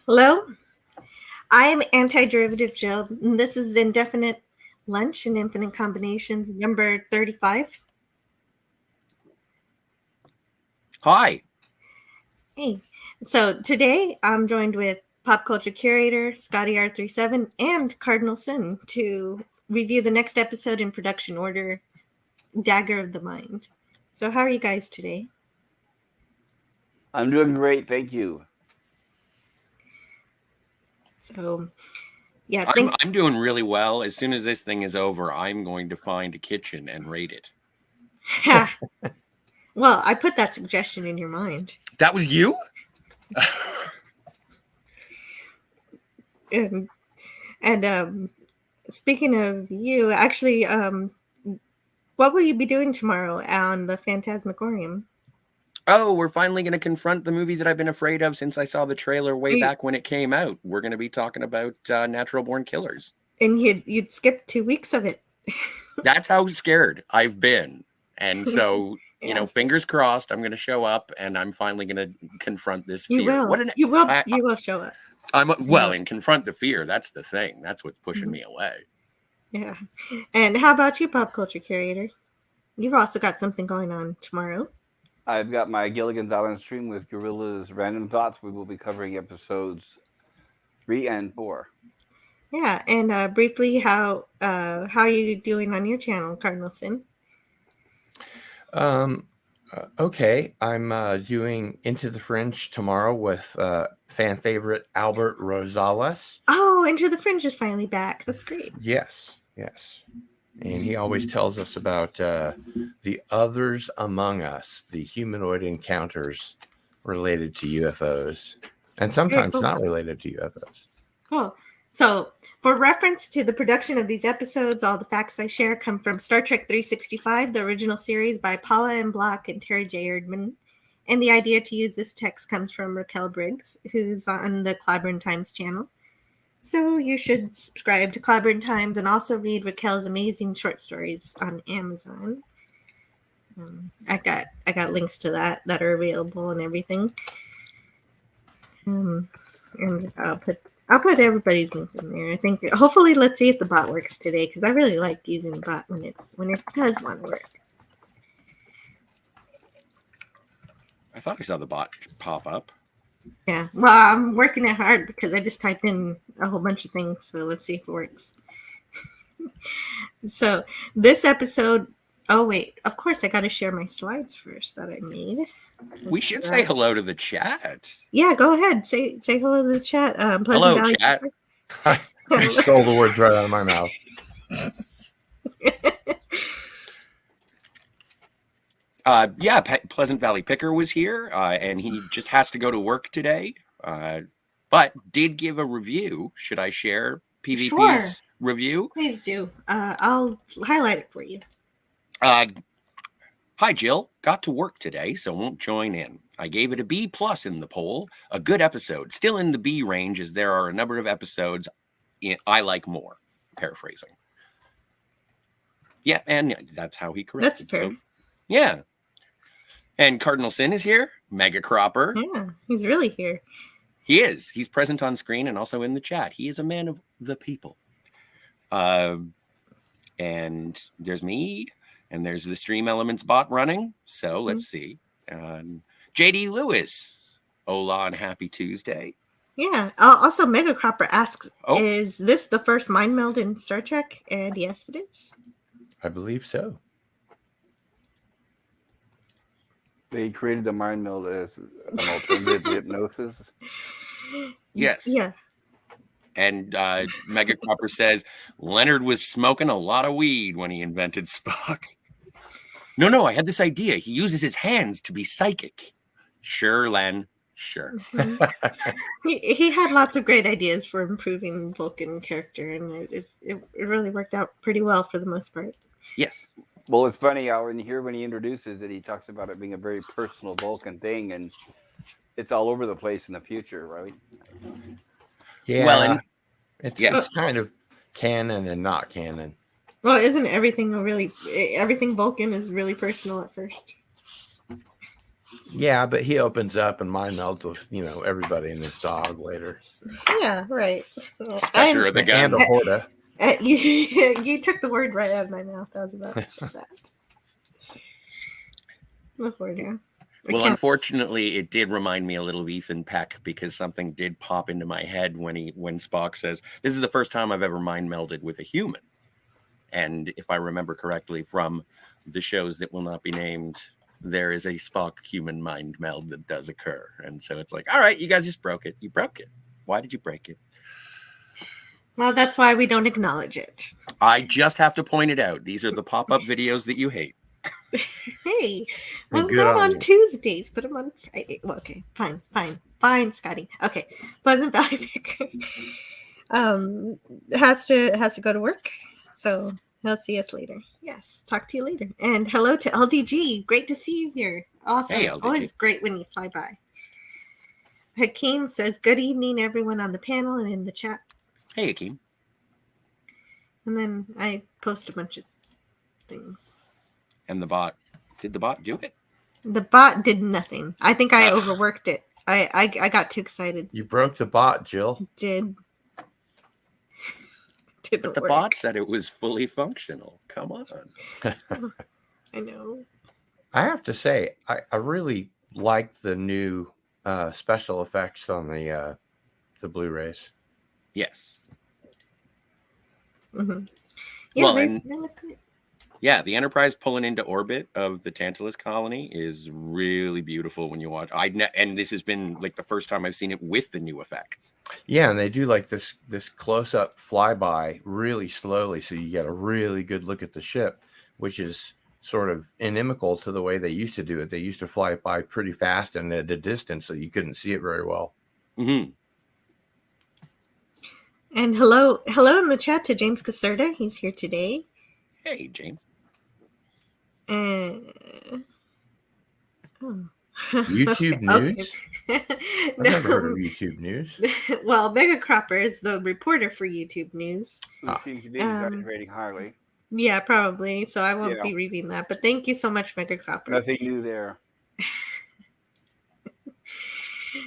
Hello, I'm Anti-Derivative Jill, and this is Indefinite Lunch and Infinite Combinations number 35. Hi. Hey, so today I'm joined with Pop Culture Curator, Scotty R37, and Cardinal Sin to review the next episode in production order, Dagger of the Mind. So how are you guys today? I'm doing great, thank you. So, yeah, thanks. I'm doing really well. As soon as this thing is over, I'm going to find a kitchen and raid it. Well, I put that suggestion in your mind. That was you? And speaking of you, actually, what will you be doing tomorrow on the Fantasmagorium? Oh, we're finally going to confront the movie that I've been afraid of since I saw the trailer way back when it came out. We're going to be talking about Natural Born Killers. And you'd skipped 2 weeks of it. That's how scared I've been. And so, yes. Fingers crossed, I'm going to show up and I'm finally going to confront this fear. You will show up. And confront the fear. That's the thing. That's what's pushing me away. Yeah. And how about you, Pop Culture Curator? You've also got something going on tomorrow. I've got my Gilligan's Island stream with Gorilla's Random Thoughts. We will be covering episodes 3 and 4. Yeah, and briefly, how are you doing on your channel, Cardinal Sin? Okay, I'm doing Into the Fringe tomorrow with fan favorite Albert Rosales. Oh, Into the Fringe is finally back. That's great. Yes. And he always tells us about the others among us, the humanoid encounters related to UFOs, and sometimes not related to UFOs. Cool. So, for reference to the production of these episodes, all the facts I share come from Star Trek 365, the original series by Paula M. Block and Tara J. Erdman. And the idea to use this text comes from Raquel Briggs, who's on the Clobberin Times channel. So you should subscribe to Clobberin Times and also read Raquel's amazing short stories on Amazon. I got links to that are available and everything. And I'll put everybody's link in there. I think hopefully let's see if the bot works today because I really like using the bot when it does want to work. I thought I saw the bot pop up. Yeah, well, I'm working it hard because I just typed in a whole bunch of things. So let's see if it works. So this episode. Oh wait, of course I got to share my slides first that I made. We should say hello to the chat. Yeah, go ahead. Say hello to the chat. Hello, Valley chat. You stole the words right out of my mouth. Pleasant Valley Picker was here, and he just has to go to work today, but did give a review. Should I share PvP's review? Please do. I'll highlight it for you. Hi, Jill. Got to work today, so won't join in. I gave it a B+ in the poll. A good episode. Still in the B range, as there are a number of episodes I like more. Paraphrasing. Yeah, and that's how he corrected. That's fair. So, yeah. And Cardinal Sin is here. Mega Cropper. Yeah, he's really here. He is. He's present on screen and also in the chat. He is a man of the people. And there's me. And there's the Stream Elements bot running. So let's see. JD Lewis. Hola and happy Tuesday. Yeah. Also, Mega Cropper asks, is this the first mind meld in Star Trek? And yes, it is. I believe so. They created the mind meld as an alternative to hypnosis. Yes. Yeah. And Mega Cropper says Leonard was smoking a lot of weed when he invented Spock. No, I had this idea. He uses his hands to be psychic. Sure, Len. Sure. He had lots of great ideas for improving Vulcan character, and it really worked out pretty well for the most part. Yes. Well, it's funny how when he introduces it, he talks about it being a very personal Vulcan thing, and it's all over the place in the future, right? Yeah. Well, it's kind of canon and not canon. Well, isn't everything Vulcan is really personal at first? Yeah, but he opens up and mind melds with, everybody and his dog later. Yeah, right. Spectre of the gun. And a Horta. You took the word right out of my mouth. I was about to say that. Before now. Well, unfortunately, it did remind me a little of Ethan Peck because something did pop into my head when Spock says, "This is the first time I've ever mind melded with a human." And if I remember correctly from the shows that will not be named, there is a Spock human mind meld that does occur. And so it's like, all right, you guys just broke it. You broke it. Why did you break it? Well, that's why we don't acknowledge it. I just have to point it out. These are the pop-up videos that you hate. Hey, And well, good not on on you. Tuesdays. Put them on Friday. Well, okay, fine, Scotty. Okay, Pleasant Valley Vicar has to go to work, so he'll see us later. Yes, talk to you later. And hello to LDG. Great to see you here. Awesome. Hey, LDG. Always great when you fly by. Hakeem says, "Good evening, everyone on the panel and in the chat." Hey, Akeem. And then I post a bunch of things. And the bot. Did the bot do it? The bot did nothing. I think I overworked it. I got too excited. You broke the bot, Jill. Didn't But the work. bot said it was fully functional. Come on. I know. I have to say, I really like the new special effects on the Blu-rays. Yes. Mm-hmm. Yeah, Well, they and look great. yeah, the Enterprise pulling into orbit of the Tantalus colony is really beautiful when you watch. And this has been like the first time I've seen it with the new effects. Yeah, and they do like this close-up flyby really slowly, so you get a really good look at the ship, which is sort of inimical to the way they used to do it. They used to fly by pretty fast and at a distance, so you couldn't see it very well. Mm-hmm. And hello in the chat to James Caserta. He's here today. Hey, James. YouTube news? Okay. I've never heard of YouTube news. Well, Mega Cropper is the reporter for YouTube News. Who seems to be exaggerating highly. Yeah, probably. So I won't Yeah. be reading that. But thank you so much, Mega Cropper. Nothing new there.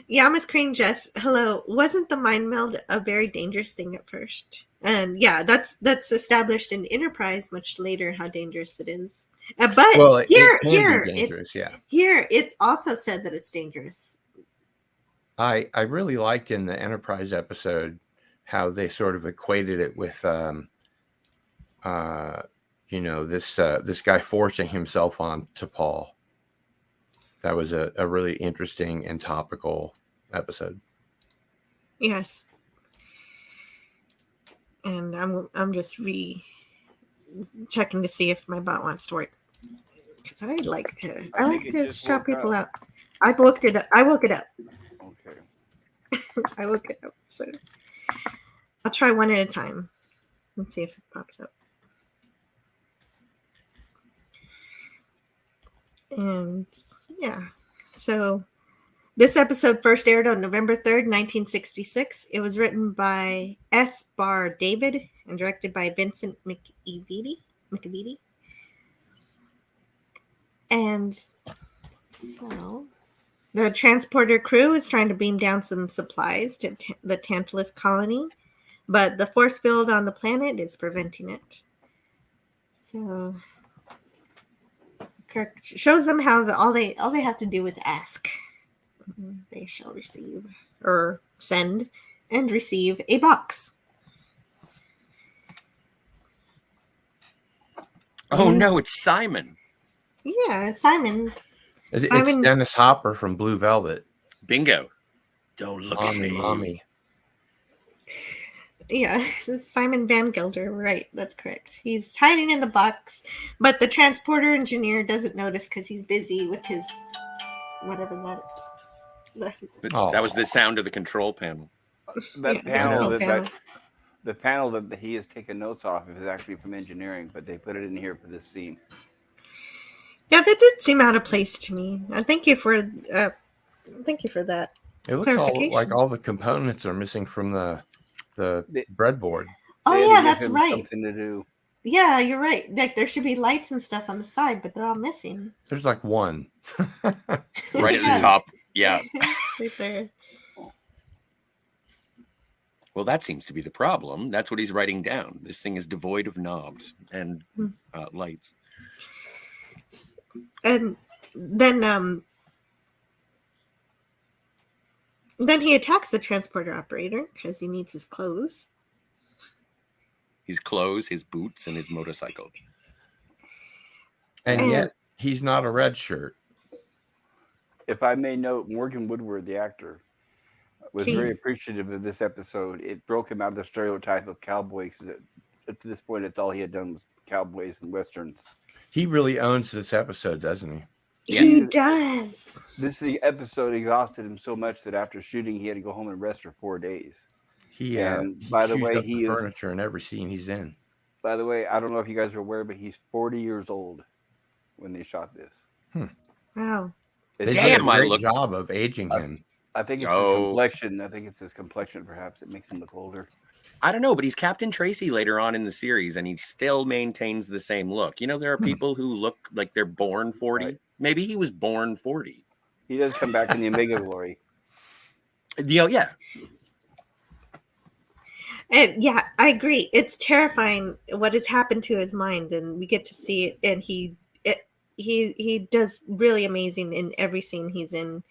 Yeah, Miss Cream Jess, hello. Wasn't the mind meld a very dangerous thing at first? And yeah, that's established in Enterprise much later how dangerous it is. But Well, it here, can be dangerous, yeah. Here, it's also said that it's dangerous. I really liked in the Enterprise episode how they sort of equated it with, this guy forcing himself on to Paul. That was a really interesting and topical episode. Yes. And I'm just checking to see if my bot wants to work. Because I like to shout people out. I woke it up. Okay. I woke it up. So I'll try one at a time and see if it pops up. And yeah, so this episode first aired on November 3rd, 1966. It was written by S. Barr David and directed by Vincent McAveety. And so the transporter crew is trying to beam down some supplies to the Tantalus colony, but the force field on the planet is preventing it. So Kirk shows them how all they have to do is ask. They shall receive or send and receive a box. Oh no, it's Simon. Yeah, Simon. It's Dennis Hopper from Blue Velvet. Bingo. Don't look at me. Mommy. Yeah, this is Simon Van Gelder. Right, that's correct. He's hiding in the box, but the transporter engineer doesn't notice because he's busy with his whatever that is. That was the sound of the control panel. That panel the panel that he has taken notes off of is actually from engineering, but they put it in here for this scene. Yeah, that did seem out of place to me. Thank you for that. It looks like all the components are missing from the breadboard. Oh They had yeah, to give that's him right. Something to do. Yeah, you're right. Like there should be lights and stuff on the side, but they're all missing. There's like one. Right at Yeah. the top. Yeah. Right there. Well, that seems to be the problem. That's what he's writing down. This thing is devoid of knobs and lights. And then he attacks the transporter operator because he needs his clothes. His clothes, his boots, and his motorcycle. And yet he's not a red shirt. If I may note, Morgan Woodward, the actor, was very appreciative of this episode. It broke him out of the stereotype of cowboys. To this point, it's all he had done was cowboys and westerns. He really owns this episode, doesn't he? Yes. He does. This episode exhausted him so much that after shooting, he had to go home and rest for 4 days. He by the chews way, up he the is. furniture in every scene he's in. By the way, I don't know if you guys are aware, but he's 40 years old when they shot this. Wow. They did Damn, a I great look- job of aging him. I think it's his complexion. I think it's his complexion, perhaps. It makes him look older. I don't know, but he's Captain Tracy later on in the series, and he still maintains the same look. You know, there are people who look like they're born 40. Right. Maybe he was born 40. He does come back in the Omega Glory. Yeah. And yeah, I agree. It's terrifying what has happened to his mind, and we get to see it. And he does really amazing in every scene he's in.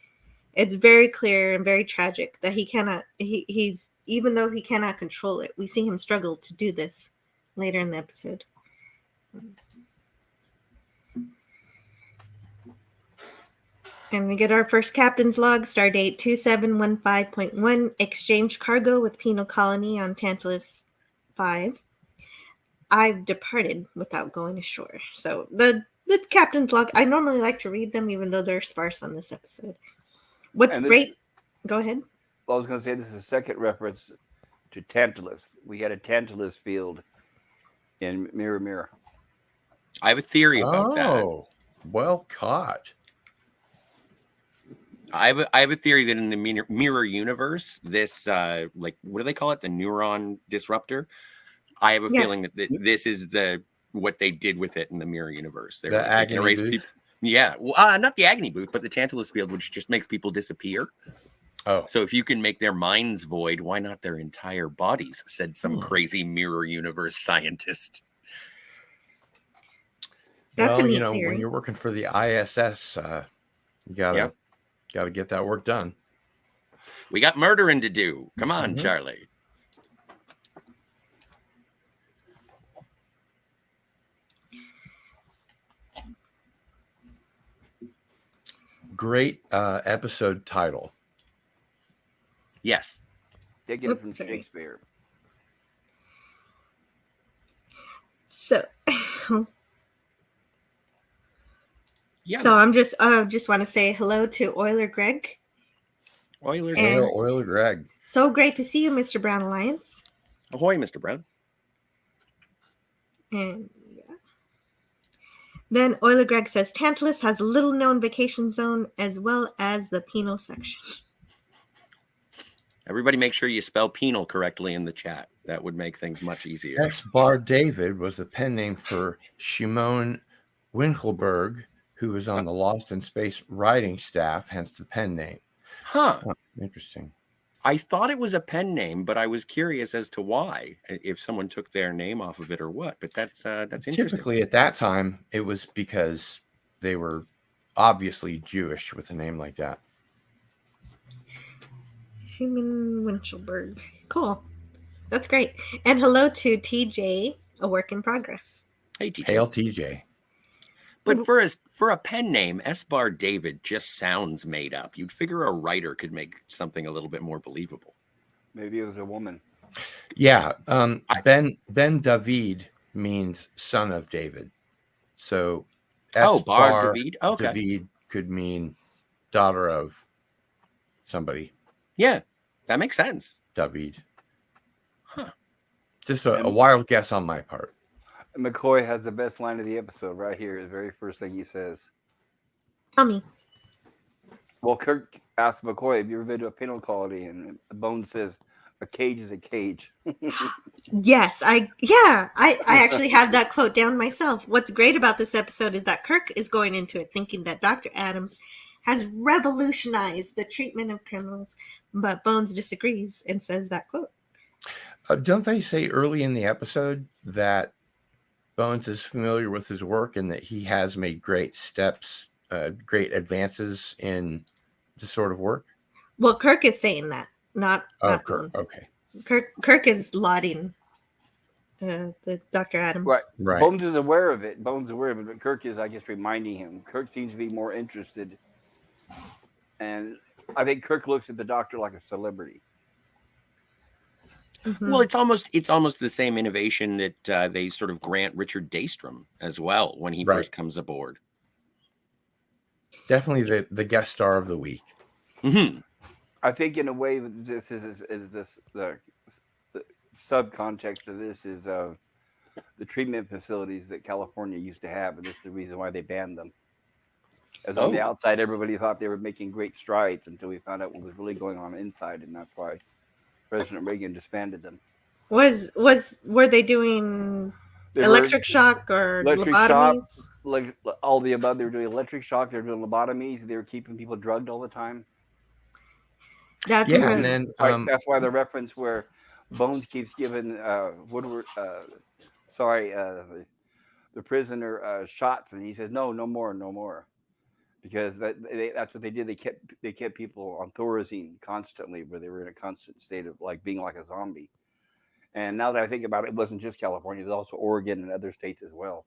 It's very clear and very tragic that he cannot. He's even though he cannot control it, we see him struggle to do this later in the episode. And we get our first captain's log, stardate 2715.1, exchange cargo with penal colony on Tantalus 5. I've departed without going ashore. So the captain's log, I normally like to read them, even though they're sparse on this episode. What's great? Go ahead. Well, I was going to say this is a second reference to Tantalus. We had a Tantalus field in Miri. I have a theory about that. Oh, well caught. I have a theory that in the mirror universe, this what do they call it? The neuron disruptor. I have a feeling that this is what they did with it in the mirror universe. The agony booth. Yeah, well, not the agony booth, but the Tantalus field, which just makes people disappear. Oh, so if you can make their minds void, why not their entire bodies? Said some crazy mirror universe scientist. That's well, when you're working for the ISS, you gotta get that work done. We got murdering to do. Come on, Charlie. Great episode title. Yes. They get it from Shakespeare. So, yeah. So I just want to say hello to Euler Greg. Euler Greg. So great to see you, Mr. Brown Alliance. Ahoy, Mr. Brown. And then Euler Greg says Tantalus has a little known vacation zone as well as the penal section. Everybody make sure you spell penal correctly in the chat. That would make things much easier. S. David was the pen name for Shimon Winkelberg, who was on the Lost in Space writing staff, hence the pen name. Huh. Interesting. I thought it was a pen name, but I was curious as to why, if someone took their name off of it or what. But that's interesting. Typically, at that time, it was because they were obviously Jewish with a name like that. Shimon Winkelberg. Cool. That's great. And hello to TJ, a work in progress. Hey, TJ. Hail, TJ. But for a pen name, S. David just sounds made up. You'd figure a writer could make something a little bit more believable. Maybe it was a woman. Yeah. Ben David means son of David. So Bar David. Okay. David could mean daughter of somebody. Yeah, that makes sense. David. Huh. Just a wild guess on my part. McCoy has the best line of the episode right here. The very first thing he says. Tell me. Well, Kirk asked McCoy, have you ever been to a penal colony? And Bones says, A cage is a cage. Yes, I actually have that quote down myself. What's great about this episode is that Kirk is going into it thinking that Dr. Adams has revolutionized the treatment of criminals, but Bones disagrees and says that quote. Don't they say early in the episode that Bones is familiar with his work and that he has made great steps, great advances in this sort of work? Well, Kirk is saying that, not Kirk. Bones. Okay. Kirk is lauding the Dr. Adams. Right. Bones is aware of it. But Kirk is, I guess, reminding him. Kirk seems to be more interested, and I think Kirk looks at the Doctor like a celebrity. Mm-hmm. Well, it's almost the same innovation that they sort of grant Richard Daystrom as well when he first comes aboard. Definitely the guest star of the week. Mm-hmm. I think in a way this is the subcontext of this is the treatment facilities that California used to have, and this is the reason why they banned them. As on the outside, everybody thought they were making great strides until we found out what was really going on inside, and that's why President Reagan disbanded them. Were they doing electric shock or lobotomies? Like all the above. They were doing electric shock. They were doing lobotomies. They were keeping people drugged all the time. That's and then that's why the reference where Bones keeps giving Woodward, the prisoner shots, and he says no more, because that's what they did. They kept people on Thorazine constantly, where they were in a constant state of like being like a zombie. And now that I think about it, it wasn't just California; it was also Oregon and other states as well.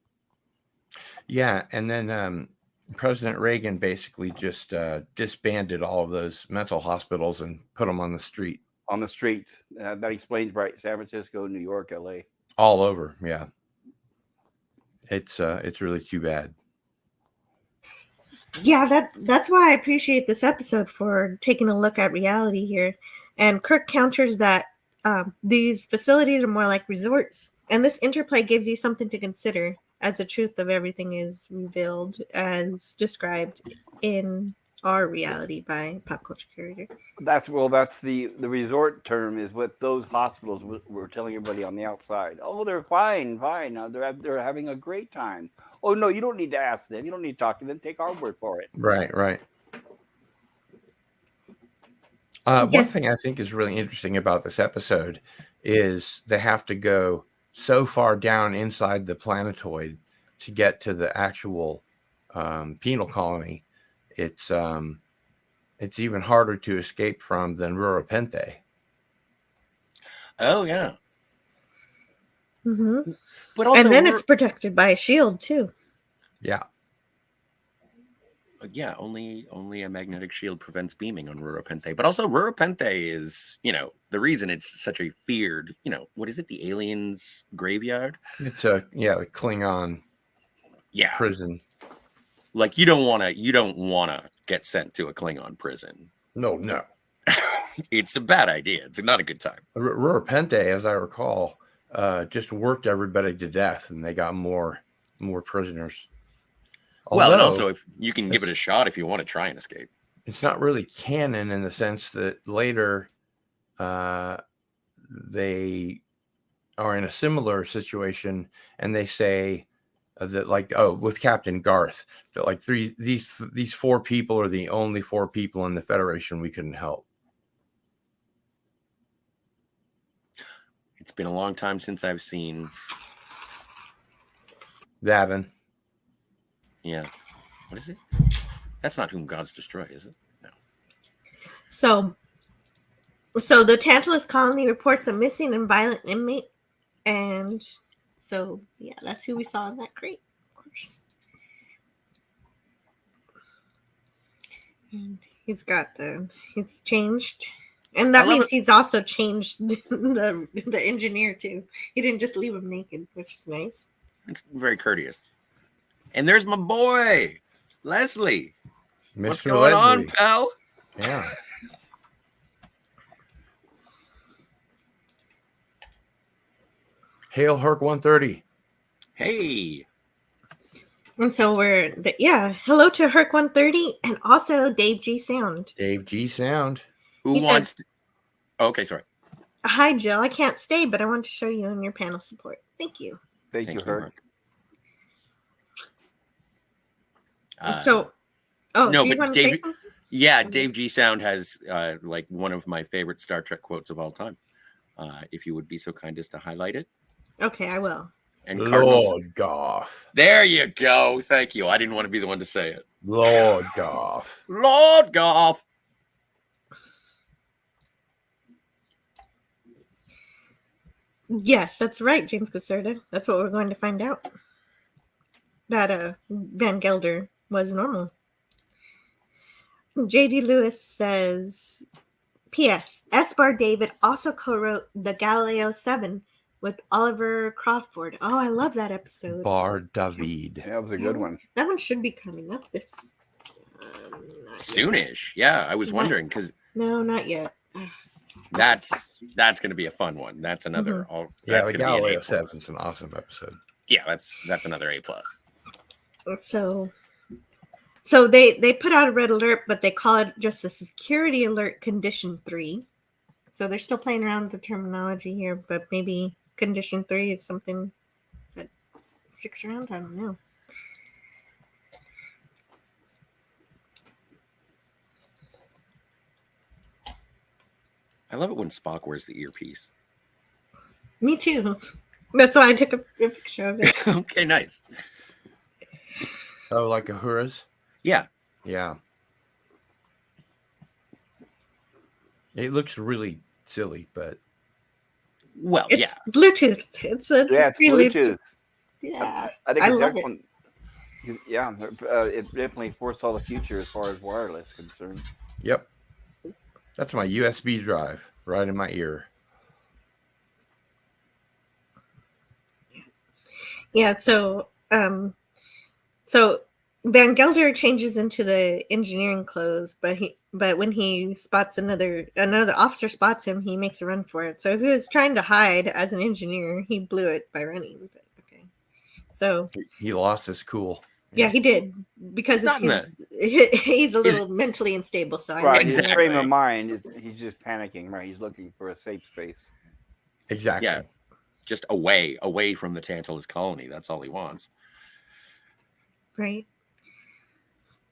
Yeah, and then President Reagan basically just disbanded all of those mental hospitals and put them on the street. On the streets. That explains, right? San Francisco, New York, LA. All over, yeah. It's really too bad. Yeah, that's why I appreciate this episode for taking a look at reality here. And Kirk counters that these facilities are more like resorts. And this interplay gives you something to consider as the truth of everything is revealed as described in our reality by Pop Culture Curator. That's the resort term is what those hospitals were telling everybody on the outside. Oh, they're fine. They're having a great time. Oh no, you don't need to ask them. You don't need to talk to them. Take our word for it. Right. One thing I think is really interesting about this episode is they have to go so far down inside the planetoid to get to the actual penal colony. It's even harder to escape from than Ruropente. Oh yeah. Mm-hmm. But also, and then it's protected by a shield too. Yeah. Yeah, only a magnetic shield prevents beaming on Ruropente. But also Ruropente is, the reason it's such a feared, what is it? The aliens' graveyard? It's the Klingon prison. Like you don't want to get sent to a Klingon prison. No. It's a bad idea. It's not a good time. Ruropente, as I recall, just worked everybody to death, and they got more prisoners. Well, and also if you can give it a shot if you want to try and escape. It's not really canon in the sense that later they are in a similar situation, and they say that with Captain Garth, that these 4 people are the only 4 people in the Federation we couldn't help. It's been a long time since I've seen Davin. Yeah. What is it? That's not Whom Gods Destroy, is it? No. So the Tantalus colony reports a missing and violent inmate. And so, yeah, that's who we saw in that crate, of course. And he's changed. And that means he's also changed the engineer, too. He didn't just leave him naked, which is nice. It's very courteous. And there's my boy, Leslie. Mr. What's going Leslie. on, pal? Yeah. Hail Herc 130. Hey. And so hello to Herc 130 and also Dave G Sound. Dave G Sound. Who wants to... Okay, sorry. Hi, Jill. I can't stay, but I want to show you on your panel support. Thank you. Thank you, Herc. So, do no, you but want to say Dave, something? yeah, Dave G. Sound has like one of my favorite Star Trek quotes of all time. If you would be so kind as to highlight it. Okay, I will. And Cardinals. Lord Goff. There you go. Thank you. I didn't want to be the one to say it. Lord Goff. Lord Goff. Yes, that's right, James Caserta. That's what we're going to find out. That Van Gelder was normal. J.D. Lewis says, P.S. S. Bar David also co-wrote the Galileo 7 with Oliver Crawford. Oh, I love that episode. Bar David. Yeah, that was a good one. That one should be coming up this Soonish. Yeah, I was wondering because no, not yet. that's going to be a fun one. That's another. Yeah, that's the going to be an Galileo A+. 7's an awesome episode. Yeah, that's another A+. So they put out a red alert, but they call it just a security alert condition 3. So they're still playing around with the terminology here, but maybe condition 3 is something that sticks around. I don't know. I love it when Spock wears the earpiece. Me too. That's why I took a picture of it. Okay, nice. Oh, like Uhura's? Yeah. Yeah. It looks really silly, but Well, It's yeah. Bluetooth. It's Bluetooth. Yeah, I think I it's love it. excellent. Yeah, it definitely foresaw the future as far as wireless is concerned. yep. That's my USB drive right in my ear. Yeah, so Van Gelder changes into the engineering clothes, but when he spots another officer spots him, he makes a run for it. So if he was trying to hide as an engineer, he blew it by running. But okay, so He lost his cool. yeah, he did because of he's a little mentally unstable. So Right, Exactly. his frame of mind, he's just panicking. Right, he's looking for a safe space. Exactly. Yeah. Just away from the Tantalus colony. That's all he wants. right.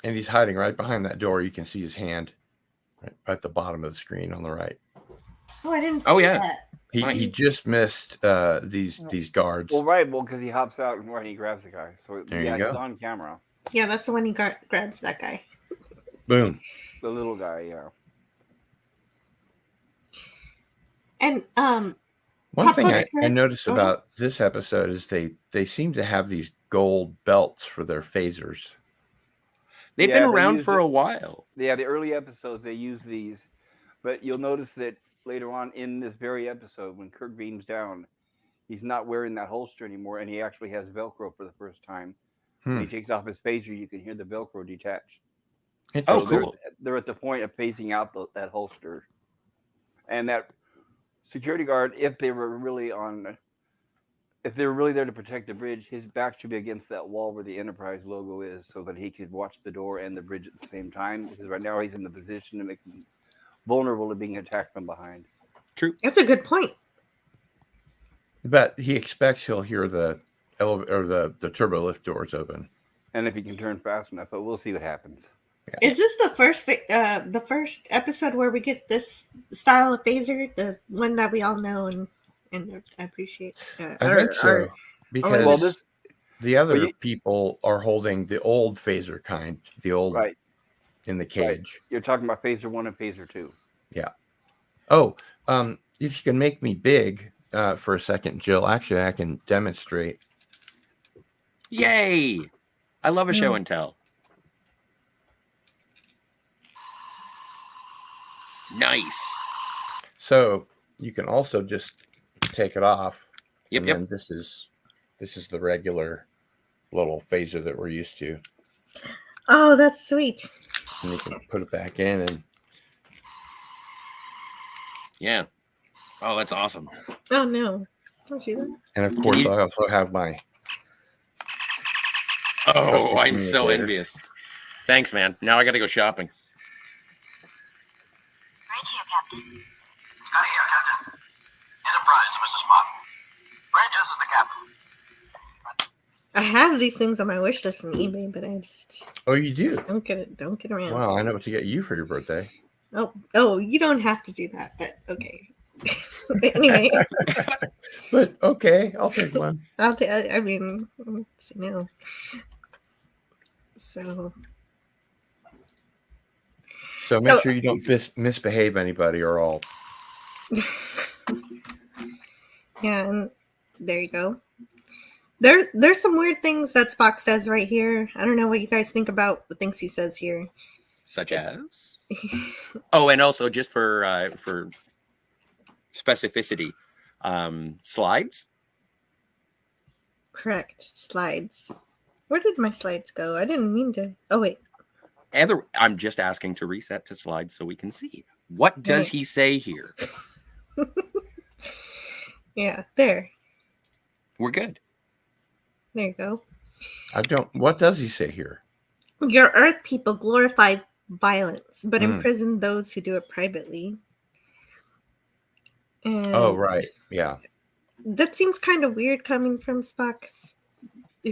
And he's hiding right behind that door. You can see his hand right at the bottom of the screen on the right. Oh, I didn't. Oh, see yeah. that. He just missed these guards. Well, because he hops out and he grabs the guy. So There you go. he's on camera. Yeah, that's the one he grabs that guy. Boom. The little guy, yeah. And One Pop thing I Culture- noticed Oh. about this episode is they seem to have these gold belts for their phasers. They've Yeah, been they around use for it- a while. Yeah, the early episodes, they use these. But you'll notice that later on in this very episode, when Kirk beams down, he's not wearing that holster anymore, and he actually has Velcro for the first time. When he takes off his phaser, you can hear the Velcro detach. Oh, So cool. They're at the point of phasing out that holster. And that security guard, if they were really there to protect the bridge, his back should be against that wall where the Enterprise logo is, so that he could watch the door and the bridge at the same time. Because right now he's in the position to make him vulnerable to being attacked from behind. True. that's a good point. But he expects he'll hear the the turbo lift doors open. And if he can turn fast enough, but we'll see what happens. Is this the first episode where we get this style of phaser, the one that we all know and I appreciate? I think so. Because the other people are holding the old phaser kind, the old in the cage. Right. You're talking about phaser 1 and phaser 2. Yeah. Oh, if you can make me big for a second, Jill, actually I can demonstrate. Yay! I love a show and tell. Nice. So you can also just take it off. Yep. And then this is the regular little phaser that we're used to. Oh, that's sweet. And you can put it back in and Yeah. Oh, that's awesome. Oh no. Don't do that. and of course I also have my Oh, I'm so envious. Thanks, man. Now I got to go shopping. Right here, Captain. Got it here, Captain. I have these things on my wish list on eBay, but I just Oh, you do? don't get around. Well, to I it. know what to get you for your birthday. Oh, you don't have to do that, but okay. Anyway, But okay, I'll take one. I mean, let's see now. So make sure you don't misbehave anybody, or I'll. Yeah, and there you go. There's some weird things that Spock says right here. I don't know what you guys think about the things he says here. Such as? Oh, and also just for specificity, slides. Correct. Slides. Where did my slides go? I didn't mean to. Oh wait. I'm just asking to reset to slides so we can see. What does he say here? Yeah, there. We're good. There you go. What does he say here? Your Earth people glorify violence, but imprison those who do it privately. And Oh, right. Yeah. that seems kind of weird coming from Spock,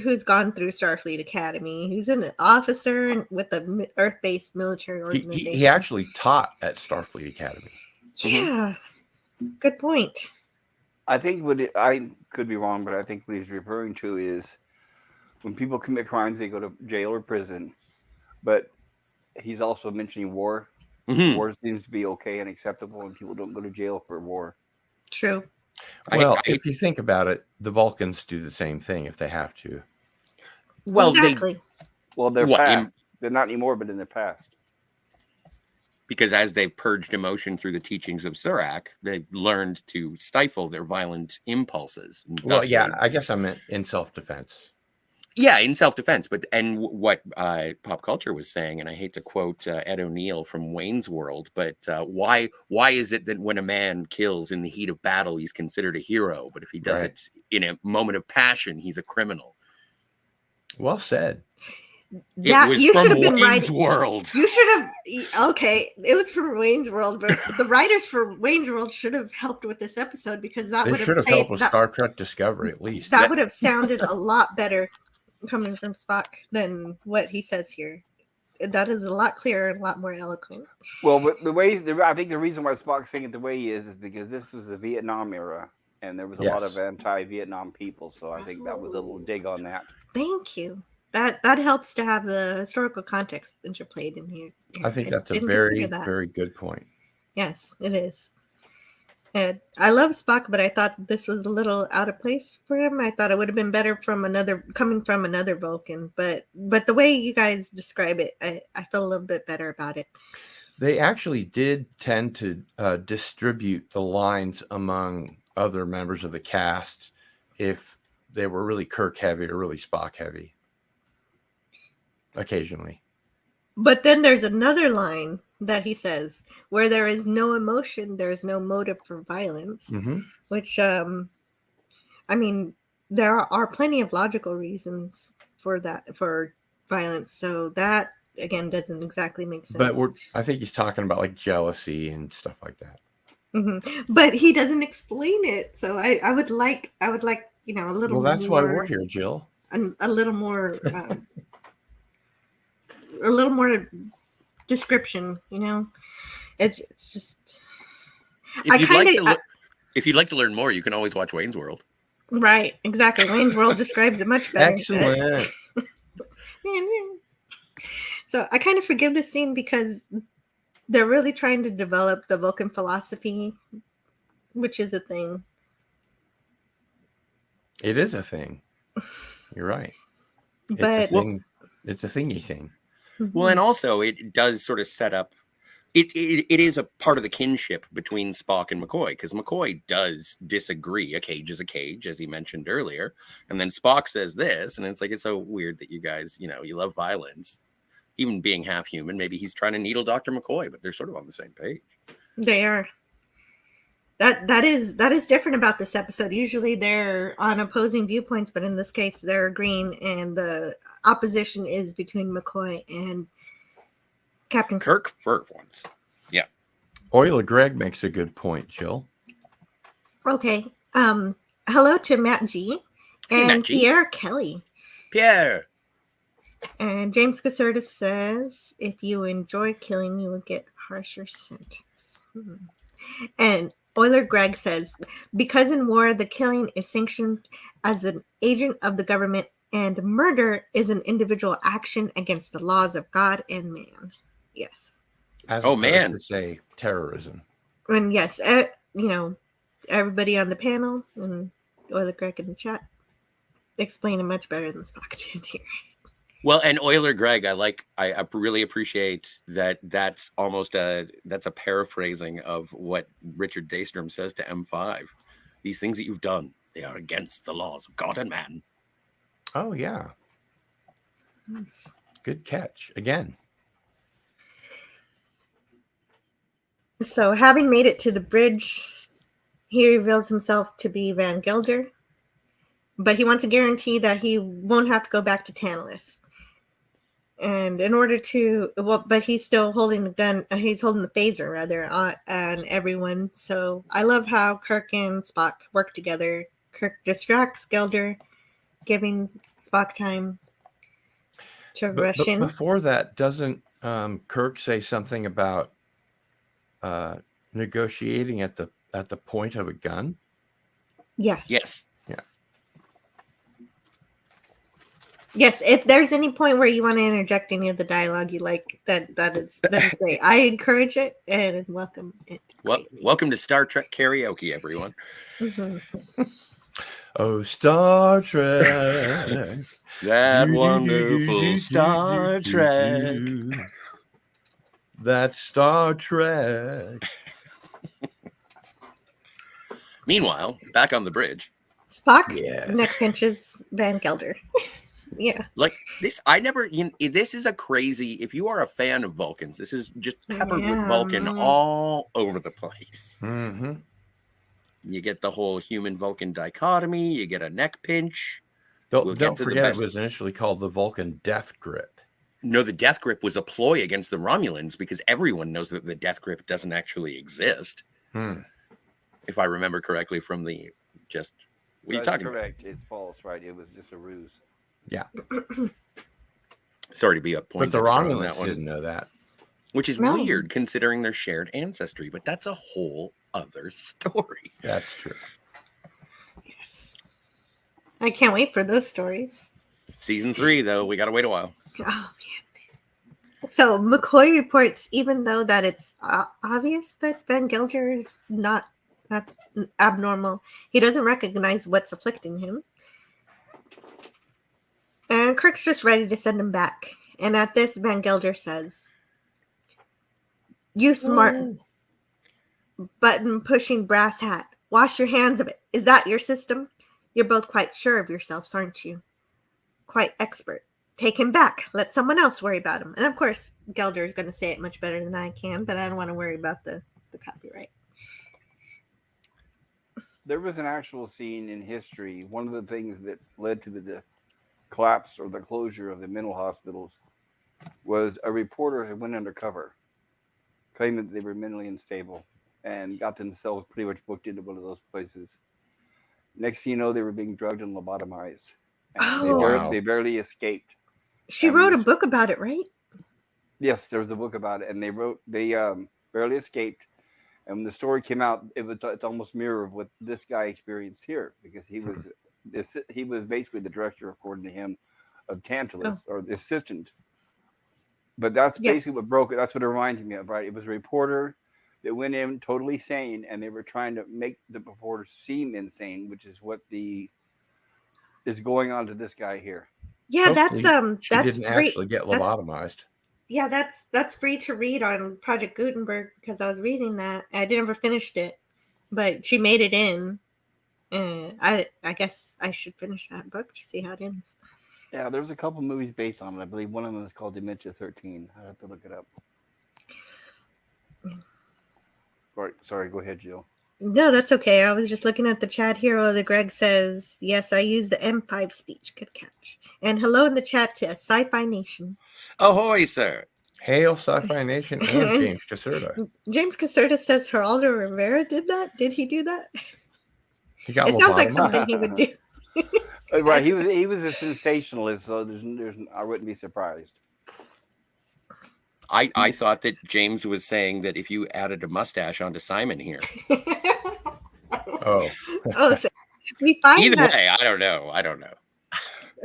who's gone through Starfleet Academy. He's an officer with the Earth-based military organization. He actually taught at Starfleet Academy. Yeah. Good point. I think I could be wrong, but I think what he's referring to is when people commit crimes, they go to jail or prison. But he's also mentioning war. Mm-hmm. War seems to be okay and acceptable, and people don't go to jail for war. True. Well, if you think about it, the Vulcans do the same thing if they have to. Well, exactly. They're past. They're not anymore, but in the past. Because as they've purged emotion through the teachings of Surak, they've learned to stifle their violent impulses. Well, yeah, I guess I meant in self-defense. Yeah, in self-defense. And what Pop Culture was saying, and I hate to quote Ed O'Neill from Wayne's World, but why is it that when a man kills in the heat of battle, he's considered a hero, but if he does it in a moment of passion, he's a criminal? Well said. That, it was you from should have been Wayne's writing. World. You should have. Okay, it was from Wayne's World, but the writers for Wayne's World should have helped with this episode because that would have helped with Star Trek Discovery at least. That would have sounded a lot better coming from Spock than what he says here. That is a lot clearer and a lot more eloquent. Well, I think the reason why Spock's saying it the way he is because this was the Vietnam era, and there was a lot of anti-Vietnam people. So I think that was a little dig on that. Thank you. That helps to have the historical context interplayed in here. I think that's a very, very good point. Yes, it is. And I love Spock, but I thought this was a little out of place for him. I thought it would have been better coming from another Vulcan. But the way you guys describe it, I feel a little bit better about it. They actually did tend to distribute the lines among other members of the cast if they were really Kirk heavy or really Spock heavy. Occasionally. But then there's another line that he says, where there is no emotion, there is no motive for violence, which, I mean, there are plenty of logical reasons for violence. So that, again, doesn't exactly make sense. But I think he's talking about like jealousy and stuff like that. But he doesn't explain it. So I would like, a little more. Well, that's why we're here, Jill. A little more... a little more description, it's just if you'd like to learn more, you can always watch Wayne's World. Right, exactly. Wayne's World describes it much better. Excellent. So I kind of forgive this scene because they're really trying to develop the Vulcan philosophy, which is a thing. It is a thing. You're right. But it's a thingy thing. Well, and also it does sort of set up, it is a part of the kinship between Spock and McCoy, because McCoy does disagree. A cage is a cage, as he mentioned earlier. And then Spock says this, and it's like, it's so weird that you guys, you love violence. Even being half human, maybe he's trying to needle Dr. McCoy, but they're sort of on the same page. They are. That is different about this episode. Usually they're on opposing viewpoints, but in this case they're agreeing, and the opposition is between McCoy and Captain Kirk for once. Yeah. Euler Greg makes a good point, Jill. Okay. Hello to Matt G and Matt G. Pierre Kelly. Pierre. And James Caserta says, if you enjoy killing, you will get harsher sentence. And Euler Greg says, because in war, the killing is sanctioned as an agent of the government, and murder is an individual action against the laws of God and man. Yes. As Oh, opposed man. to say terrorism. And yes, everybody on the panel and Euler Greg in the chat explain it much better than Spock did here. Well, and Euler Greg, I really appreciate that. That's a paraphrasing of what Richard Daystrom says to M5. These things that you've done, they are against the laws of God and man. Oh, yeah. Yes. Good catch. Again. So, having made it to the bridge, he reveals himself to be Van Gelder, but he wants a guarantee that he won't have to go back to Tantalus. And in order to, but he's still holding the gun. He's holding the phaser rather on everyone. So I love how Kirk and Spock work together. Kirk distracts Gelder, giving Spock time to rush in. Before that, doesn't Kirk say something about negotiating at the point of a gun? Yes. Yes. Yes, if there's any point where you want to interject any of the dialogue you like, that is great. I encourage it and welcome it. Well, welcome to Star Trek karaoke, everyone. Mm-hmm. Oh, Star Trek. That wonderful Star Trek. That Star Trek. Meanwhile, back on the bridge. Spock Yes. neck pinches Van Gelder. Yeah. Like this, this is a crazy, if you are a fan of Vulcans, this is just peppered with Vulcan all over the place. Mm-hmm. You get the whole human-Vulcan dichotomy. You get a neck pinch. Don't forget it was initially called the Vulcan Death Grip. No, the Death Grip was a ploy against the Romulans because everyone knows that the Death Grip doesn't actually exist. If I remember correctly from what are you talking correct. It's false, right? It was just a ruse. Yeah. Sorry to be a point. But the Romulans didn't know that. Which is weird considering their shared ancestry, but that's a whole other story. That's true. Yes. I can't wait for those stories. Season 3, though, we got to wait a while. Oh, damn. So McCoy reports, even though that it's obvious that Van Gelder is that's abnormal, he doesn't recognize what's afflicting him. And Kirk's just ready to send him back. And at this, Van Gelder says, "You smart button-pushing brass hat. Wash your hands of it. Is that your system? You're both quite sure of yourselves, aren't you? Quite expert. Take him back. Let someone else worry about him." And of course, Gelder is going to say it much better than I can, but I don't want to worry about the copyright. There was an actual scene in history. One of the things that led to the collapse or the closure of the mental hospitals was a reporter who went undercover, claimed that they were mentally unstable, and got themselves pretty much booked into one of those places. Next thing you know, they were being drugged and lobotomized. And they barely escaped. She wrote a book about it, right? Yes, there was a book about it, and they barely escaped. And when the story came out, it's almost mirror of what this guy experienced here, because he was basically the director, according to him, of Tantalus, or the assistant. But that's basically what broke it. That's what it reminds me of, right? It was a reporter that went in totally sane, and they were trying to make the reporter seem insane, which is what is going on to this guy here. Yeah, Hopefully that's didn't actually get lobotomized. Yeah, that's free to read on Project Gutenberg, because I was reading that. I never finished it, but she made it in. And I guess I should finish that book to see how it ends. Yeah, there's a couple movies based on it. I believe one of them is called Dementia 13. I have to look it up. Right, sorry, go ahead, Jill. No, that's okay. I was just looking at the chat here. The Greg says, "Yes, I used the M5 speech. Good catch." And hello in the chat to Sci-Fi Nation. Ahoy, sir. Hail Sci-Fi Nation and James Caserta. James Caserta says Geraldo Rivera did that. Did he do that? He got it sounds like something he would do. Right, he was a sensationalist, so I wouldn't be surprised. I thought that James was saying that if you added a mustache onto Simon here. Oh, So we find Either that way, I don't know.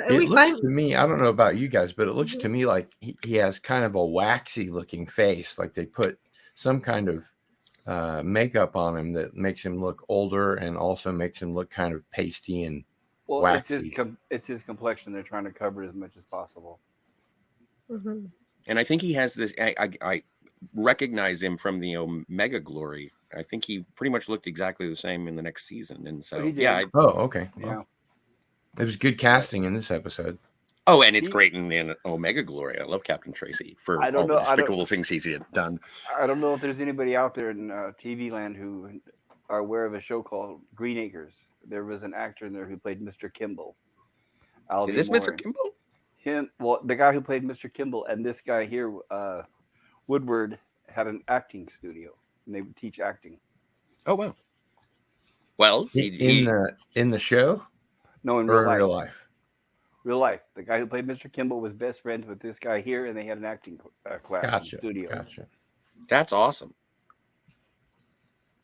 it we looks find to me, I don't know about you guys, but it looks to me like he has kind of a waxy looking face, like they put some kind of makeup on him that makes him look older and also makes him look kind of pasty and Well, waxy. it's his complexion. They're trying to cover as much as possible. Mhm. And I think he has this. I recognize him from the Omega Glory. I think he pretty much looked exactly the same in the next season. And so, He did. yeah. Oh, okay. Yeah. Well, it was good casting in this episode. Oh, and it's great in Omega Glory. I love Captain Tracy for all the despicable things he's done. I don't know if there's anybody out there in TV land who are aware of a show called Green Acres. There was an actor in there who played Mr. Kimball. Is this Mr. Kimball? The guy who played Mr. Kimball and this guy here, Woodward, had an acting studio, and they would teach acting. Oh wow! Well, in the show, no, in or real life. real life. Real life. The guy who played Mr. Kimball was best friends with this guy here, and they had an acting class in the studio. Gotcha. That's awesome.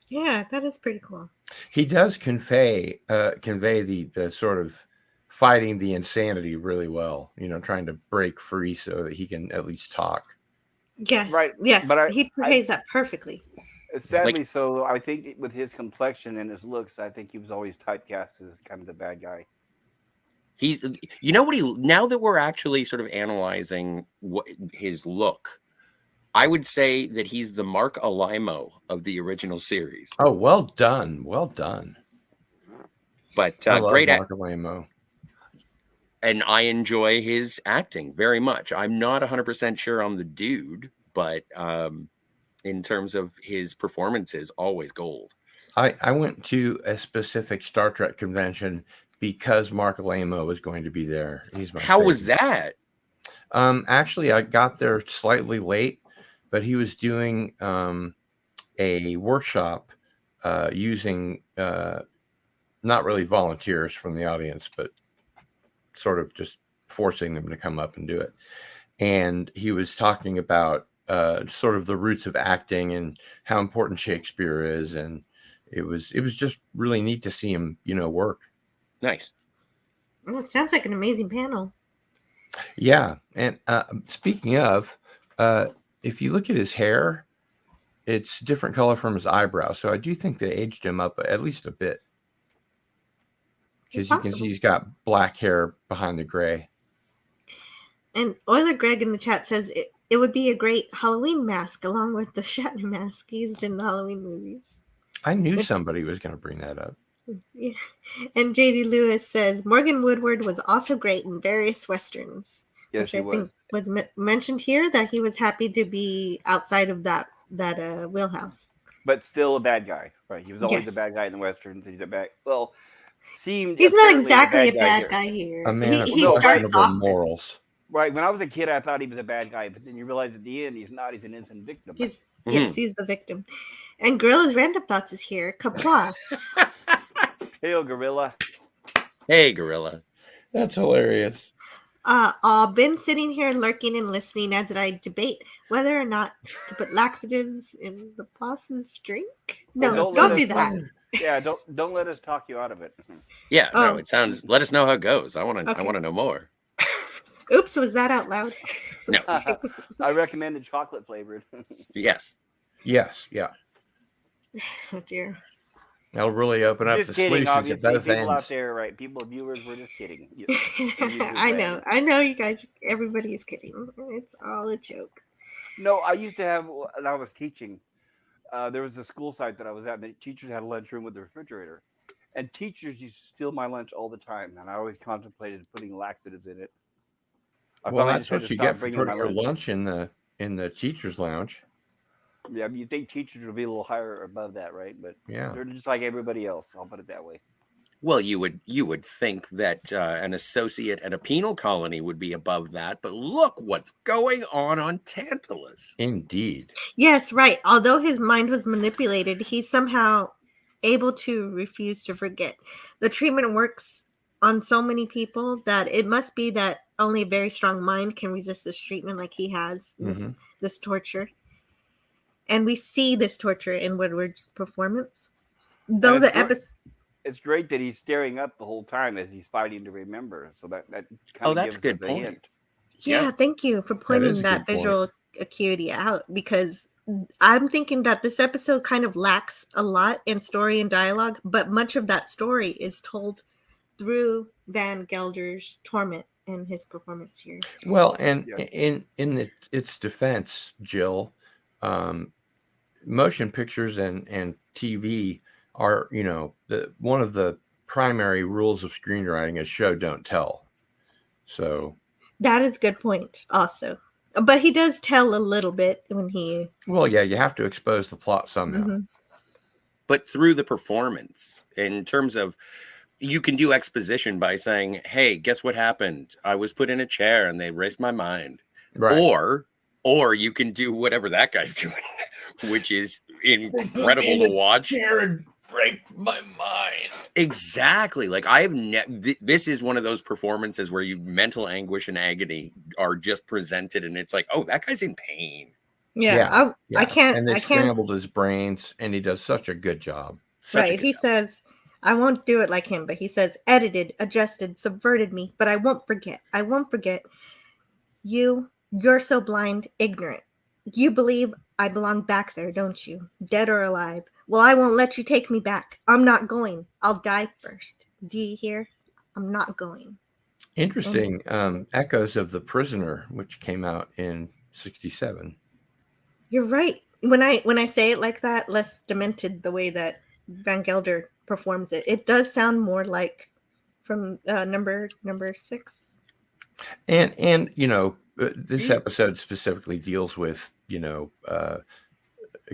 Yeah, that is pretty cool. He does convey the sort of fighting the insanity really well. You know, trying to break free so that he can at least talk. Yes, right. Yes, but he portrays that perfectly. Sadly, so I think with his complexion and his looks, I think he was always typecast as kind of the bad guy. He's, you know what now that we're actually sort of analyzing his look, I would say that he's the Mark Alimo of the original series. Oh, well done. Well done. But great Mark Alimo. And I enjoy his acting very much. I'm not 100% sure on the dude, but in terms of his performances, always gold. I went to a specific Star Trek convention because Mark Alimo was going to be there. He's my favorite. Was that? Actually, I got there slightly late, but he was doing a workshop using not really volunteers from the audience, but sort of just forcing them to come up and do it. And he was talking about sort of the roots of acting and how important Shakespeare is, and it was just really neat to see him, work. Nice. Well, it sounds like an amazing panel. Yeah, and speaking of, if you look at his hair, it's different color from his eyebrows. So I do think they aged him up at least a bit. Because you can see he's got black hair behind the gray. And Euler Greg in the chat says it would be a great Halloween mask along with the Shatner mask used in the Halloween movies. I knew somebody was going to bring that up. Yeah. And JD Lewis says Morgan Woodward was also great in various westerns. Yes, which I think was mentioned here, that he was happy to be outside of that wheelhouse. But still a bad guy, right? He was always the bad guy in the westerns. He's a bad. Well, seemed. He's not exactly a bad guy here. A man he of starts off morals. Right. When I was a kid, I thought he was a bad guy, but then you realize at the end he's not. He's an innocent victim. Yes, he's the victim. And Gorilla's Random Thoughts is here. Kapla. Hey, Gorilla. Hey, Gorilla. That's hilarious. I've been sitting here lurking and listening as I debate whether or not to put laxatives in the boss's drink. No, don't do that. Yeah, don't let us talk you out of it. Yeah, no, it sounds. Let us know how it goes. I want to. Okay. I want to know more. Oops, was that out loud? No. I recommended chocolate flavored. Yes. Yes. Yeah. Oh dear. That'll really open up the sluices at both people ends. Out there, right? Viewers, we're just kidding. I know, you guys. Everybody is kidding. It's all a joke. No, I used to have when I was teaching. There was a school site that I was at. The teachers had a lunchroom with a refrigerator, and teachers used to steal my lunch all the time. And I always contemplated putting laxatives in it. Well, that's what you get for putting your lunch in the teachers' lounge. Yeah, I mean, you think teachers would be a little higher above that, right? But yeah, they're just like everybody else. I'll put it that way. Well, you would think that an associate at a penal colony would be above that, but look what's going on Tantalus. Indeed. Yes, right. Although his mind was manipulated, he's somehow able to refuse to forget. The treatment works on so many people that it must be that only a very strong mind can resist this treatment like he has, this torture. And we see this torture in Woodward's performance. Though the episode... It's great that he's staring up the whole time as he's fighting to remember. So that kind of that's gives a good us a point. hint. Yeah, thank you for pointing that visual acuity out, because I'm thinking that this episode kind of lacks a lot in story and dialogue, but much of that story is told through Van Gelder's torment and his performance here. Well, and in its defense, Jill, motion pictures and TV are, one of the primary rules of screenwriting is show, don't tell. So that is a good point also. But he does tell a little bit when he... Well, yeah, you have to expose the plot somehow. But through the performance, in terms of, you can do exposition by saying, hey, guess what happened? I was put in a chair and they erased my mind. Right. Or you can do whatever that guy's doing, which is incredible to watch. Break my mind. Exactly. Like this is one of those performances where mental anguish and agony are just presented, and it's like, oh, that guy's in pain. Yeah. I can't. And they scrambled his brains, and he does such a good job. He says, I won't do it like him, but he says, edited, adjusted, subverted me, but I won't forget. I won't forget. You're so blind, ignorant. You believe I belong back there, don't you? Dead or alive. Well, I won't let you take me back. I'm not going. I'll die first. Do you hear? I'm not going. Interesting echoes of The Prisoner, which came out in 1967. You're right. When I say it like that, less demented the way that Van Gelder performs it, it does sound more like from number 6. And this episode specifically deals with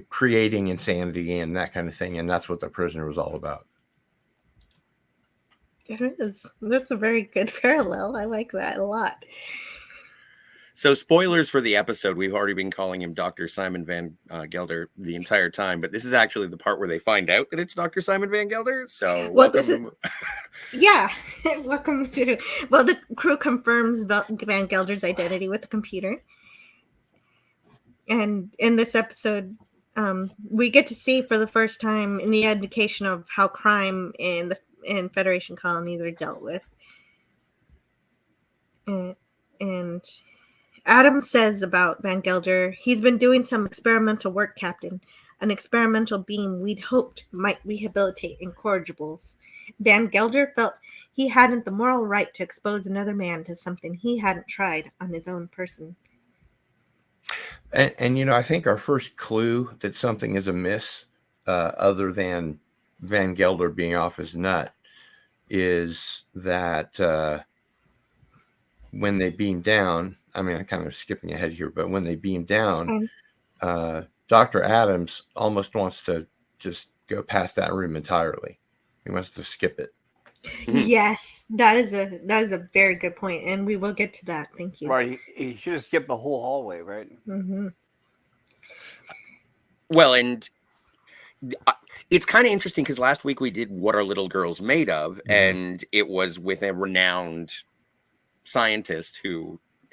creating insanity and that kind of thing, and that's what The Prisoner was all about. It is. That's a very good parallel. I like that a lot. So, spoilers for the episode. We've already been calling him Dr. Simon Van Gelder the entire time, but this is actually the part where they find out that it's Dr. Simon Van Gelder. So, welcome. Yeah, welcome to. Well, the crew confirms Van Gelder's identity with the computer, and in this episode, we get to see for the first time in the indication of how crime in Federation colonies are dealt with, and Adam says about Van Gelder, he's been doing some experimental work, Captain. An experimental beam we'd hoped might rehabilitate incorrigibles. Van Gelder felt he hadn't the moral right to expose another man to something he hadn't tried on his own person. And I think our first clue that something is amiss, other than Van Gelder being off his nut, is that when they beam down, I'm kind of skipping ahead here, but when they beam down, Dr. Adams almost wants to just go past that room entirely. He wants to skip it. Yes, that is a very good point, and we will get to that. Thank you. Right, he should have skipped the whole hallway, right? Mm-hmm. Well, and it's kind of interesting because last week we did What Are Little Girls Made Of, and it was with a renowned scientist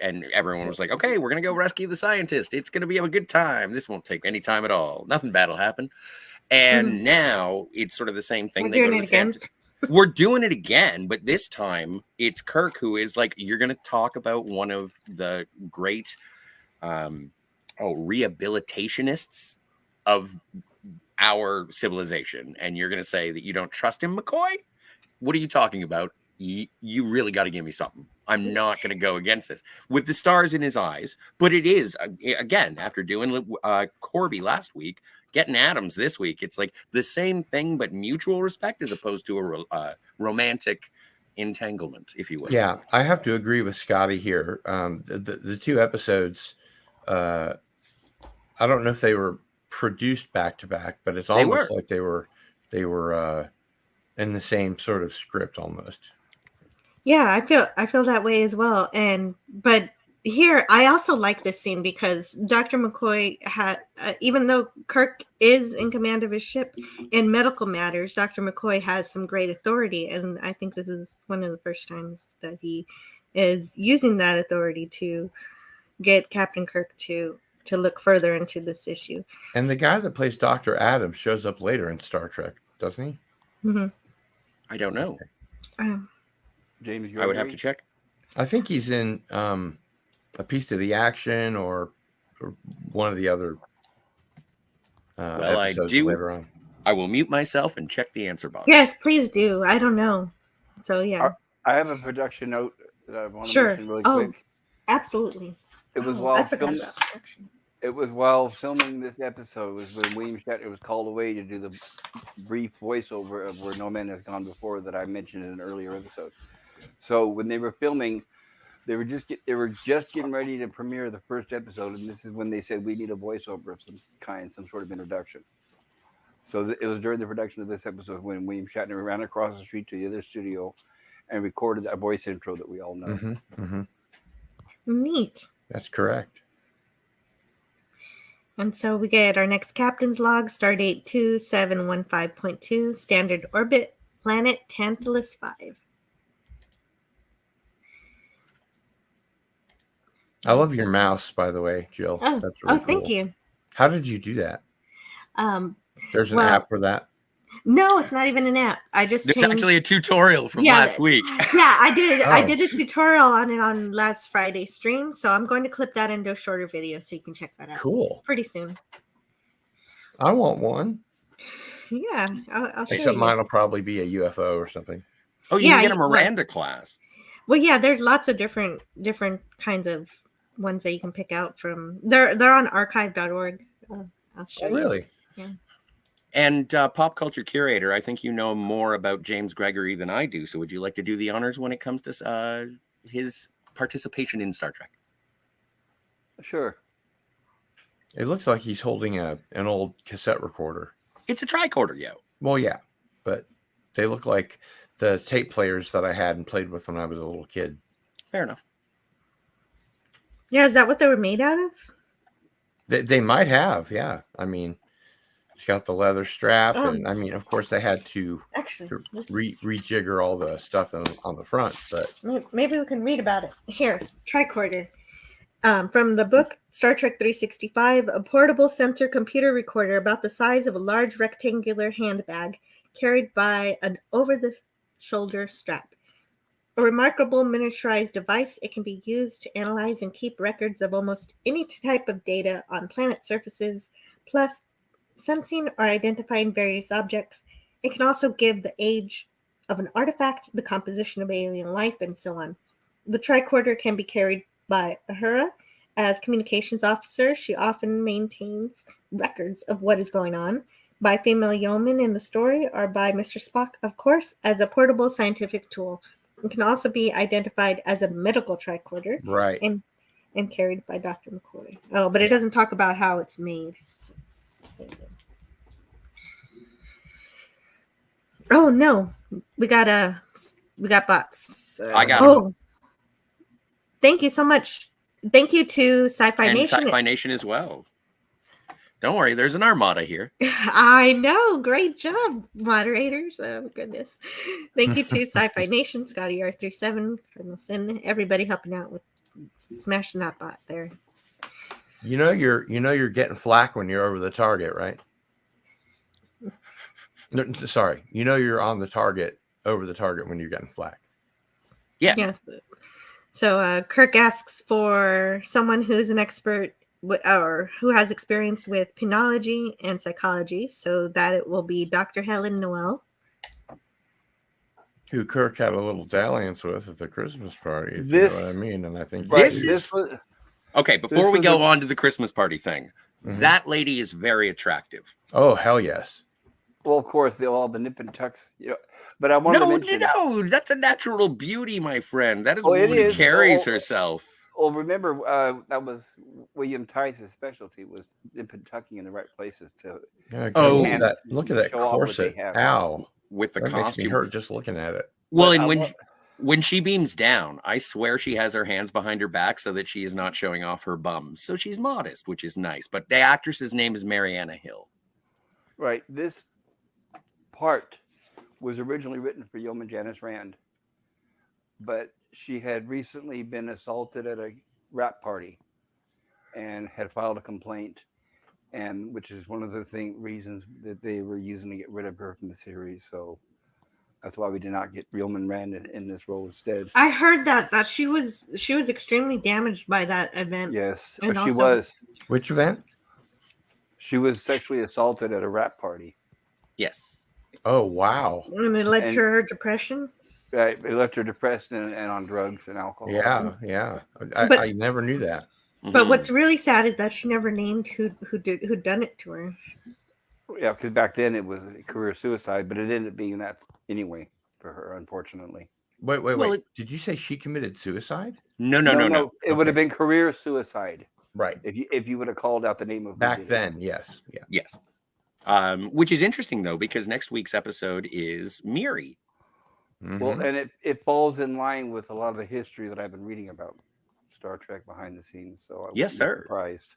and everyone was like, okay, we're going to go rescue the scientist. It's going to be a good time. This won't take any time at all. Nothing bad will happen. And now it's sort of the same thing. We're doing it again. We're doing it again, but this time it's Kirk who is like, you're going to talk about one of the great rehabilitationists of our civilization. And you're going to say that you don't trust him, McCoy? What are you talking about? You really got to give me something. I'm not going to go against this with the stars in his eyes. But it is, again, after doing Corby last week, getting Adams this week, it's like the same thing, but mutual respect as opposed to a romantic entanglement, if you will. Yeah, I have to agree with Scotty here. The two episodes, I don't know if they were produced back to back, but it's almost like they were in the same sort of script almost. Yeah, I feel that way as well. But here, I also like this scene because Dr. McCoy had, even though Kirk is in command of his ship in medical matters, Dr. McCoy has some great authority. And I think this is one of the first times that he is using that authority to get Captain Kirk to look further into this issue. And the guy that plays Dr. Adams shows up later in Star Trek, doesn't he? Mm-hmm. I don't know. James, I would have to check. I think he's in a piece of the action or one of the other Well, episodes I do. later on. I will mute myself and check the answer box. Yes, please do. I don't know. So, yeah. I have a production note that I want to Sure. mention really Oh, quick. absolutely. It was I forgot about production. It was while filming this episode was when William Shatner was called away to do the brief voiceover of Where No Man Has Gone Before that I mentioned in an earlier episode. So when they were filming, they were just getting ready to premiere the first episode, and this is when they said we need a voiceover of some kind, some sort of introduction. So it was during the production of this episode when William Shatner ran across the street to the other studio and recorded that voice intro that we all know. Mm-hmm, mm-hmm. Neat. That's correct. And so we get our next captain's log, Stardate 2715.2, Standard Orbit, Planet Tantalus 5. I love your mouse, by the way, Jill. Oh, That's really thank cool. you. How did you do that? There's an well, app for that? No, it's not even an app. I just There's changed. actually a tutorial from last week. Yeah, I did. I Oh. did a tutorial on it on last Friday's stream, so I'm going to clip that into a shorter video so you can check that out. Cool. Pretty soon. I want one. Yeah, I'll show Except you. mine will probably be a UFO or something. Oh, you Yeah, can get a right. Miranda class. Well, yeah, there's lots of different kinds of ones that you can pick out from. They're on archive.org. I'll show you. Really? Yeah. And Pop Culture Curator, I think you know more about James Gregory than I do. So would you like to do the honors when it comes to his participation in Star Trek? Sure. It looks like he's holding an old cassette recorder. It's a tricorder, yo. Well, yeah, but they look like the tape players that I had and played with when I was a little kid. Fair enough. Yeah, is that what they were made out of? They might have, yeah. I mean, it's got the leather strap, Oh. and I mean, of course, they had to Actually, rejigger all the stuff on the front, but maybe we can read about it. Here, tricorder. From the book Star Trek 365, a portable sensor computer recorder about the size of a large rectangular handbag carried by an over-the-shoulder strap. A remarkable miniaturized device, it can be used to analyze and keep records of almost any type of data on planet surfaces, plus sensing or identifying various objects. It can also give the age of an artifact, the composition of alien life, and so on. The tricorder can be carried by Uhura. As communications officer, she often maintains records of what is going on. By female yeoman in the story, or by Mr. Spock, of course, as a portable scientific tool. It can also be identified as a medical tricorder, right. and carried by Dr. McCoy. Oh, but it doesn't talk about how it's made. So, oh no, we got bots. I got 'em. Oh, thank you so much. Thank you to Sci-Fi And Nation. Sci-Fi Nation as well. Don't worry, there's an armada here. I know. Great job, moderators. Oh, goodness. Thank you to Sci-Fi Nation, Scotty R37, Cardinal Sin, everybody helping out with smashing that bot there. You know you're getting flack when you're over the target, right? No, sorry. You know you're on the target, over the target when you're getting flack. Yeah. Yes. So Kirk asks for someone who's an expert or who has experience with penology and psychology, so that it will be Dr. Helen Noel. Who Kirk had a little dalliance with at the Christmas party, if you This- know what I mean. And I think This was Okay, before This we was go a- on to the Christmas party thing, Mhm. that lady is very attractive. Oh, hell yes. well, of course, all the nip and tucks, But I wanted to mention. No, that's a natural beauty, my friend. That is Oh, a it woman who is. carries Oh, herself. Well, remember that was William Tice's specialty was nip and tucking in the right places to. Yeah, Oh. look at that Show off what they corset. have. Ow. With the That makes me costume. hurt just looking at it. Well, But and I when wa- When she beams down, I swear she has her hands behind her back so that she is not showing off her bum. So she's modest, which is nice. But the actress's name is Mariana Hill. Right. This part was originally written for Yeoman Janice Rand, but she had recently been assaulted at a rap party and had filed a complaint, and which is one of the reasons that they were using to get rid of her from the series. So that's why we did not get Yeoman Rand in this role instead. I heard that she was extremely damaged by that event. Yes, And she also- was. Which event? She was sexually assaulted at a rap party. Yes. Oh, wow. And it led to her depression. Right, it left her depressed and on drugs and alcohol. Yeah. But- I never knew that. But Mhm. what's really sad is that she never named who done it to her. Yeah, because back then it was a career suicide, but it ended up being that anyway for her, unfortunately. Wait. Well, Did you say she committed suicide? No. It would have Okay. been career suicide Right. if you would have called out the name of who Back did it. then, yes. Yeah. Yes. Which is interesting, though, because next week's episode is Miri. Well, Mhm. and it falls in line with a lot of the history that I've been reading about Star Trek behind the scenes. So I Yes, wouldn't be sir. surprised.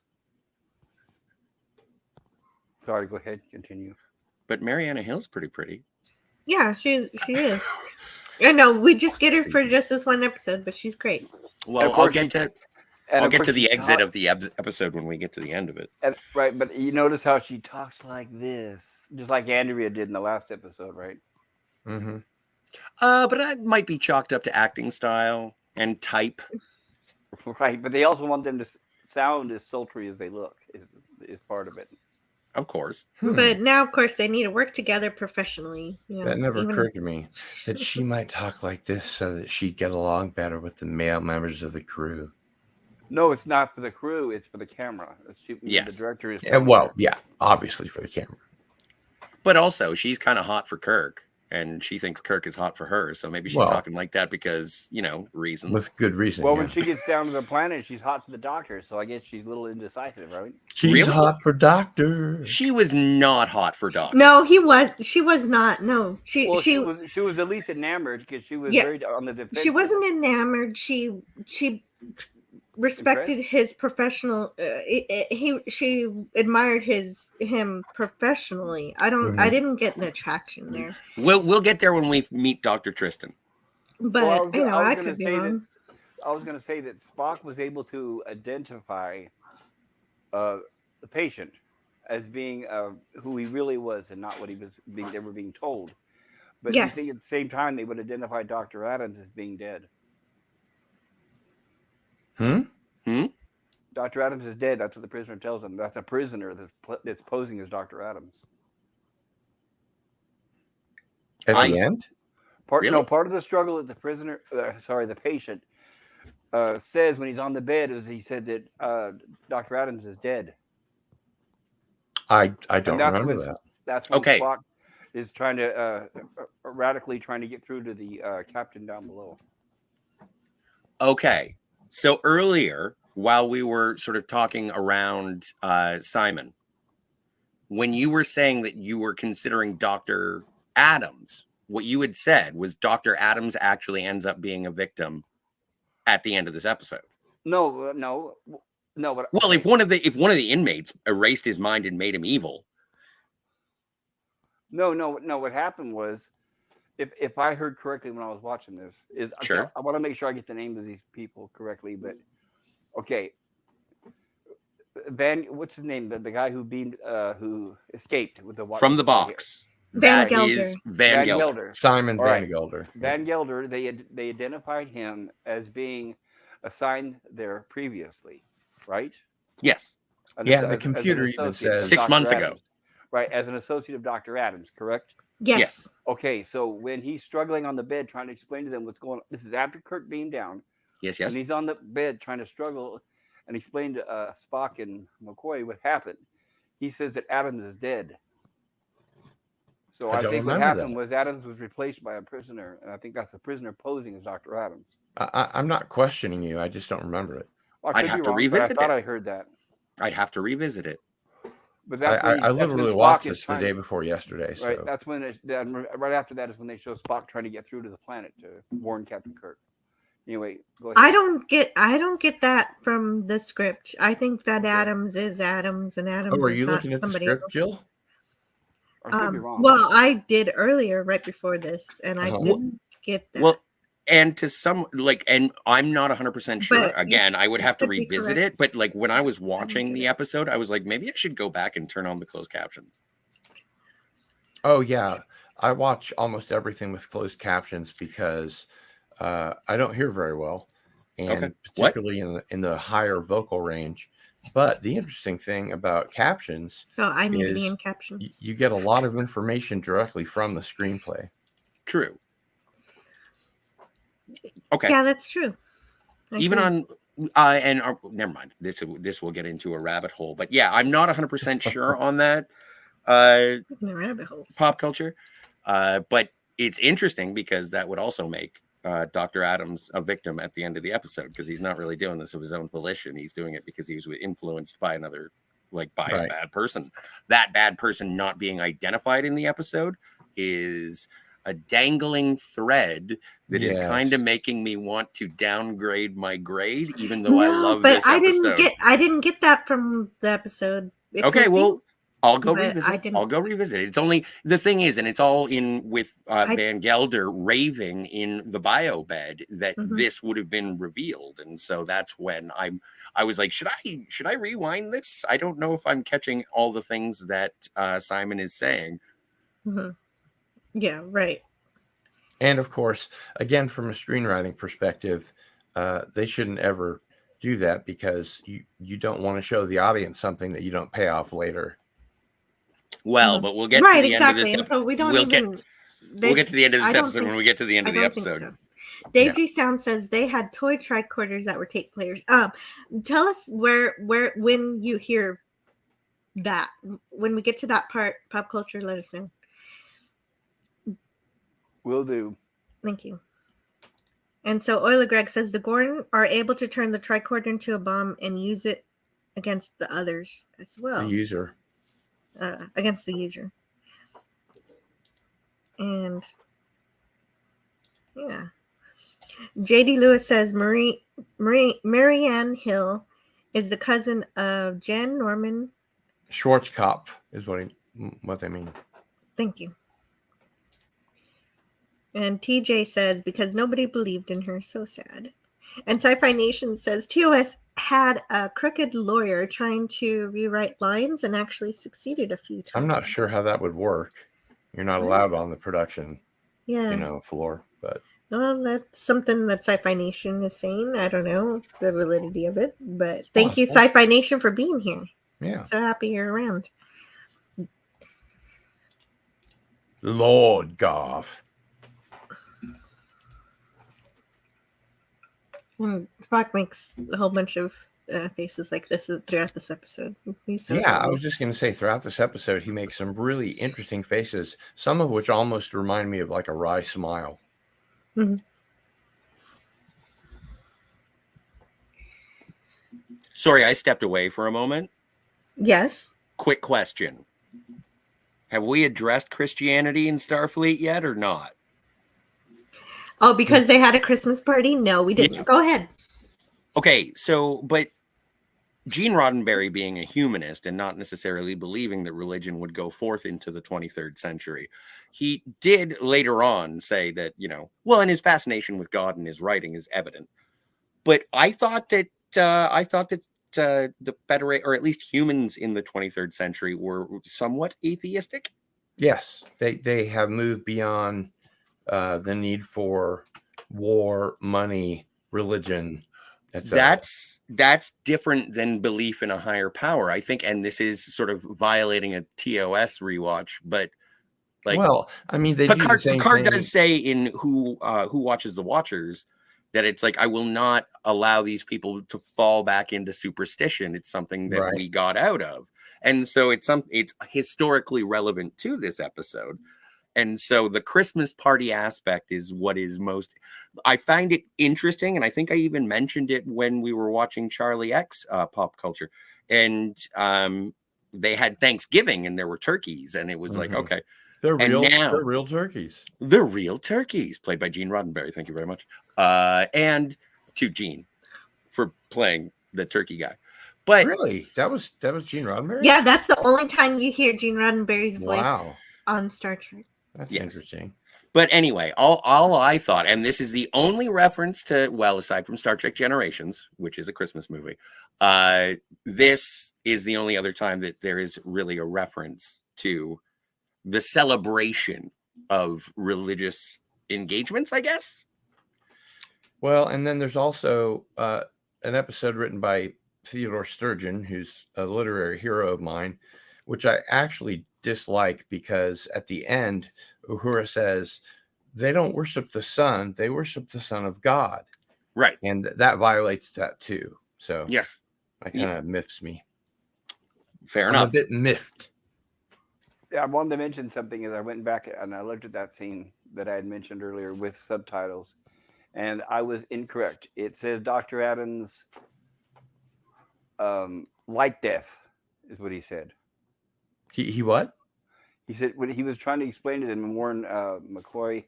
Sorry, go ahead, continue. But Mariana Hill's pretty. Yeah, she is. I know we just get her for just this one episode, but she's great. Well, of I'll course get to And I'll of get course to the she exit talk- of the episode when we get to the end of it. right, but you notice how she talks like this, just like Andrea did in the last episode, right? Mm-hmm. But that might be chalked up to acting style and type. Right, but they also want them to sound as sultry as they look. Is part of it. Of course. But now, of course, they need to work together professionally. You know, That never even- occurred to me that she might talk like this so that she'd get along better with the male members of the crew. No, it's not for the crew; it's for the camera. Yes. The director is. Yeah, well, yeah, obviously for the camera. But also, she's kind of hot for Kirk, and she thinks Kirk is hot for her. So maybe she's Well- talking like that because, reasons. With good reason. Well, yeah. when she gets down to the planet, she's hot for the Doctor, so I guess she's a little indecisive, right? She's Really? hot for Doctor. She was not hot for Doc. No, she was not. No, she was at least enamored because she was Yeah. very on the defense. she wasn't enamored. She respected his professional. She admired him professionally. I didn't get an attraction there, We'll get there when we meet Dr. Tristan. but Well, I could be wrong. I was going to say that Spock was able to identify the patient as being who he really was and not what he was ever being told. But Yes. you think at the same time they would identify Dr. Adams as being dead. Dr. Adams is dead. That's what the prisoner tells him. That's a prisoner that's posing as Dr. Adams. At the end? Part Really? of the struggle that the patient says when he's on the bed is he said that Dr. Adams is dead. I don't that's remember when- that. That's when Okay. Spock is trying to radically trying to get through to the captain down below. Okay. So earlier, while we were sort of talking around Simon, when you were saying that you were considering Dr. Adams, what you had said was Dr. Adams actually ends up being a victim at the end of this episode. No. But Well, if one of the inmates erased his mind and made him evil, no. What happened was, if I heard correctly when I was watching this, Sure. I want to make sure I get the names of these people correctly. But okay, what's his name? The guy who escaped with the from the box, Van that is Gelder. Van Gelder. Gelder. Simon All Van right. Gelder. Van Gelder. They identified him as being assigned there previously, right? Yes. Yeah, As the an computer even associate of says- 6 Dr. months ago. Adams. Right, as an associate of Dr. Adams, correct? Yes. Okay, so when he's struggling on the bed trying to explain to them what's going on, this is after Kirk beamed down, Yes. and he's on the bed trying to struggle and explain to Spock and McCoy what happened. He says that Adams is dead. So I I don't think what remember happened that. was Adams was replaced by a prisoner, and I think that's the prisoner posing as Dr. Adams. I'm not questioning you. I just don't remember it. Well, I I'd could have be to wrong, but revisit I thought it. I heard that. I'd have to revisit it. But that's when I literally Spock watched is this the trying- day before yesterday. So Right, that's when right after that is when they show Spock trying to get through to the planet to warn Captain Kirk. Anyway, go ahead. I don't get that from the script. I think that Adams is Adams, and Adams are is you not looking at the somebody script, else. Jill? I could be wrong. Well, I did earlier, right before this, and I didn't get that. Well, and to some and I'm not 100% sure. But Again, I would have to could be revisit correct. it. But like when I was watching get the it. episode, I was like, maybe I should go back and turn on the closed captions. Oh yeah, I watch almost everything with closed captions because I don't hear very well, and Okay. What? particularly in the higher vocal range. But the interesting thing about captions So I need to be is in captions. you get a lot of information directly from the screenplay. True. Okay. Yeah, that's true. I Even agree. on never mind. This will get into a rabbit hole. But yeah, I'm not 100% sure on that. In the rabbit holes. Pop culture. But it's interesting because that would also make Dr. Adams a victim at the end of the episode, because he's not really doing this of his own volition. He's doing it because he was influenced by another, by a bad person. That bad person not being identified in the episode is a dangling thread that is kind of making me want to downgrade my grade, even though I love this episode. I didn't get that from the episode. Okay, well, I'll go but revisit it. I'll go revisit it. It's only the thing is, and it's all in with Van Gelder raving in the bio bed that this would have been revealed, and so that's when I was like, should I rewind this? I don't know if I'm catching all the things that Simon is saying. Yeah, right. And of course, again, from a screenwriting perspective, they shouldn't ever do that, because you don't want to show the audience something that you don't pay off later. Well, but we'll get to the end of this episode. So we don't we'll get to the end of this episode when we get to the end of the episode. So. Dave G. Sound says they had toy tricorders that were tape players. Tell us where when you hear that, when we get to that part, Pop Culture, let us know. Will do. Thank you. And so Oiler Greg says the Gorn are able to turn the tricorder into a bomb and use it against the others as well. The user. Against the user. And yeah. JD Lewis says Marianne Hill is the cousin of Jen Norman Schwarzkopf is what they mean. Thank you. And TJ says, because nobody believed in her, so sad. And Sci-Fi Nation says, TOS had a crooked lawyer trying to rewrite lines and actually succeeded a few times. I'm not sure how that would work. You're not allowed on the production, floor. But well, that's something that Sci-Fi Nation is saying. I don't know the validity of it, but thank you, Sci-Fi Nation, for being here. Yeah, I'm so happy you're around. Lord Garth. Spock makes a whole bunch of faces like this throughout this episode. I was just going to say, throughout this episode, he makes some really interesting faces, some of which almost remind me of like a wry smile. Sorry, I stepped away for a moment. Yes. Quick question. Have we addressed Christianity in Starfleet yet or not? Oh, because they had a Christmas party? No, we didn't. Yeah. Go ahead. Okay, but Gene Roddenberry, being a humanist and not necessarily believing that religion would go forth into the 23rd century, he did later on say that, and his fascination with God and his writing is evident. But I thought that the Federation, or at least humans in the 23rd century, were somewhat atheistic. Yes, they have moved beyond the need for war, money, religion, etc. That's different than belief in a higher power, I think, and this is sort of violating a TOS rewatch. But Picard does say in Who Watches the Watchers that it's like, I will not allow these people to fall back into superstition. It's something that we got out of, and so it's historically relevant to this episode. And so the Christmas party aspect is what is most, I find it interesting. And I think I even mentioned it when we were watching Charlie X Pop Culture. And they had Thanksgiving and there were turkeys, and it was like, okay, They're and real. now They're real turkeys. they're real turkeys, played by Gene Roddenberry. Thank you very much, and to Gene for playing the turkey guy. But Really, that was Gene Roddenberry. Yeah, that's the only time you hear Gene Roddenberry's voice Wow, on Star Trek. that's Yes. interesting. But anyway, all I thought, and this is the only reference to, well, aside from Star Trek Generations, which is a Christmas movie, this is the only other time that there is really a reference to the celebration of religious engagements, I guess. Well, and then there's also an episode written by Theodore Sturgeon, who's a literary hero of mine, which I actually dislike because at the end, Uhura says they don't worship the sun, they worship the Son of God. Right. And that violates that too. So yes, that kind of miffs me. Fair I'm enough. a bit miffed. Yeah, I wanted to mention something as I went back and I looked at that scene that I had mentioned earlier with subtitles, and I was incorrect. It says Dr. Adams like death is what he said. He what? He said when he was trying to explain to them and warn McCoy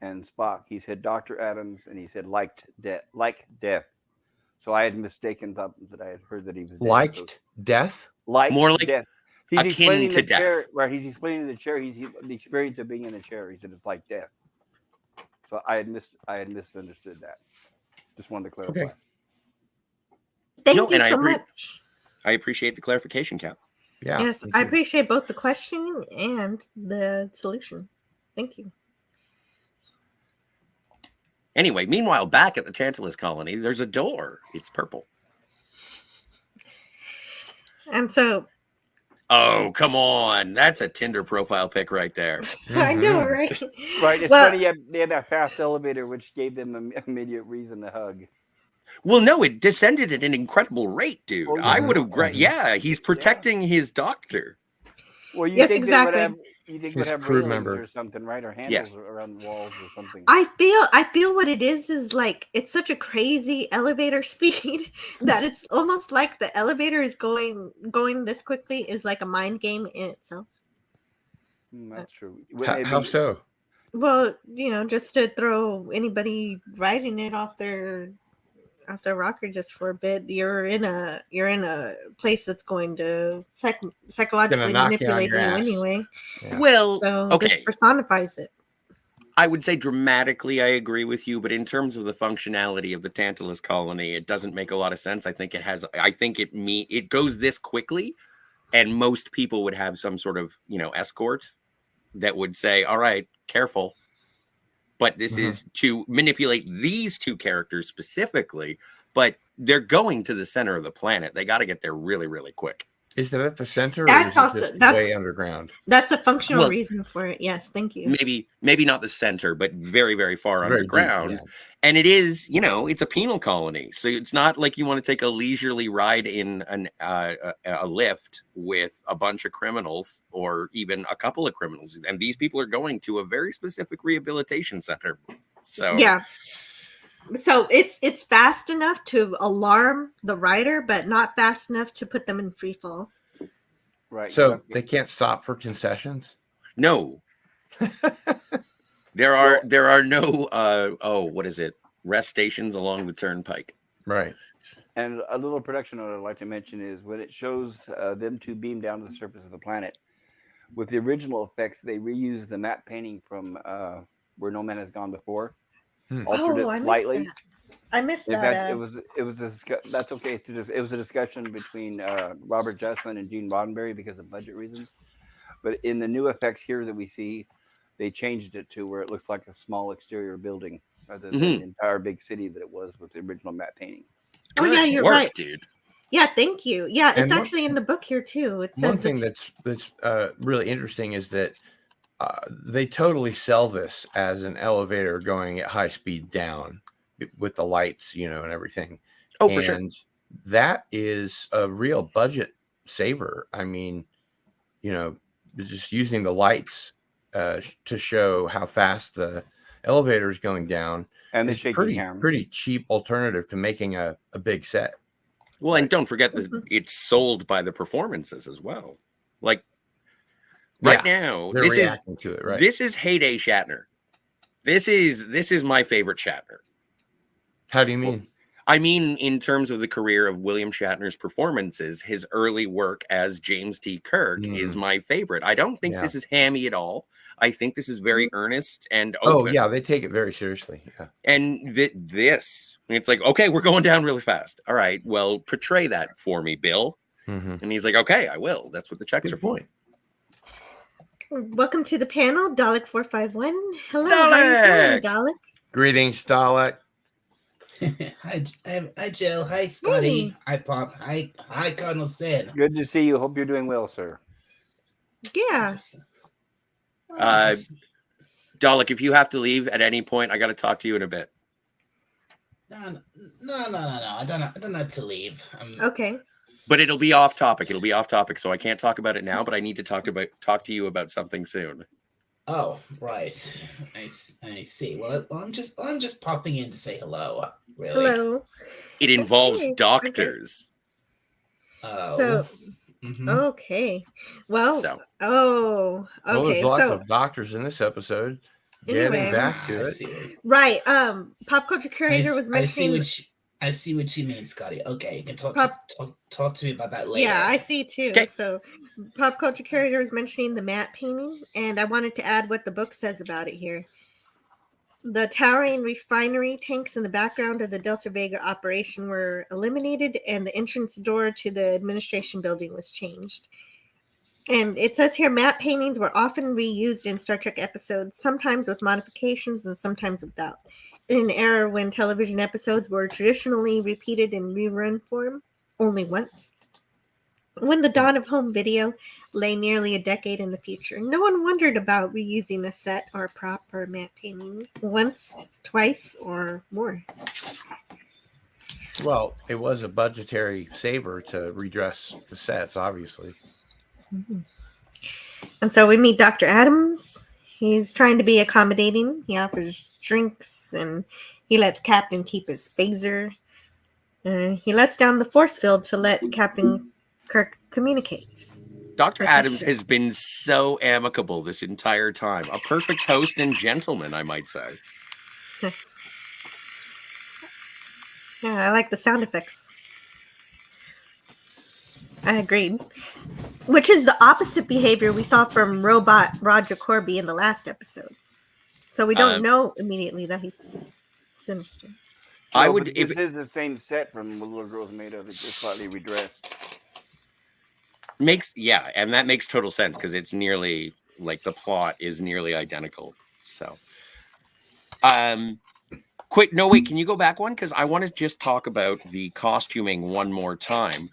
and Spock, he said Dr. Adams, and he said like death. So I had mistaken, thought that I had heard that he was dead. Liked death? Like More like death. He's akin explaining to the death. chair, where he's explaining the chair. He's the experience of being in a chair. He said it's like death. So I had misunderstood that. Just wanted to clarify. Okay. Thank No, you and I so agree. much. I appreciate the clarification, Cap. Yeah. Yes, me I too. appreciate both the question and the solution. Thank you. Anyway, meanwhile, back at the Tantalus colony, there's a door. It's purple. And so Oh, come on. That's a Tinder profile pic right there. I know, Mhm. right? Right. It's Well, funny they had that fast elevator, which gave them an immediate reason to hug. Well, no, it descended at an incredible rate, dude. Oh, I yeah. would have, Mhm. yeah, he's protecting his doctor. Well, you Yes, think exactly. they would have? You think His would have crew railings member. or something, right? Or handles Yes. around walls or something. I feel what it is like it's such a crazy elevator speed that it's almost like the elevator is going this quickly is like a mind game in itself. That's true. How so? Well, just to throw anybody riding it off their rocker just for a bit, you're in a place that's going to psychologically knock you on manipulate you your ass. anyway. Yeah. Well, So okay. this personifies it. I would say dramatically, I agree with you, but in terms of the functionality of the Tantalus colony, it doesn't make a lot of sense. I think it goes this quickly, and most people would have some sort of, escort that would say, all right, careful. But this is to manipulate these two characters specifically, but they're going to the center of the planet. They got to get there really, really quick. Is it at the center That's or is it just way underground? That's a functional Well, reason for it. Yes, thank you. Maybe not the center, but very, very far Very underground. deep, yeah. And it is, it's a penal colony. So it's not like you want to take a leisurely ride in a lift with a bunch of criminals or even a couple of criminals. And these people are going to a very specific rehabilitation center. So Yeah. So it's fast enough to alarm the rider, but not fast enough to put them in free fall. Right. So they can't stop for concessions? No. There are no what is it? Rest stations along the turnpike. Right. And a little production note I'd like to mention is when it shows them to beam down to the surface of the planet, with the original effects, they reused the matte painting from Where No Man Has Gone Before. Altered it slightly. I missed In that. fact, it was that's okay. It was a discussion between Robert Justman and Gene Roddenberry because of budget reasons. But in the new effects here that we see, they changed it to where it looks like a small exterior building rather than the entire big city that it was with the original matte painting. Oh yeah, you're right, dude. Yeah, thank you. Yeah, it's And actually in the book here too. It says one thing that's really interesting is that they totally sell this as an elevator going at high speed down with the lights, and everything. Oh, for sure. And that is a real budget saver. I mean, just using the lights to show how fast the elevator is going down, and the is shaky cam. pretty cheap alternative to making a big set. Well, and don't forget that it's sold by the performances as well. Like right now, they're reacting to it, right? This is heyday Shatner. This is my favorite Shatner. How do you mean? I mean, in terms of the career of William Shatner's performances, his early work as James T. Kirk is my favorite. I don't think this is hammy at all. I think this is very earnest and open. Oh, yeah, they take it very seriously. Yeah. And it's like, okay, we're going down really fast. All right, well, portray that for me, Bill. And he's like, okay, I will. That's what the checks are for. Welcome to the panel, Dalek 451. Hello, Dalek! how are you doing, Dalek? Greetings, Dalek. Hi, Jill. Hi, Scotty. Hey. Hi, Pop. Hi, Cardinal Sin. Good to see you. Hope you're doing well, sir. Yeah. Dalek, if you have to leave at any point, I got to talk to you in a bit. No. I don't have to leave. Okay. But it'll be off topic. So I can't talk about it now, but I need to talk to you about something soon. Oh, right. I see. Well, I'm just popping in to say hello. Really. Hello. It involves doctors. Okay. Oh. So, okay. Well, okay. Well, there's lots of doctors in this episode. Anyway, Getting back to it. Right. Pop Culture Curator was mentioning. I see what you mean, Scotty. Okay, you can talk to me about that later. Yeah, I see too. Okay. So, Pop Culture Curator was mentioning the matte painting, and I wanted to add what the book says about it here. The towering refinery tanks in the background of the Delta Vega operation were eliminated, and the entrance door to the administration building was changed. And it says here, matte paintings were often reused in Star Trek episodes, sometimes with modifications and sometimes without. In an era when television episodes were traditionally repeated in rerun form only once. When the dawn of home video lay nearly a decade in the future, no one wondered about reusing a set or prop or matte painting once, twice, or more. Well, it was a budgetary saver to redress the sets, obviously. And so we meet Dr. Adams. He's trying to be accommodating. He offers drinks, and he lets Captain keep his phaser. He lets down the force field to let Captain Kirk communicate. Dr. Adams has been so amicable this entire time. A perfect host and gentleman, I might say. Yeah, I like the sound effects. I agreed. Which is the opposite behavior we saw from robot Roger Corby in the last episode. So we don't know immediately that he's sinister. This is the same set from what Little Girls Made Of. It's just slightly redressed. And that makes total sense because it's nearly like the plot is nearly identical. So, can you go back one? Because I want to just talk about the costuming one more time.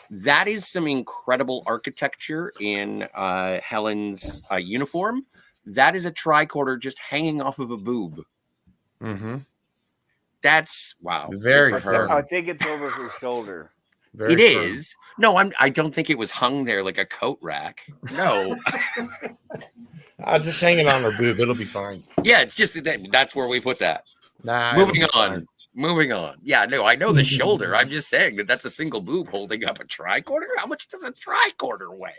That is some incredible architecture in Helen's uniform. That is a tricorder just hanging off of a boob. That's wow. Very firm. I think it's over her shoulder. It is. No, I don't think it was hung there like a coat rack. No. I'll just hang it on her boob. It'll be fine. Yeah, it's just that's where we put that. Moving on. Yeah, no, I know the shoulder. I'm just saying that's a single boob holding up a tricorder. How much does a tricorder weigh?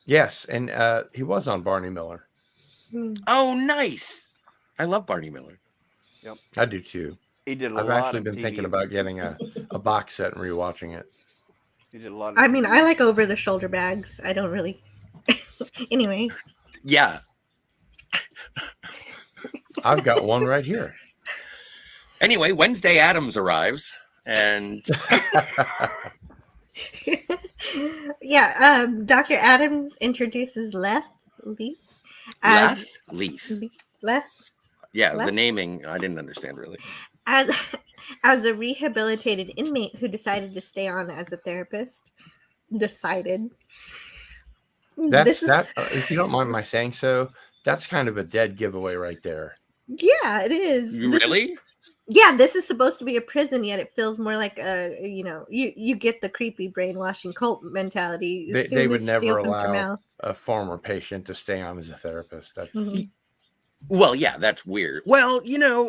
Yes, and he was on Barney Miller. Oh, nice. I love Barney Miller. Yep. I do too. He did I've actually been thinking about getting a box set and rewatching it. He did a lot of I mean, I like over the shoulder bags. I don't really. Anyway. Yeah. I've got one right here. Anyway, Wednesday Addams arrives and yeah, Dr. Adams introduces Leaf. Yeah, the naming I didn't understand really. As a rehabilitated inmate who decided to stay on as a therapist. Decided. If you don't mind my saying so, that's kind of a dead giveaway right there. Yeah, it is. Really? This is supposed to be a prison, yet it feels more like you get the creepy brainwashing cult mentality. They would never allow a former patient to stay on as a therapist. Well, yeah, that's weird. Well,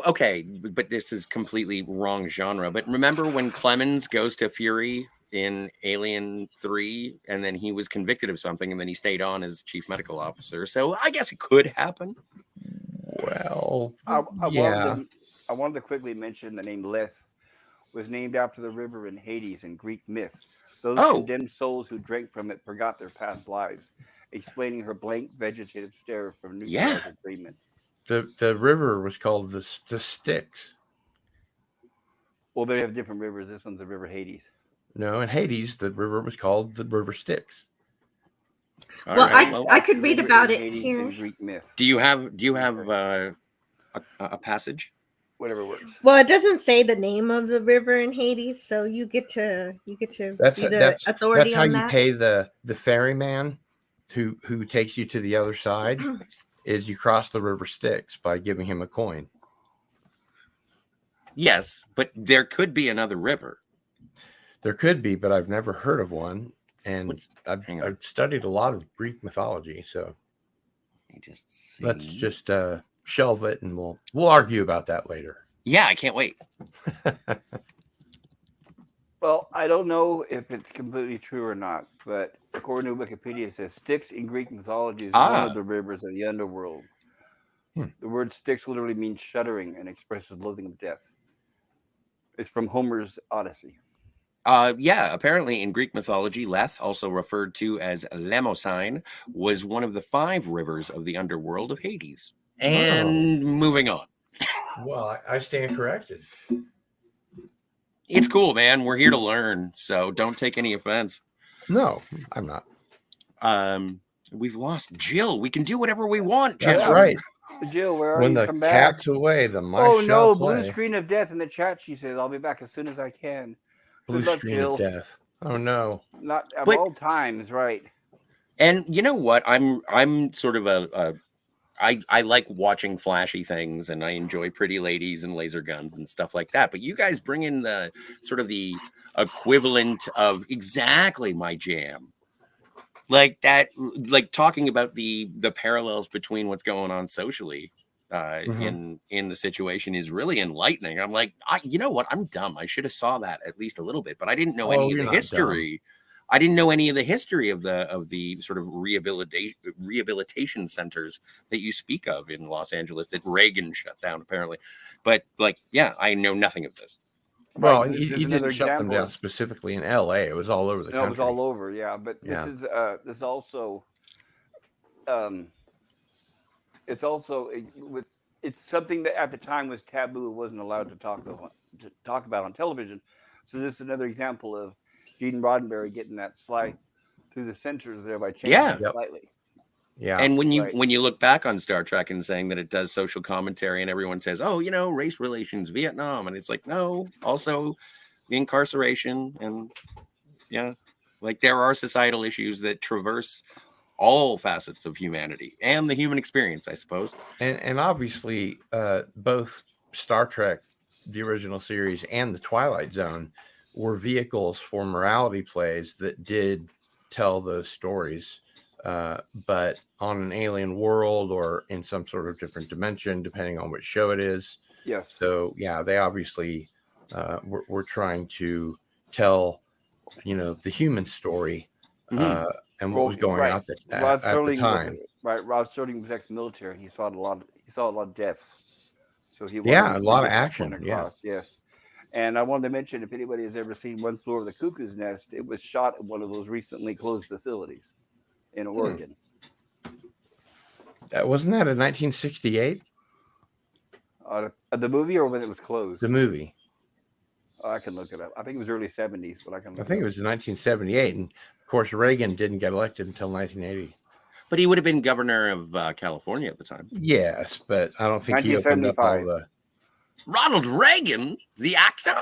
okay, but this is completely wrong genre. But remember when Clemens goes to Fury in Alien 3 and then he was convicted of something and then he stayed on as chief medical officer. So I guess it could happen. Well, I yeah. wanted to quickly mention the name Leth was named after the river in Hades in Greek myth. Those Oh, condemned souls who drank from it forgot their past lives, explaining her blank vegetative stare from yeah. neutralizing treatment. The river was called the Styx. Well, they have different rivers. This one's the River Hades. No, in Hades, the river was called the River Styx. All Well, right. I could read River about in it Hades here. in Greek myth. Do you have a passage? Whatever works. Well, it doesn't say the name of the river in Hades, so you get to That's be the authority that's how on you that. pay the ferryman who takes you to the other side. Is you cross the River Styx by giving him a coin. Yes, but there could be another river. There could be, but I've never heard of one. And I've studied a lot of Greek mythology, so let's just shelve it, and we'll argue about that later. Yeah, I can't wait. Well, I don't know if it's completely true or not, but according to Wikipedia, it says Styx in Greek mythology is one of the rivers of the underworld. The word Styx literally means shuddering and expresses loathing of death. It's from Homer's Odyssey. Yeah, apparently in Greek mythology, Leth, also referred to as Lemosine, was one of the 5 rivers of the underworld of Hades. And moving on. Well, I stand corrected. It's cool, man. We're here to learn, so don't take any offense. No, I'm not. We've lost Jill. We can do whatever we want, Jill. That's right. Jill, where are when you? the Come back. cat's away, the mice Oh shall no, play. blue screen of death in the chat. She says, "I'll be back as soon as I can." Blue Good luck, screen Jill. of death. Oh no. Not at all times, right? And you know what? I'm sort of I like watching flashy things, and I enjoy pretty ladies and laser guns and stuff like that. But you guys bring in the sort of the equivalent of exactly my jam. Like that, like talking about the parallels between what's going on socially in the situation is really enlightening. I'm like, you know what? I'm dumb. I should have saw that at least a little bit, but I didn't know any of the history. I didn't know any of the history of the sort of rehabilitation centers that you speak of in Los Angeles that Reagan shut down, apparently. But like, yeah, I know nothing of this. Well, Right, he didn't shut them down specifically in LA. It was all over the country. It was all over, yeah. But this also it's also it's something that at the time was taboo. It wasn't allowed to talk about on television. So this is another example of Gene Roddenberry getting that slide through the censors there by changing it slightly. Yeah. And when you look back on Star Trek and saying that it does social commentary, and everyone says, "Oh, race relations, Vietnam," and it's like, no, also the incarceration, and like there are societal issues that traverse all facets of humanity and the human experience, I suppose. And obviously, both Star Trek, the original series, and the Twilight Zone were vehicles for morality plays that did tell those stories. But on an alien world or in some sort of different dimension, depending on which show it is. Yes. So yeah, they obviously were trying to tell, the human story and what was going on at the time. Rod Serling was ex-military, and he saw a lot of deaths. So he a lot of action. Yeah. Yes. And I wanted to mention, if anybody has ever seen One Flew Over the Cuckoo's Nest, it was shot at one of those recently closed facilities in Oregon. Wasn't that in 1968? The movie, or when it was closed? The movie. I can look it up. I think it was early 70s, but I can. I think it was in 1978, and of course Reagan didn't get elected until 1980. But he would have been governor of California at the time. Yes, but I don't think he opened up all the. Ronald Reagan, the actor.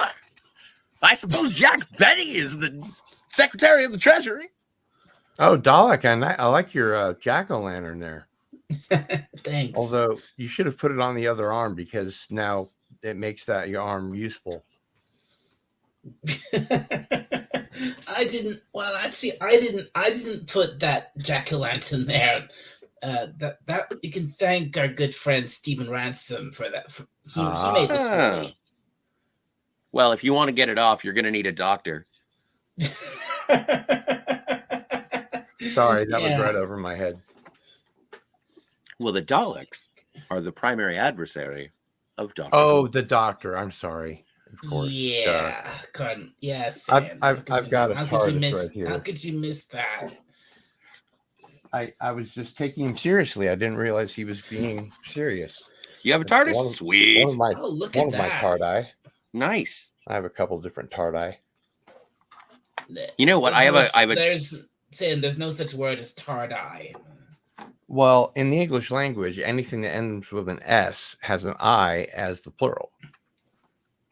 I suppose Jack Benny is the Secretary of the Treasury. Oh, Dalek, I like your jack-o'-lantern there. Thanks. Although you should have put it on the other arm, because now it makes your arm useful. I didn't. Well, actually, I didn't put that jack-o'-lantern there. that you can thank our good friend Stephen Ransom for that. He made this for me. Well, if you want to get it off, you're going to need a doctor. Sorry, that was right over my head. Well, the Daleks are the primary adversary of Doctor. Oh, the doctor. I'm sorry. Of course. Yeah. Yes. I've got a TARDIS right here. How could you miss that? I was just taking him seriously. I didn't realize he was being serious. You have a TARDIS? Sweet. One of my TARDI. Nice. I have a couple different TARDI. You know what? There's no such word as TARDI. Well, in the English language, anything that ends with an S has an I as the plural.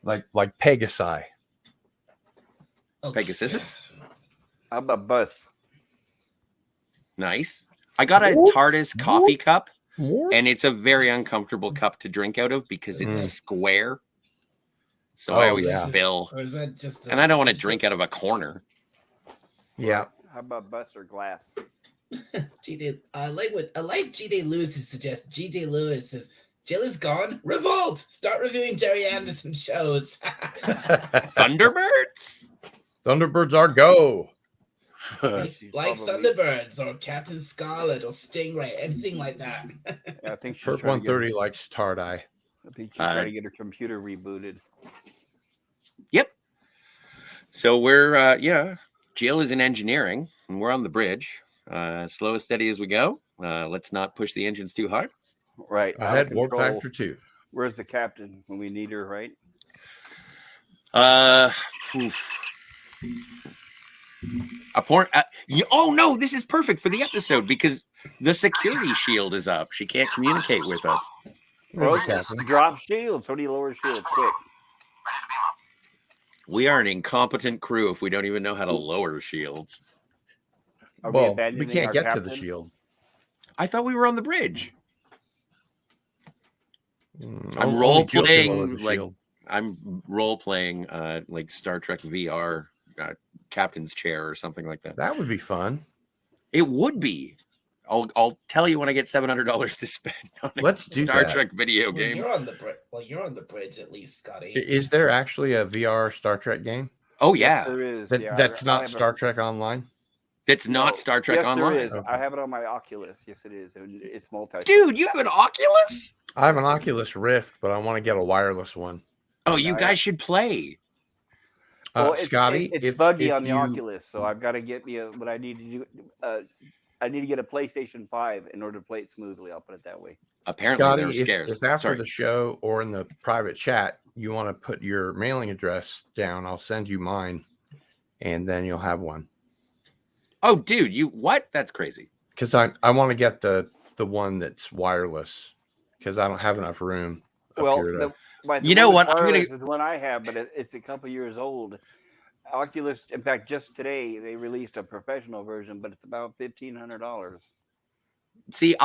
Like Pegasi. Okay. Pegasus? How about bus? Nice. I got a TARDIS coffee cup, and it's a very uncomfortable cup to drink out of because it's square. So I always spill. So is that just and I don't want to drink out of a corner. Yeah. How about bus or glass? I like G.J. Lewis' suggest. G.J. Lewis says, Jill is gone. Revolt! Start reviewing Jerry Anderson shows. Thunderbirds? Thunderbirds are go. like Thunderbirds or Captain Scarlet or Stingray, anything like that. Yeah, I think she's Perp 130 likes TARDI. I think she's trying to get her computer rebooted. Yep. So we're Jill is in engineering and we're on the bridge. Slow and steady as we go. Let's not push the engines too hard. Right. Ahead, Warp Factor 2. Where's the captain when we need her, right? Oh no, this is perfect for the episode because the security shield is up. She can't communicate with us. Bro, drop shield. So do you lower shield quick? We are an incompetent crew if we don't even know how to lower shields. Well, we can't get to the shield. I thought we were on the bridge. I'm role playing like Star Trek VR captain's chair or something like that. That would be fun. It would be. I'll tell you when I get $700 to spend on Let's do Star that. Trek video game. You're on the bridge at least, Scotty. Is there actually a VR Star Trek game? Oh yeah, yes, there is. That's not Star Trek Online. It's not Star Trek Online. There is. Okay. I have it on my Oculus. Yes, it is. It's multi. Dude, you have an Oculus? I have an Oculus Rift, but I want to get a wireless one. Oh, you guys should play. Well, Scotty, it's buggy on the Oculus, so I've got to get me what I need to do. I need to get a PlayStation 5 in order to play it smoothly. I'll put it that way. Apparently, Scotty, they're scarce. If after the show or in the private chat you want to put your mailing address down, I'll send you mine, and then you'll have one. Oh, dude, what? That's crazy. Because I want to get the one that's wireless because I don't have enough room. You know what? Is the one I have, but it's a couple years old. Oculus, in fact, just today they released a professional version, but it's about $1,500. See,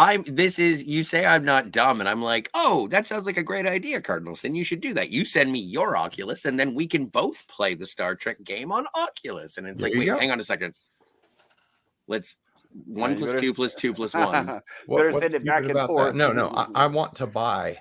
you say I'm not dumb, and I'm like, oh, that sounds like a great idea, Cardinalson. You should do that. You send me your Oculus, and then we can both play the Star Trek game on Oculus. And it's like, wait, hang on a second. Let's 1 + 2 + 2 + 1. Better send it back and forth. No. I want to buy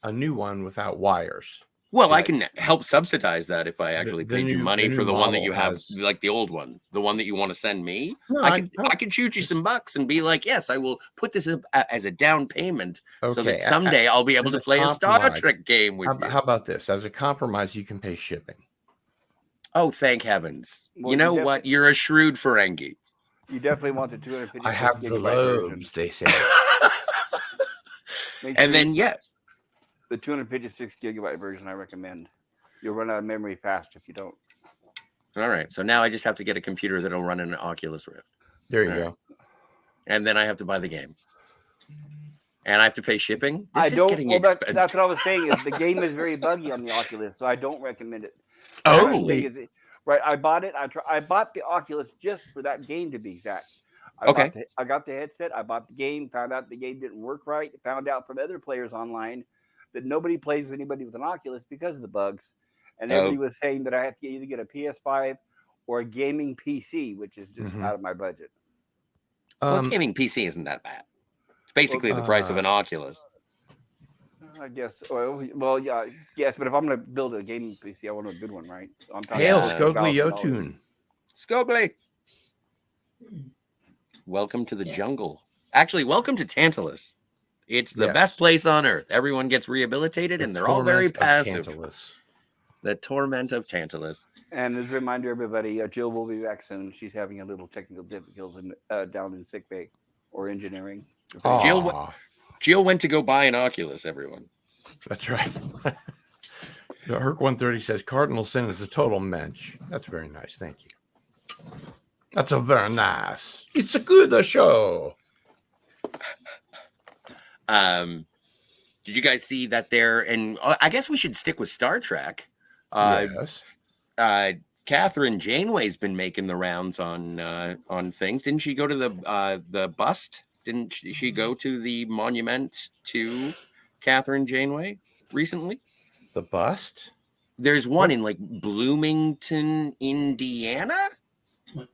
a new one without wires. Well, I can help subsidize that if I actually paid you money for the one that you have, like the old one, the one that you want to send me. No, I can shoot you some bucks and be like, yes, I will put this as a down payment so that someday I'll be able to play a Star Trek game with you. How about this? As a compromise, you can pay shipping. Oh, thank heavens. Well, you know what? You're a shrewd Ferengi. You definitely want the 250. I have the lobes, they say. And then, the 256 gigabyte version I recommend. You'll run out of memory fast if you don't. All right. So now I just have to get a computer that'll run an Oculus Rift. There you go. And then I have to buy the game. And I have to pay shipping. That's what I was saying. Is the game is very buggy on the Oculus, so I don't recommend it. Right. I bought it. I bought the Oculus just for that game, to be exact. I got the headset. I bought the game. Found out the game didn't work right. Found out from other players online that nobody plays with anybody with an Oculus because of the bugs. And everybody was saying that I have to either get a PS5 or a gaming PC, which is just out of my budget. Well, gaming PC isn't that bad. basically the price of an Oculus. I guess. Well, yeah, yes. But if I'm going to build a gaming PC, I want a good one, right? So I'm talking Hail Yeah. Scogli $1,000. Yotun. Scogli, welcome to the jungle. Actually, welcome to Tantalus. It's the Yes. best place on earth. Everyone gets rehabilitated, and they're all very Torment of passive. Tantalus. The torment of Tantalus. And as a reminder, everybody, Jill will be back soon. She's having a little technical difficulties down in sick bay or engineering. Aw, Jill went to go buy an Oculus, everyone. that's right. Herc 130 says Cardinal Sin is a total mensch. That's very nice. Thank you. That's a very nice. It's a good show. Did you guys see that there? And I guess we should stick with Star Trek. Yes. Catherine Janeway's been making the rounds on things. Didn't she go to the bust? Didn't she go to the monument to Catherine Janeway recently? The bust? There's one in like Bloomington, Indiana.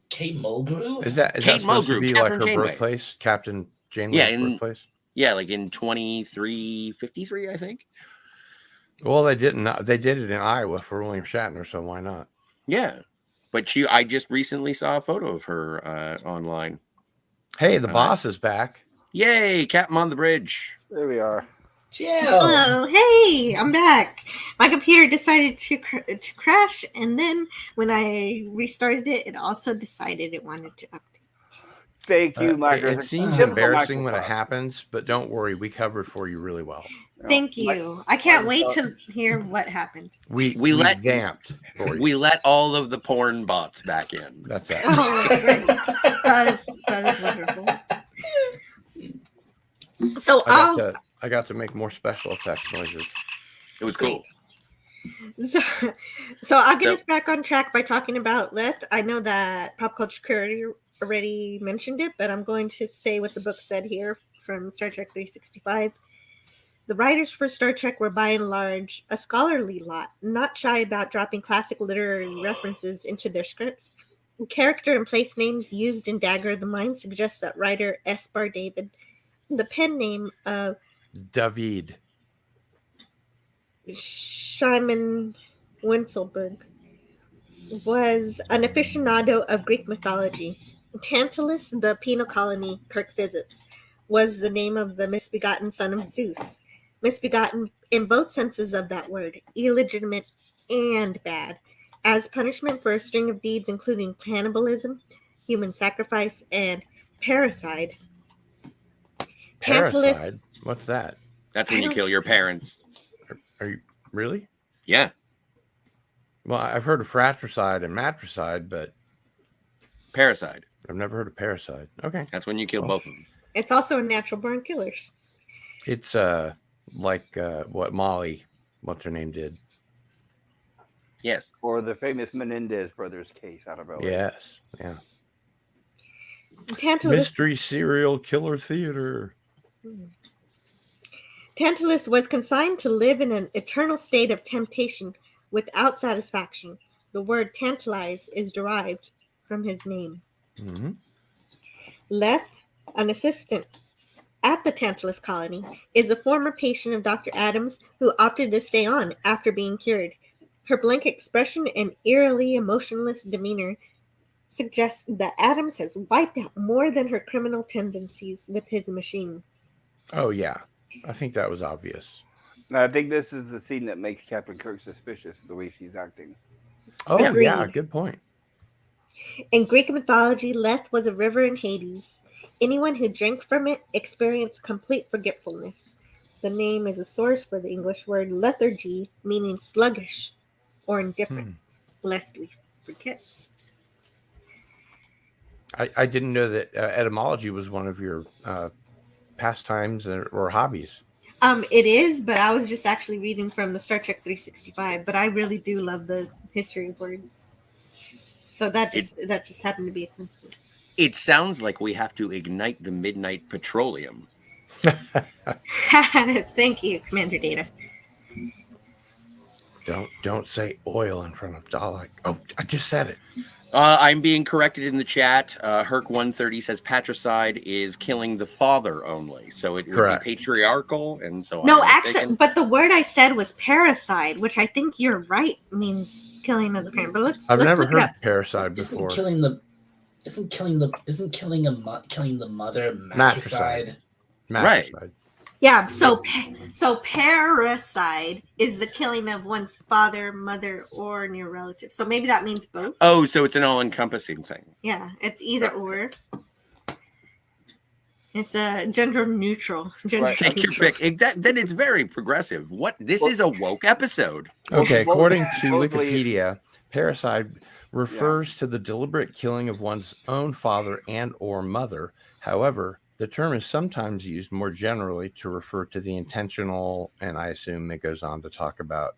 Kate Mulgrew? Is that Kate supposed to Mulgrew, be Catherine like her Janeway. birthplace? Captain Janeway's Yeah, birthplace? Yeah, like in 2353, I think. Well, they didn't. They did it in Iowa for William Shatner, so why not? Yeah, but I just recently saw a photo of her online. Hey, the boss is back. Yay, Captain on the bridge. There we are. Jill! Hello, hey, I'm back. My computer decided to crash, and then when I restarted it, it also decided it wanted to update. Thank you, Microsoft. It seems Typical embarrassing when it Microsoft. happens, but don't worry, we covered for you really well. Thank you. I can't wait to hear what happened. We let- vamped for you. We let all of the porn bots back in. That's it. Oh, great. That is wonderful. So I got to make more special effects noises. It was cool. So I'll get us back on track by talking about Leth. I know that Pop Culture Curator already mentioned it, but I'm going to say what the book said here from Star Trek 365. The writers for Star Trek were by and large a scholarly lot, not shy about dropping classic literary references into their scripts. Character and place names used in Dagger the Mind suggests that writer S. Bar David, the pen name of David Shimon Winselberg, was an aficionado of Greek mythology. Tantalus, the penal colony Kirk visits, was the name of the misbegotten son of Zeus. Misbegotten in both senses of that word, illegitimate and bad, as punishment for a string of deeds including cannibalism, human sacrifice, and parricide. Parricide? What's that? That's when you kill your parents. Are you really? Yeah. Well, I've heard of fratricide and matricide, but Parricide. I've never heard of parricide. Okay. That's when you kill both of them. It's also a natural born killers. It's like what Molly, what's her name, did. Yes. Or the famous Menendez brothers case out of LA. Yes. Yeah. Tantalus Mystery serial killer theater. Tantalus was consigned to live in an eternal state of temptation without satisfaction. The word tantalize is derived from his name. Mm-hmm. Leth, an assistant at the Tantalus colony, is a former patient of Dr. Adams who opted to stay on after being cured. Her blank expression and eerily emotionless demeanor suggests that Adams has wiped out more than her criminal tendencies with his machine. Oh, yeah. I think that was obvious. I think this is the scene that makes Captain Kirk suspicious, the way she's acting. Oh, Agreed. yeah. Good point. In Greek mythology, Leth was a river in Hades. Anyone who drank from it experienced complete forgetfulness. The name is a source for the English word lethargy, meaning sluggish or indifferent, lest we forget. I didn't know that etymology was one of your pastimes or hobbies. It is, but I was just actually reading from the Star Trek 365, but I really do love the history of words. So that just happened to be a coincidence. It sounds like we have to ignite the midnight petroleum. Thank you, Commander Data. Don't say oil in front of Dalek. Oh, I just said it. I'm being corrected in the chat. Herc130 says patricide is killing the father only. So it would Correct. be patriarchal. And so No, I'm actually, mistaken. but the word I said was parasite, which I think you're right means killing of the parent. But let's I've never look it heard up. parasite Isn't before. killing the killing the mother matricide? Matricide. Yeah, so parasite is the killing of one's father, mother, or near relative. So maybe that means both. Oh, so it's an all-encompassing thing. Yeah, it's either or. It's a gender neutral. Right. Take your pick. Then it's very progressive. This is a woke episode. Okay, Well, according to supposedly- Wikipedia, parasite refers to the deliberate killing of one's own father and or mother. However, the term is sometimes used more generally to refer to the intentional, and I assume it goes on to talk about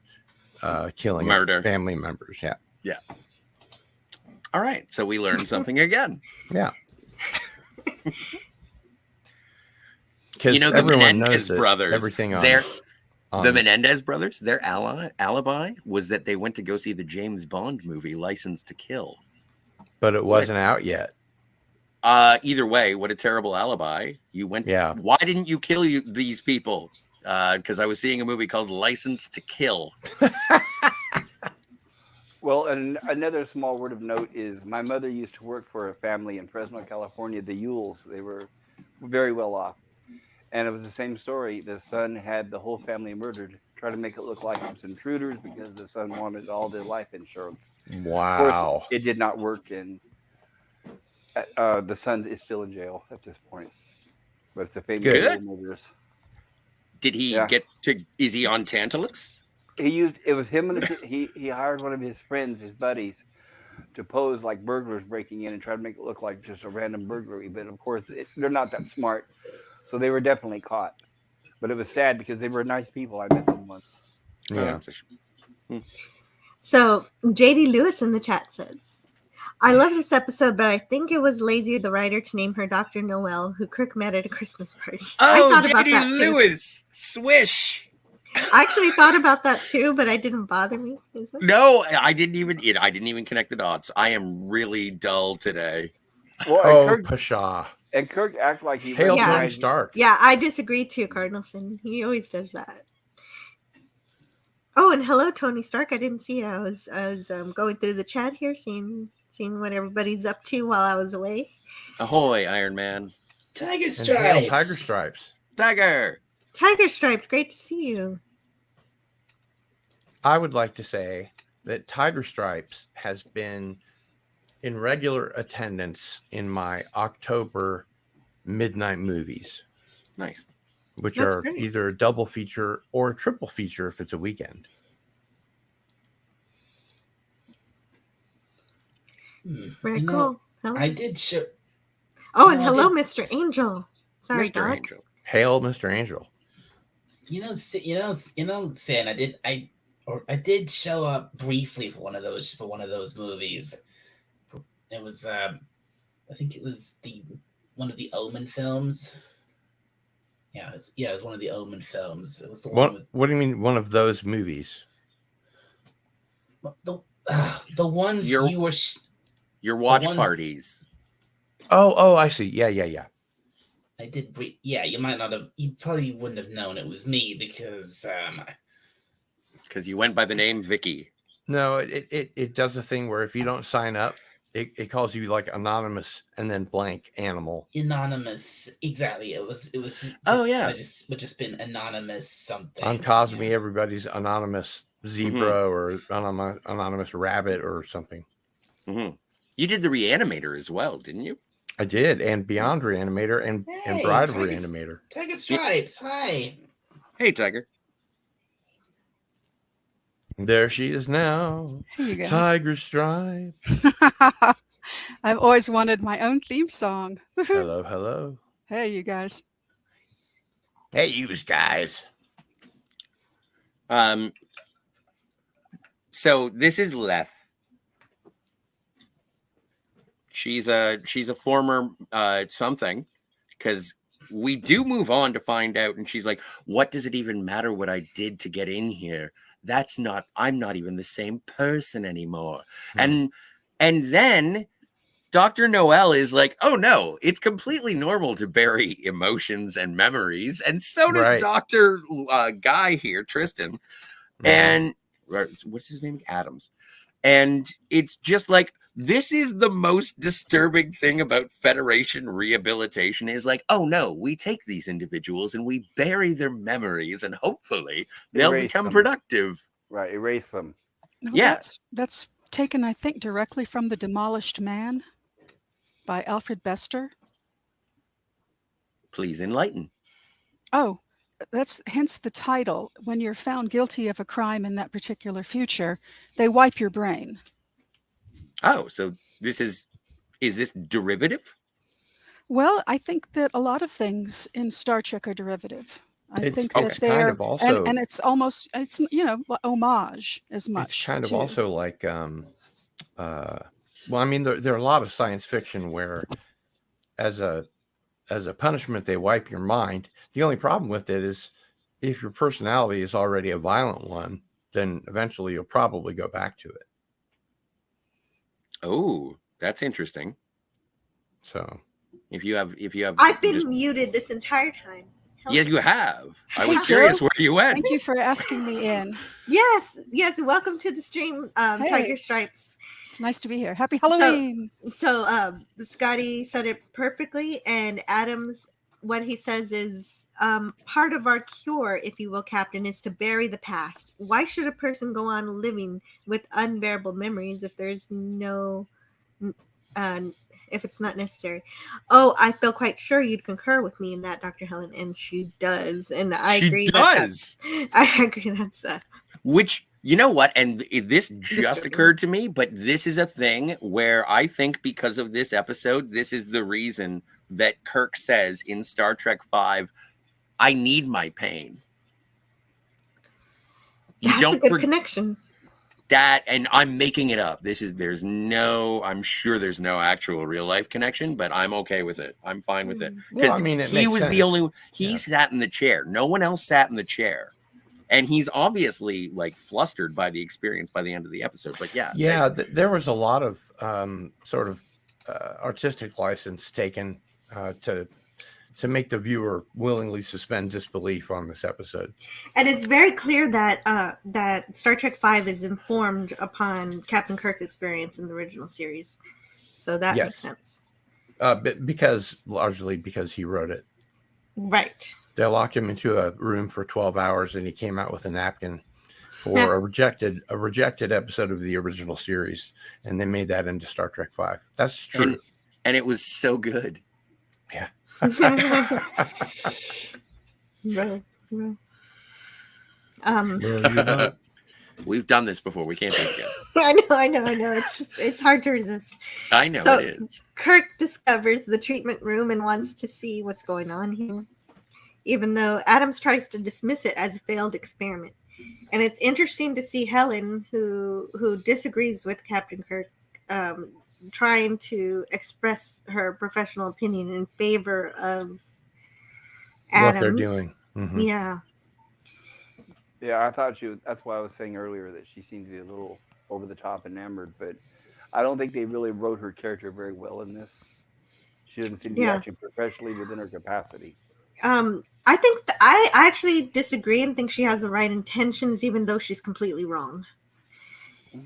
killing Murder. of family members. Yeah. All right. So we learned something again. Yeah. Because You know, the everyone knows Menendez that brothers, everything on the Menendez brothers, their alibi was that they went to go see the James Bond movie License to Kill. but it wasn't out yet. Either way, what a terrible alibi. You went. Yeah. Why didn't you kill these people? Because I was seeing a movie called License to Kill. Well, and another small word of note is my mother used to work for a family in Fresno, California, the Yules. They were very well off. And it was the same story. The son had the whole family murdered, try to make it look like it was intruders because the son wanted all their life insurance. Wow. Of course, it did not work, and the son is still in jail at this point. But it's a famous Good. murders. Did he get to? Is he on Tantalus? It was him and he hired one of his friends, his buddies, to pose like burglars breaking in and try to make it look like just a random burglary. But of course, they're not that smart, so they were definitely caught. But it was sad because they were nice people. I met them once. Yeah. So JD Lewis in the chat says, I love this episode, but I think it was lazy of the writer to name her Dr. Noel, who Kirk met at a Christmas party. I Oh, thought about that JD too. Lewis, swish. I actually thought about that too, but it didn't bother me. No, I didn't even connect the dots. I am really dull today. Well, Oh, Pshaw. and Kirk acted like he Hail Tony recognized. Stark. Yeah, I disagree too, Cardinalson. He always does that. Oh, and hello, Tony Stark. I didn't see you. I was going through the chat here, seeing what everybody's up to while I was away. Ahoy, Iron Man. Tiger And Stripes. hail Tiger Stripes. Dagger. Tiger Stripes, great to see you. I would like to say that Tiger Stripes has been in regular attendance in my October midnight movies, Nice. which That's are great. either a double feature or a triple feature if it's a weekend. Very You know, cool. Hello. I did show. Oh, and No, I hello, did- Mr. Angel. Sorry, Mr. Doc. Angel. Hail, Mr. Angel. Sam. I did show up briefly for one of those movies. It was I think it was one of the Omen films. Yeah, it was one of the Omen films. It was the one What do you mean one of those movies? with the ones Your- you were. Your watch ones- parties. Oh, I see. Yeah. I did. You might not have. You probably wouldn't have known it was me because Because you went by the name Vicky. No, it does a thing where if you don't sign up, it calls you like anonymous and then blank animal. anonymous. Exactly. It was. Just, Oh, yeah. Would just been anonymous something. On Cosme, everybody's anonymous zebra or anonymous rabbit or something. Mm-hmm. You did the Reanimator as well, didn't you? I did, and Beyond Reanimator and Hey, Bride of Tiger's- Reanimator. Tiger Stripes. Hi. Hey, Tiger. There she is now, Hey, you guys. Tiger Stripe. I've always wanted my own theme song. Hello, hello. Hey, you guys. Hey, you guys. So this is Leth. She's a former something, because we do move on to find out, and she's like, what does it even matter what I did to get in here? I'm not even the same person anymore. And And then Dr. Noel is like, oh no, it's completely normal to bury emotions and memories. And so does Right. Dr. Guy here, Tristan. And what's his name? Adams. And it's just like, this is the most disturbing thing about Federation rehabilitation is like, oh no, we take these individuals and we bury their memories and hopefully they'll Erase become them. productive. Right, erase them. No, Yeah. That's taken, I think, directly from The Demolished Man by Alfred Bester. Please enlighten. Oh, that's hence the title. When you're found guilty of a crime in that particular future, they wipe your brain. Oh, so this is this derivative? Well, I think that a lot of things in Star Trek are derivative. I think that it's they kind are, of also, and it's almost, it's, you know, homage as much. it's kind of too. also like, well, I mean, there are a lot of science fiction where as a punishment, they wipe your mind. The only problem with it is if your personality is already a violent one, then eventually you'll probably go back to it. Oh, that's interesting. So if you have I've been muted this entire time. Yes, you have. I Hey, was curious Joe. where you went. Thank you for asking me in. Yes, welcome to the stream, Hey. Tiger Stripes. It's nice to be here. Happy Halloween. So Scotty said it perfectly, and Adams, what he says is, part of our cure, if you will, Captain, is to bury the past. Why should a person go on living with unbearable memories if there's no, if it's not necessary? Oh, I feel quite sure you'd concur with me in that, Dr. Helen, and she does, and I agree. I agree. That's which. You know what? And this just Disturbing. occurred to me, but this is a thing where I think because of this episode, this is the reason that Kirk says in Star Trek V, I need my pain. That's a good connection. That, and I'm making it up. I'm sure there's no actual real life connection, but I'm okay with it. I'm fine with it. Because well, I mean, he was the only, sat in the chair. No one else sat in the chair. And he's obviously like flustered by the experience by the end of the episode. But yeah. There was a lot of sort of artistic license taken to make the viewer willingly suspend disbelief on this episode. And it's very clear that that Star Trek V is informed upon Captain Kirk's experience in the original series. So that makes sense. Largely because he wrote it. Right. They locked him into a room for 12 hours and he came out with a napkin for a rejected episode of the original series. And they made that into Star Trek V. That's true. And it was so good. Yeah. We've done this before. We can't do it again. I know. It's hard to resist. I know so it is. Kirk discovers the treatment room and wants to see what's going on here, even though Adams tries to dismiss it as a failed experiment. And it's interesting to see Helen, who disagrees with Captain Kirk, trying to express her professional opinion in favor of Adams. What they're doing. Mm-hmm. Yeah. Yeah, I thought that's why I was saying earlier that she seems to be a little over the top enamored, but I don't think they really wrote her character very well in this. She doesn't seem to be acting professionally within her capacity. I think I actually disagree and think she has the right intentions, even though she's completely wrong.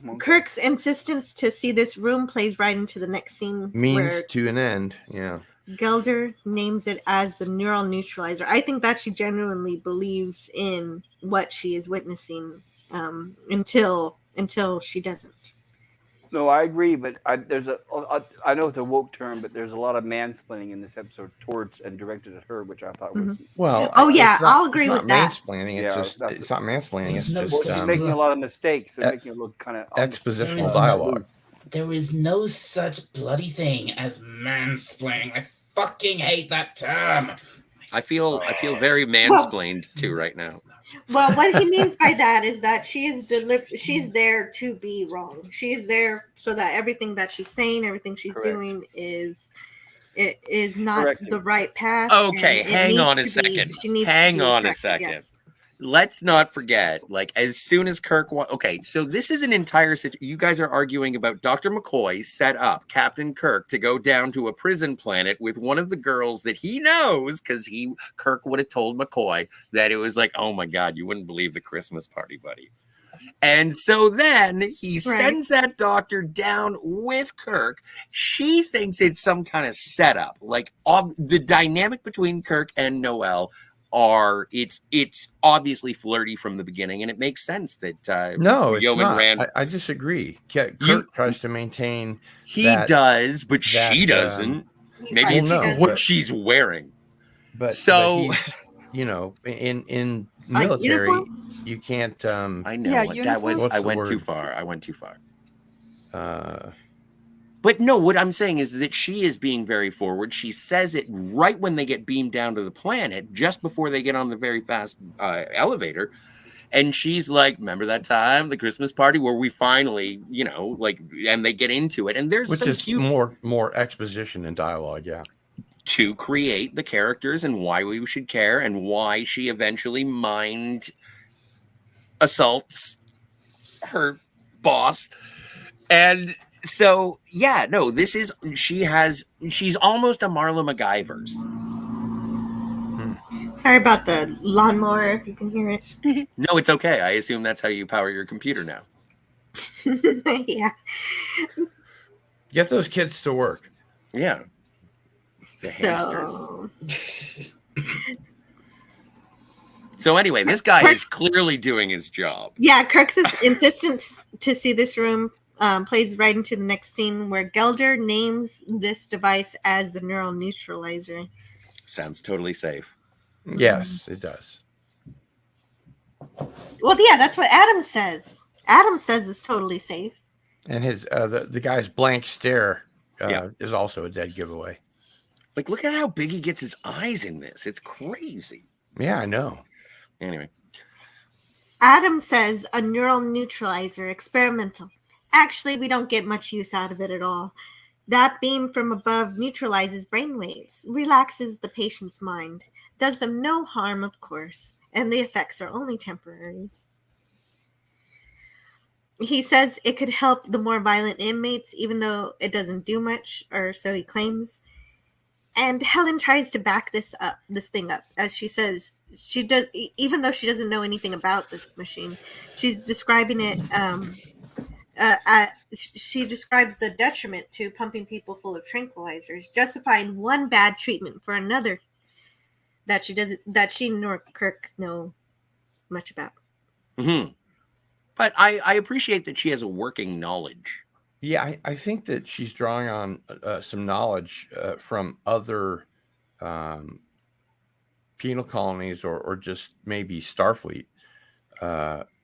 Okay. Kirk's insistence to see this room plays right into the next scene. Means to an end, yeah. Gelder names it as the neural neutralizer. I think that she genuinely believes in what she is witnessing until she doesn't. No, I agree, but I know it's a woke term, but there's a lot of mansplaining in this episode towards and directed at her, which I thought was I'll agree with that. Mansplaining. It's not mansplaining. It's just making a lot of mistakes and making it look kind of expositional dialogue. There is no such bloody thing as mansplaining. I fucking hate that term. I feel very mansplained too right now. Well, what he means by that is that she's there to be wrong. She's there so that everything that she's saying, everything she's doing is not the right path. Okay, hang on a second. Hang on a second. Yes. let's not forget, like, as soon as Kirk okay, so this is an entire you guys are arguing about Dr. McCoy set up Captain Kirk to go down to a prison planet with one of the girls that he knows, because Kirk would have told McCoy that it was like, oh my God, you wouldn't believe the Christmas party, buddy. And so then he sends that doctor down with Kirk. She thinks it's some kind of setup. Like, the dynamic between Kirk and Noel it's obviously flirty from the beginning, and it makes sense that no, it's Yeoman not. Rand. I disagree. Kirk tries to maintain. He does, but she doesn't. Maybe it's what she's wearing. But so, but you know, in military, you can't. I know that was. I went too far. But no, what I'm saying is that she is being very forward. She says it right when they get beamed down to the planet, just before they get on the very fast elevator. And she's like, remember that time, the Christmas party, where we finally, you know, like, and they get into it. And there's which some is cute more exposition and dialogue, yeah. To create the characters and why we should care and why she eventually mind assaults her boss. And so, yeah, no, she's almost a Marla MacGyver's. Sorry about the lawnmower, if you can hear it. No, it's okay. I assume that's how you power your computer now. Yeah. Get those kids to work. Yeah. So anyway, this guy is clearly doing his job. Yeah, Kirk's insistence to see this room plays right into the next scene where Gelder names this device as the neural neutralizer. Sounds totally safe. Yes, it does. Well, yeah, that's what Adam says. Adam says it's totally safe. And his the guy's blank stare is also a dead giveaway. Like, look at how big he gets his eyes in this. It's crazy. Yeah, I know. Anyway. Adam says a neural neutralizer, experimental. Actually, we don't get much use out of it at all. That beam from above neutralizes brainwaves, relaxes the patient's mind, does them no harm, of course, and the effects are only temporary. He says it could help the more violent inmates, even though it doesn't do much, or so he claims. And Helen tries to back this thing up, as she says she does, even though she doesn't know anything about this machine. She's describing it. She describes the detriment to pumping people full of tranquilizers, justifying one bad treatment for another that she nor Kirk know much about. Mm-hmm. But I appreciate that she has a working knowledge. Yeah, I think that she's drawing on some knowledge from other penal colonies or just maybe Starfleet,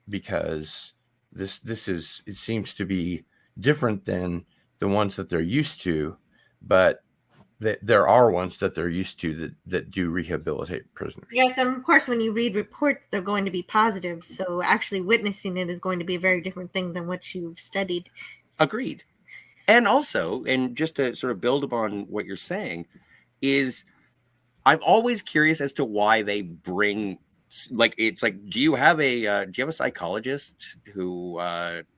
because it seems to be different than the ones that they're used to, but there are ones that they're used to that do rehabilitate prisoners. Yes, and of course, when you read reports, they're going to be positive. So actually witnessing it is going to be a very different thing than what you've studied. Agreed. And also, and just to sort of build upon what you're saying, is I'm always curious as to why they bring, like, it's like, do you have a psychologist who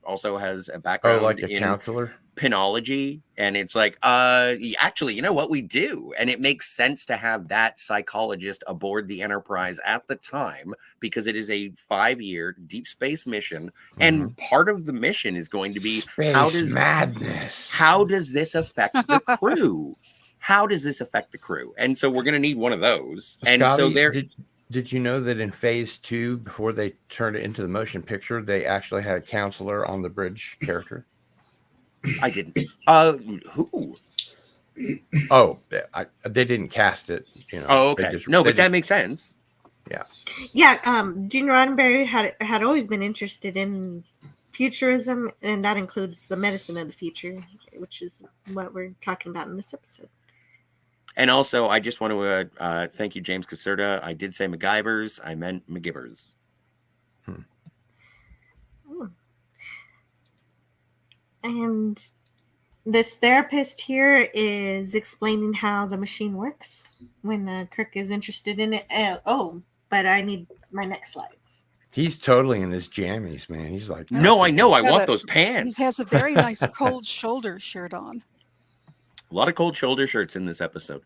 also has a background like a in counselor? Penology? And it's like, actually, you know what, we do. And it makes sense to have that psychologist aboard the Enterprise at the time, because it is a 5-year deep space mission. Mm-hmm. And part of the mission is going to be madness. How does this affect the crew? How does this affect the crew? And so we're going to need one of those. And Scotty, so there. Did you know that in phase 2, before they turned it into the motion picture, they actually had a counselor on the bridge character? I didn't. Who? Oh, they didn't cast it. You know. Oh, okay. That makes sense. Yeah. Yeah. Gene Roddenberry had always been interested in futurism, and that includes the medicine of the future, which is what we're talking about in this episode. And also, I just want to thank you, James Caserta. I did say MacGyvers. I meant MacGivers. And this therapist here is explaining how the machine works when Kirk is interested in it. But I need my next slides. He's totally in his jammies, man. He's like, No, I know. I got want a- those pants. He has a very nice cold shoulder shirt on. A lot of cold shoulder shirts in this episode.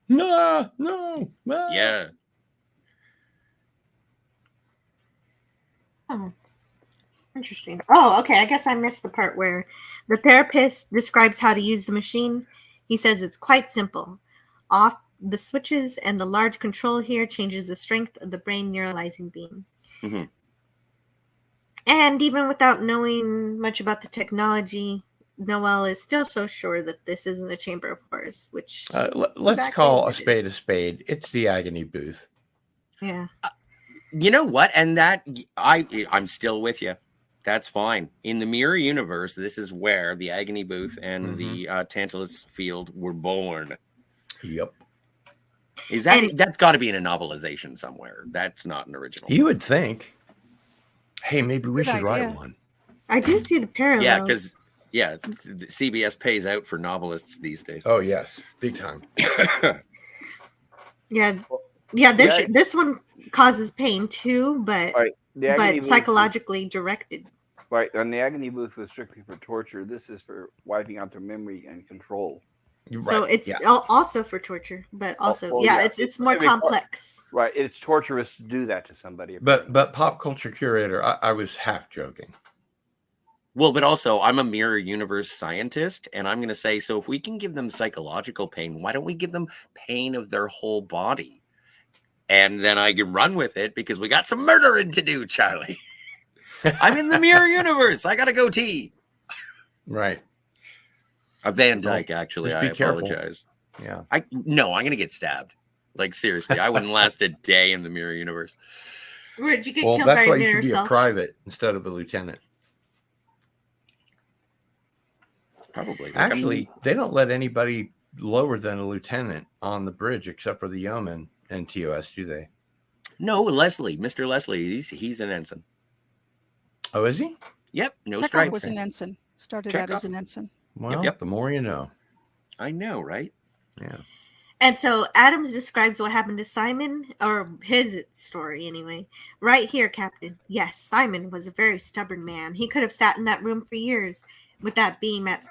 no. Yeah. Oh, interesting. Oh, okay. I guess I missed the part where the therapist describes how to use the machine. He says it's quite simple. Off the switches and the large control here changes the strength of the brain neuralizing beam. Mm-hmm. And even without knowing much about the technology, Noel is still so sure that this isn't a chamber of horrors, which Let's exactly call what a it spade is. a spade. It's the agony booth. Yeah. You know what? And that I'm still with you. That's fine. In the Miri universe, this is where the agony booth and the Tantalus field were born. Yep. That's got to be in a novelization somewhere. That's not an original. You would think. Hey, maybe we Good should write idea. one. I do see the parallels. Yeah, because CBS pays out for novelists these days. Oh yes, big time. Yeah. Yeah. This one causes pain too, but Right. The agony booth psychologically directed. Right. And the agony booth was strictly for torture. This is for wiping out their memory and control. So it's also for torture, but also it's more complex. Right. It's torturous to do that to somebody. But Pop Culture Curator, I was half joking. Well, but also I'm a mirror universe scientist, and I'm going to say, so if we can give them psychological pain, why don't we give them pain of their whole body? And then I can run with it because we got some murdering to do, Charlie. I'm in the mirror universe. I got a goatee. Right. A Van Dyke, actually. Just I be careful. apologize. Yeah. No, I'm going to get stabbed. Like, seriously, I wouldn't last a day in the mirror universe. Where'd you get Well, killed by that's your why you mirror should be a self? private instead of a lieutenant. Probably. Like, Actually, they don't let anybody lower than a lieutenant on the bridge except for the yeoman and TOS, do they? No, Leslie, Mr. Leslie, he's an ensign. Oh, is he? Yep, no Chekhov stripes. was an ensign. Started out as an ensign. Well, Yep. the more you know. I know, right? Yeah. And so Adams describes what happened to Simon, or his story anyway. Right here, Captain. Yes, Simon was a very stubborn man. He could have sat in that room for years with that beam at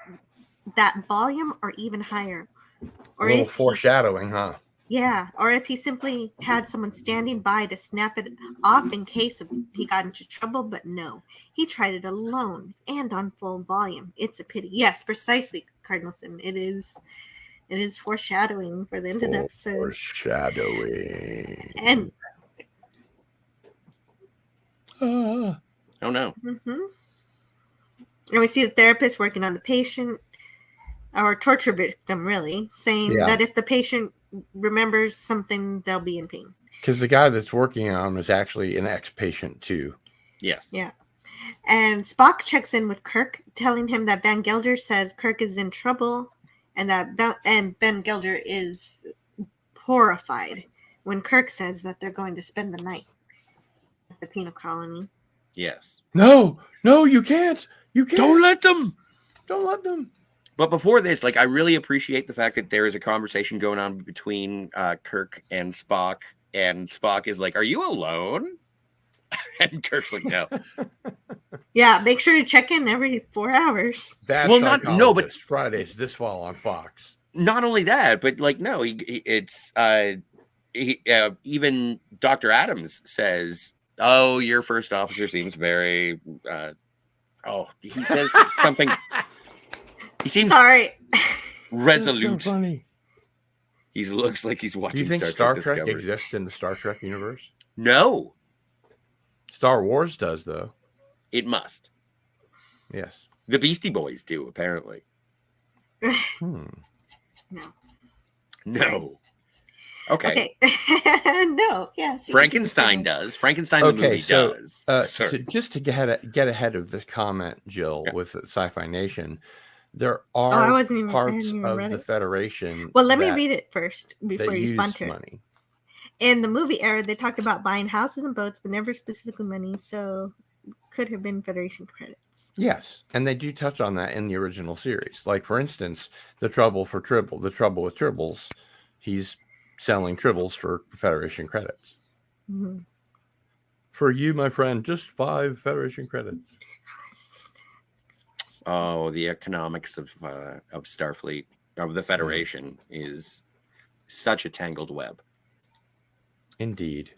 that volume or even higher. Or A little if foreshadowing, huh? Yeah, or if he simply had someone standing by to snap it off in case he got into trouble, but no. He tried it alone and on full volume. It's a pity. Yes, precisely, Cardinalson. It is foreshadowing for the end of the episode. Foreshadowing. And Oh, no. and we see the therapist working on the patient, or torture victim, really, saying that if the patient remembers something, they'll be in pain. Because the guy that's working on him is actually an ex-patient too. Yes. Yeah. And Spock checks in with Kirk, telling him that Van Gelder says Kirk is in trouble, and that Ben Gelder is horrified when Kirk says that they're going to spend the night at the penal colony. Yes. No, you can't. You can't. Don't let them. Don't let them. But before this, like, I really appreciate the fact that there is a conversation going on between Kirk and Spock is like, "Are you alone?" And Kirk's like, "No." Yeah, make sure to check in every 4 hours. That's Well, but Fridays this fall on Fox. Not only that, but like, no, even Dr. Adams says, "Oh, your first officer seems very." He says something. He seems resolute. So funny. He looks like he's watching. Do you think Star Trek Discovery. exists in the Star Trek universe? No, Star Wars does, though. it must. Yes. The Beastie Boys do, apparently. Hmm. No. Okay. No. Yes. Frankenstein does. Frankenstein the movie does. Just to get ahead of this comment, Jill, with Sci-Fi Nation, there I are hadn't even parts read of the it. Federation. Well, let me read it first before that you respond use to it. money. In the movie era, they talked about buying houses and boats, but never specifically money, so could have been Federation credits. Yes, and they do touch on that in the original series. Like, for instance, the trouble with Tribbles. He's selling tribbles for Federation credits. Mm-hmm. For you, my friend, just 5 Federation credits. Oh, the economics of Starfleet, of the Federation, is such a tangled web. Indeed.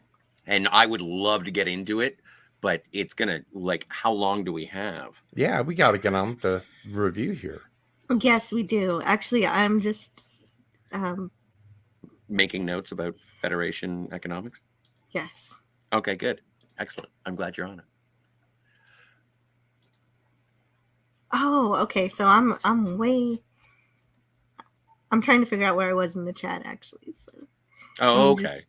And I would love to get into it, but it's gonna, like, how long do we have? Yeah, we got to get on with the review here. Yes, we do. Actually, I'm just Making notes about Federation economics. yes. Okay, good, excellent. I'm glad you're on it. Oh, okay. So I'm trying to figure out where I was in the chat actually. So Oh, okay.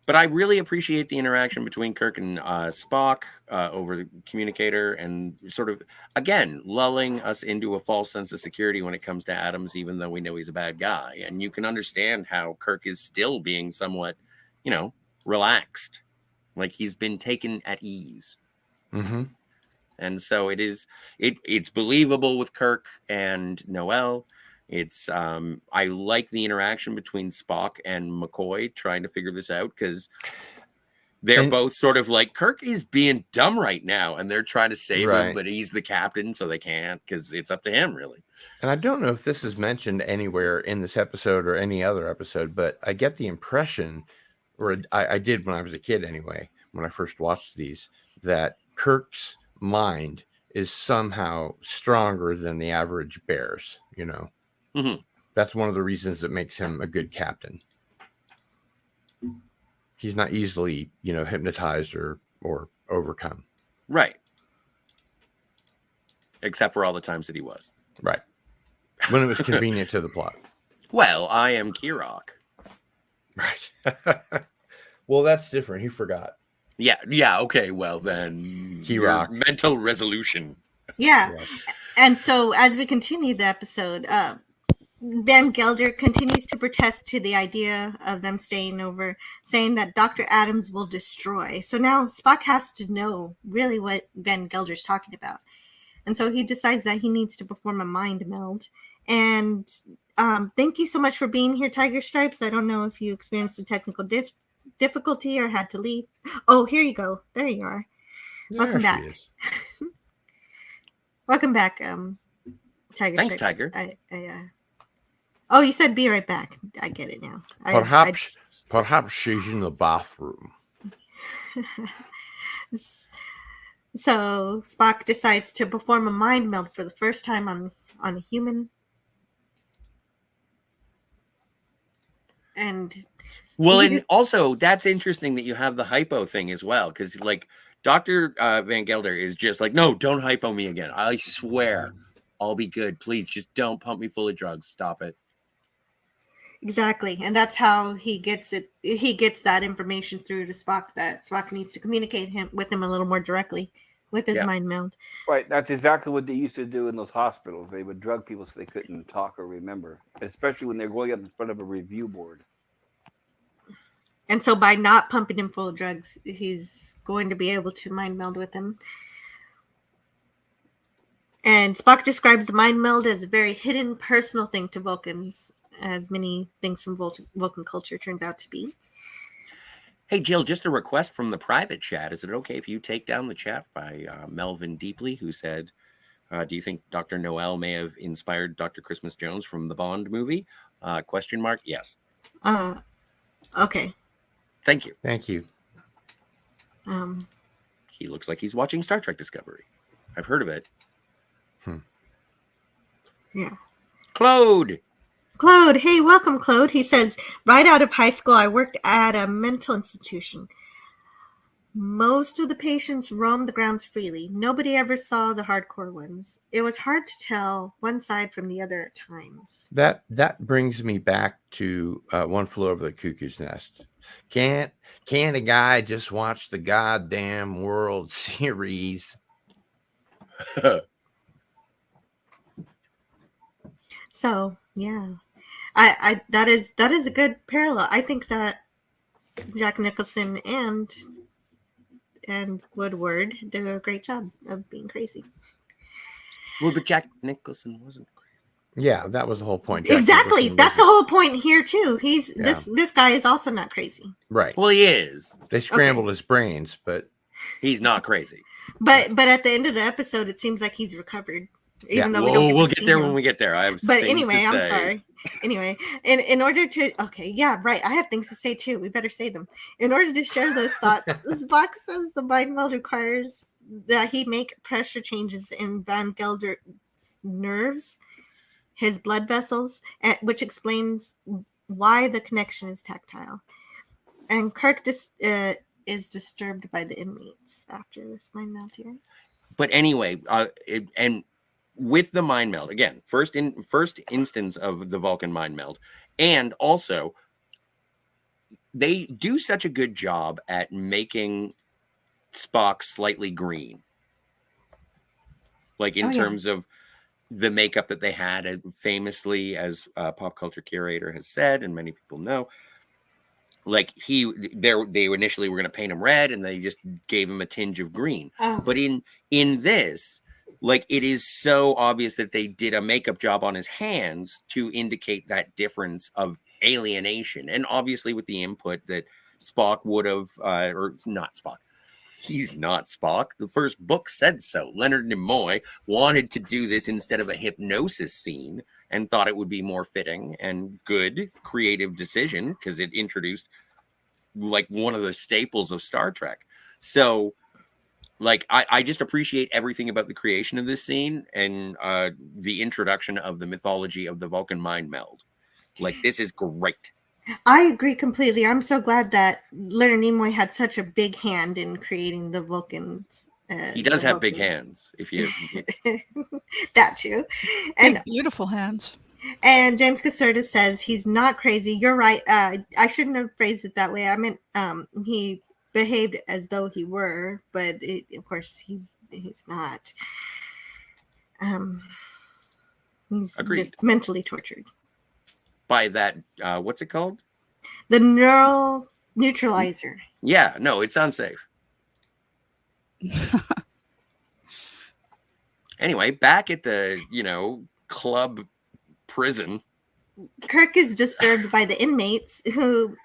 But I really appreciate the interaction between Kirk and Spock over the communicator, and sort of, again, lulling us into a false sense of security when it comes to Adams, even though we know he's a bad guy. And you can understand how Kirk is still being somewhat, relaxed, like he's been taken at ease. Mm-hmm. And so it's believable with Kirk and Noel. It's I like the interaction between Spock and McCoy trying to figure this out, because they're both sort of like, Kirk is being dumb right now, and they're trying to save him, but he's the captain, so they can't, because it's up to him, really. And I don't know if this is mentioned anywhere in this episode or any other episode, but I get the impression, or I did when I was a kid anyway, when I first watched these, that Kirk's mind is somehow stronger than the average bear's, Mm-hmm. That's one of the reasons that makes him a good captain. He's not easily, hypnotized or overcome. Right. Except for all the times that he was. Right. When it was convenient to the plot. Well, I am Kirok. Right. Well, that's different. He forgot. Yeah. Okay. Well, then, Kirok. Mental resolution. Yeah. And so as we continue the episode, Van Gelder continues to protest to the idea of them staying over, saying that Dr. Adams will destroy. So now Spock has to know really what Van Gelder's talking about. And so he decides that he needs to perform a mind meld. And thank you so much for being here, Tiger Stripes. I don't know if you experienced a technical difficulty or had to leave. Oh, here you go. There you are. Welcome back. Welcome back, Tiger. Thanks, Stripes. Tiger. Oh, you said be right back. I get it now. Perhaps she's in the bathroom. So Spock decides to perform a mind meld for the first time on a human. And also that's interesting that you have the hypo thing as well, because like Dr. Van Gelder is just like, no, don't hypo me again. I swear I'll be good. Please just don't pump me full of drugs. Stop it. Exactly. And that's how he gets it. He gets that information through to Spock, that Spock needs to communicate with him a little more directly with his mind meld. Right. That's exactly what they used to do in those hospitals. They would drug people so they couldn't talk or remember, especially when they're going up in front of a review board. And so by not pumping him full of drugs, he's going to be able to mind meld with him. And Spock describes the mind meld as a very hidden, personal thing to Vulcans, as many things from Vulcan culture turns out to be. Hey, Jill, just a request from the private chat. Is it okay if you take down the chat by Melvin Deeply, who said, do you think Dr. Noel may have inspired Dr. Christmas Jones from the Bond movie? ? Yes. Okay. Thank you. Thank you. He looks like he's watching Star Trek Discovery. I've heard of it. Yeah. Claude, hey, welcome, Claude. He says, right out of high school, I worked at a mental institution. Most of the patients roamed the grounds freely. Nobody ever saw the hardcore ones. It was hard to tell one side from the other at times. That brings me back to One Flew Over the Cuckoo's Nest. Can't a guy just watch the goddamn World Series? So yeah, I that is a good parallel. I think that Jack Nicholson and Woodward did a great job of being crazy. Well, but Jack Nicholson wasn't crazy. Yeah, that was the whole point. Jack Exactly. Nicholson That's was the whole point here too. He's Yeah. this guy is also not crazy. right. Well, he is. They scrambled his brains, but He's not crazy. But at the end of the episode, it seems like he's recovered. Even though We'll get there when we get there. I have But things anyway, to I'm say. sorry. Anyway, in order to yeah, right. I have things to say too. We better say them. In order to share those thoughts, Spock says the mind meld requires that he make pressure changes in Van Gelder's nerves, his blood vessels, which explains why the connection is tactile. And Kirk is disturbed by the inmates after this mind meld here. But anyway, and with the mind meld again, first instance of the Vulcan mind meld, and also they do such a good job at making Spock slightly green, like in terms of the makeup that they had, famously, as Pop Culture Curator has said, and many people know. Like they initially were going to paint him red, and they just gave him a tinge of green. Oh. But in this, like, it is so obvious that they did a makeup job on his hands to indicate that difference of alienation, and obviously with the input that Spock would have, or not Spock. He's not Spock. The first book said so. Leonard Nimoy wanted to do this instead of a hypnosis scene and thought it would be more fitting and good creative decision because it introduced like one of the staples of Star Trek. So like I just appreciate everything about the creation of this scene and the introduction of the mythology of the Vulcan mind meld. Like, this is great. I agree completely. I'm so glad that Leonard Nimoy had such a big hand in creating the Vulcans. He does have big hands. If you that too, and Big, beautiful hands. And James Caserta says he's not crazy. You're right. I shouldn't have phrased it that way. I meant he behaved as though he were, but of course he's not. He's Agreed. just mentally tortured. By that, what's it called? The neural neutralizer. Yeah, no, it's unsafe. Anyway, back at the, club prison. Kirk is disturbed by the inmates who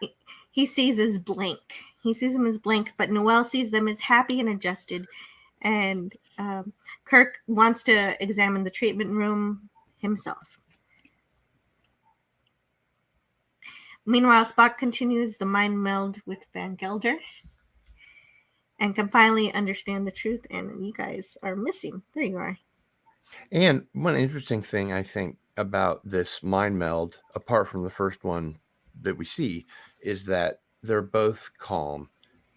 he sees as blank. He sees them as blank, but Noel sees them as happy and adjusted. And Kirk wants to examine the treatment room himself. Meanwhile, Spock continues the mind meld with Van Gelder and can finally understand the truth. And you guys are missing. There you are. And one interesting thing I think about this mind meld, apart from the first one that we see, is that they're both calm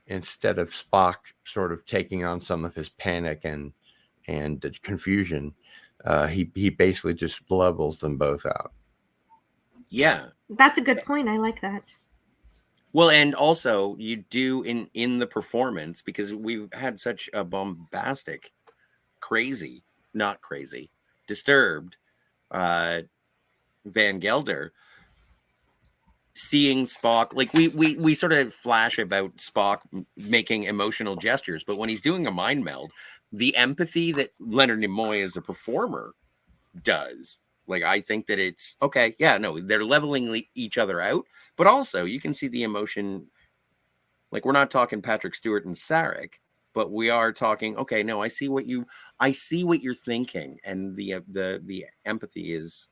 instead of Spock sort of taking on some of his panic and confusion. He basically just levels them both out. Yeah. That's a good point. I like that. Well, and also you do in the performance, because we've had such a bombastic, disturbed Van Gelder, seeing Spock, like we sort of flash about Spock making emotional gestures, but when he's doing a mind meld, the empathy that Leonard Nimoy as a performer does, like, I think that it's okay. Yeah, no, they're leveling each other out, but also you can see the emotion. Like, we're not talking Patrick Stewart and Sarek, but we are talking, okay, no, I see what you're thinking, and the empathy is,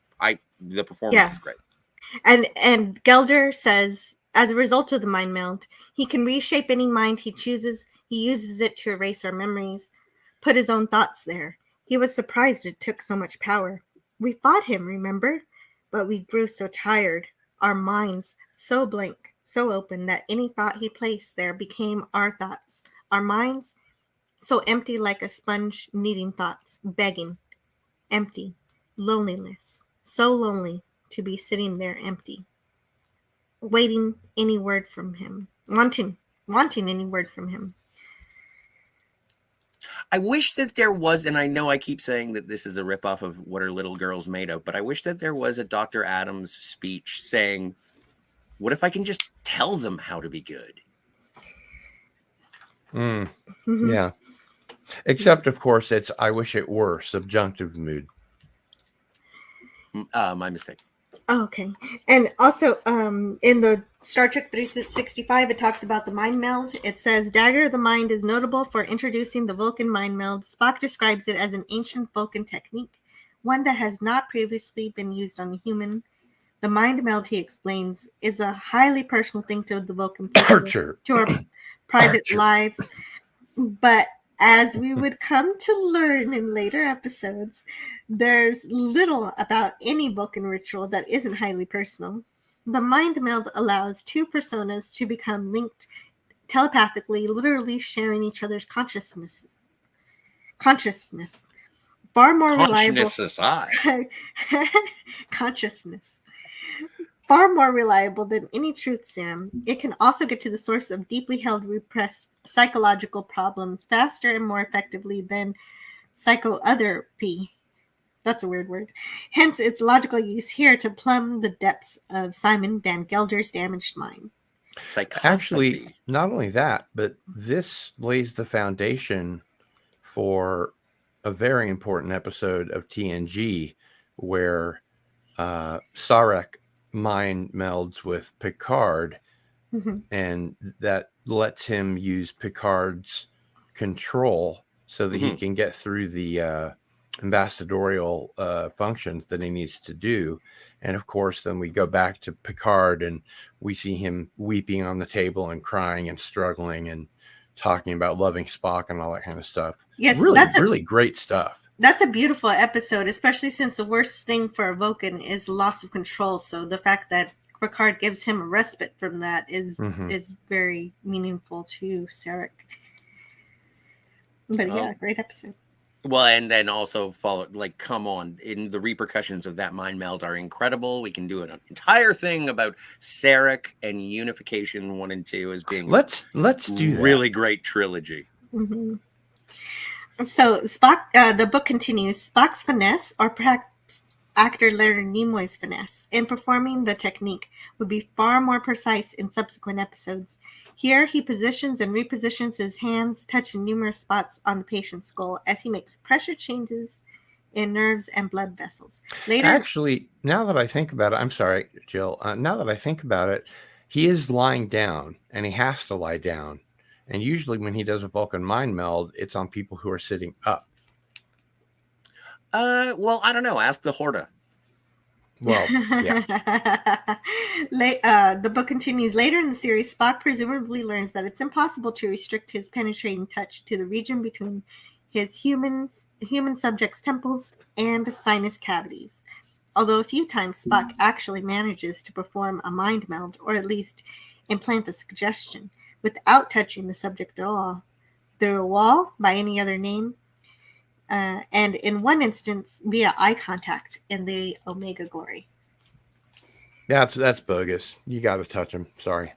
the performance is great. And Gelder says, as a result of the mind meld, he can reshape any mind he chooses. He uses it to erase our memories, put his own thoughts there. He was surprised it took so much power. We fought him, remember? But we grew so tired, our minds so blank, so open, that any thought he placed there became our thoughts. Our minds so empty, like a sponge needing thoughts, begging, empty, loneliness, so lonely to be sitting there empty, waiting any word from him, wanting any word from him. I wish that there was, and I know I keep saying that this is a ripoff of What Are Little Girls Made Of, but I wish that there was a Dr. Adams speech saying, what if I can just tell them how to be good? Mm-hmm. Yeah. Except, of course, it's I wish it were subjunctive mood. My mistake. Oh, okay. And also, in the Star Trek 365, it talks about the mind meld. It says, Dagger of the Mind is notable for introducing the Vulcan mind meld. Spock describes it as an ancient Vulcan technique, one that has not previously been used on a human. The mind meld, he explains, is a highly personal thing to the Vulcan people, Archer. to our private Archer. lives. But as we would come to learn in later episodes, there's little about any Vulcan ritual that isn't highly personal. The mind meld allows two personas to become linked telepathically, literally sharing each other's consciousness. Far more reliable. Consciousness. Far more reliable than any truth serum. It can also get to the source of deeply held repressed psychological problems faster and more effectively than psychotherapy. That's a weird word. Hence its logical use here to plumb the depths of Simon Van Gelder's damaged mind. Actually, not only that, but this lays the foundation for a very important episode of TNG where Sarek mind melds with Picard, and that lets him use Picard's control so that he can get through the ambassadorial functions that he needs to do. And of course, then we go back to Picard and we see him weeping on the table and crying and struggling and talking about loving Spock and all that kind of stuff. Yes, really great stuff. That's a beautiful episode, especially since the worst thing for a Vulcan is loss of control. So the fact that Picard gives him a respite from that is very meaningful to Sarek. But yeah, great episode. Well, and then also follow, like, come on, the repercussions of that mind meld are incredible. We can do an entire thing about Sarek and Unification 1 and 2 as being let's do that. Really great trilogy. So Spock, the book continues. Spock's finesse, or perhaps actor Leonard Nimoy's finesse, in performing the technique would be far more precise in subsequent episodes. Here, he positions and repositions his hands, touching numerous spots on the patient's skull as he makes pressure changes in nerves and blood vessels. Later, actually, now that I think about it, I'm sorry, Jill. Now that I think about it, he is lying down, and he has to lie down. And usually when he does a Vulcan mind meld, it's on people who are sitting up. Well, I don't know. Ask the Horta. Well, yeah. The book continues. Later in the series, Spock presumably learns that it's impossible to restrict his penetrating touch to the region between his human subject's temples and sinus cavities. Although a few times Spock actually manages to perform a mind meld, or at least implant a suggestion, without touching the subject at all, through a wall, by any other name, and in one instance via eye contact in the Omega Glory. Yeah, that's bogus. You got to touch him. Sorry.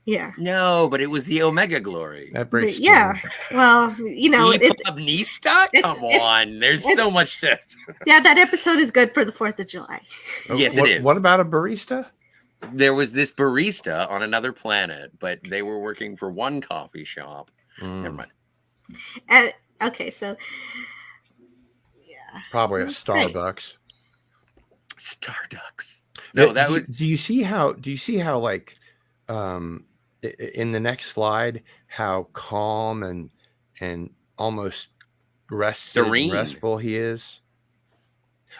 Yeah. No, but it was the Omega Glory. That breaks. Yeah. Well, you know, it's Nista. Come on, there's so much to. Yeah, that episode is good for the 4th of July. Yes, it is. What about a barista? There was this barista on another planet, but they were working for one coffee shop. Never mind. Okay, so yeah, probably a Starbucks. Starbucks. No, that would. Do you see how? Like, in the next slide, how calm and almost serene, restful he is.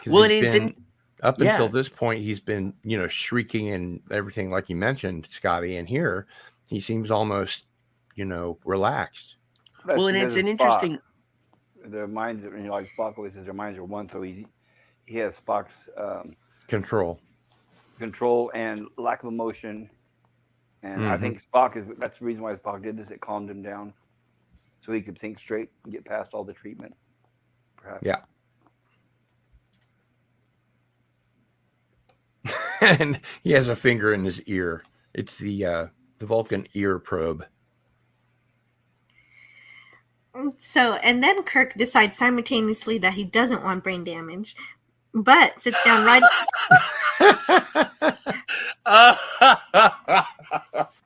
Well, and it's up until this point, he's been, shrieking and everything, like you mentioned, Scotty. And here, he seems almost, relaxed. Well, and it's an interesting. Their minds, like Spock always says, their minds are one. So he has Spock's control and lack of emotion. And I think that's the reason why Spock did this. It calmed him down, so he could think straight and get past all the treatment. Perhaps. Yeah. And he has a finger in his ear. It's the Vulcan ear probe. So, and then Kirk decides simultaneously that he doesn't want brain damage, but sits down right.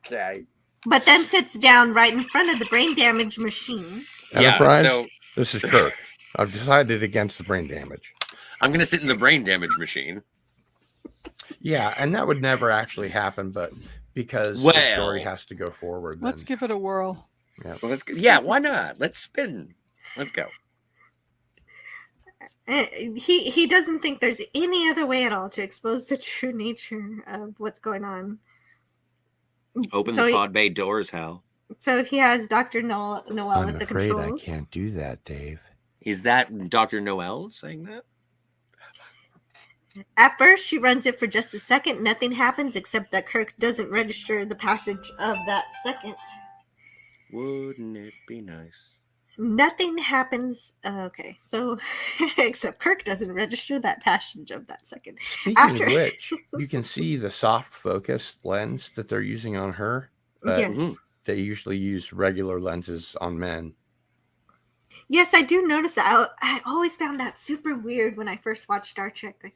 Okay. But then sits down right in front of the brain damage machine. Enterprise, so this is Kirk. I've decided against the brain damage. I'm going to sit in the brain damage machine. Yeah, and that would never actually happen, but because the story Well, has to go forward. Let's then, give it a whirl. well, yeah, why not? Let's spin. Let's go. He doesn't think there's any other way at all to expose the true nature of what's going on. Open So the he- pod bay doors, Hal. So he has Dr. Noel I'm at the afraid I controls. can't do that, Dave. Is that Dr. Noel saying that? At first, she runs it for just a second. Nothing happens except that Kirk doesn't register the passage of that second. Wouldn't it be nice? Nothing happens. Okay, so except Kirk doesn't register that passage of that second. Speaking of which, you can see the soft focus lens that they're using on her. But Yes. they usually use regular lenses on men. Yes, I do notice that. I always found that super weird when I first watched Star Trek. Like,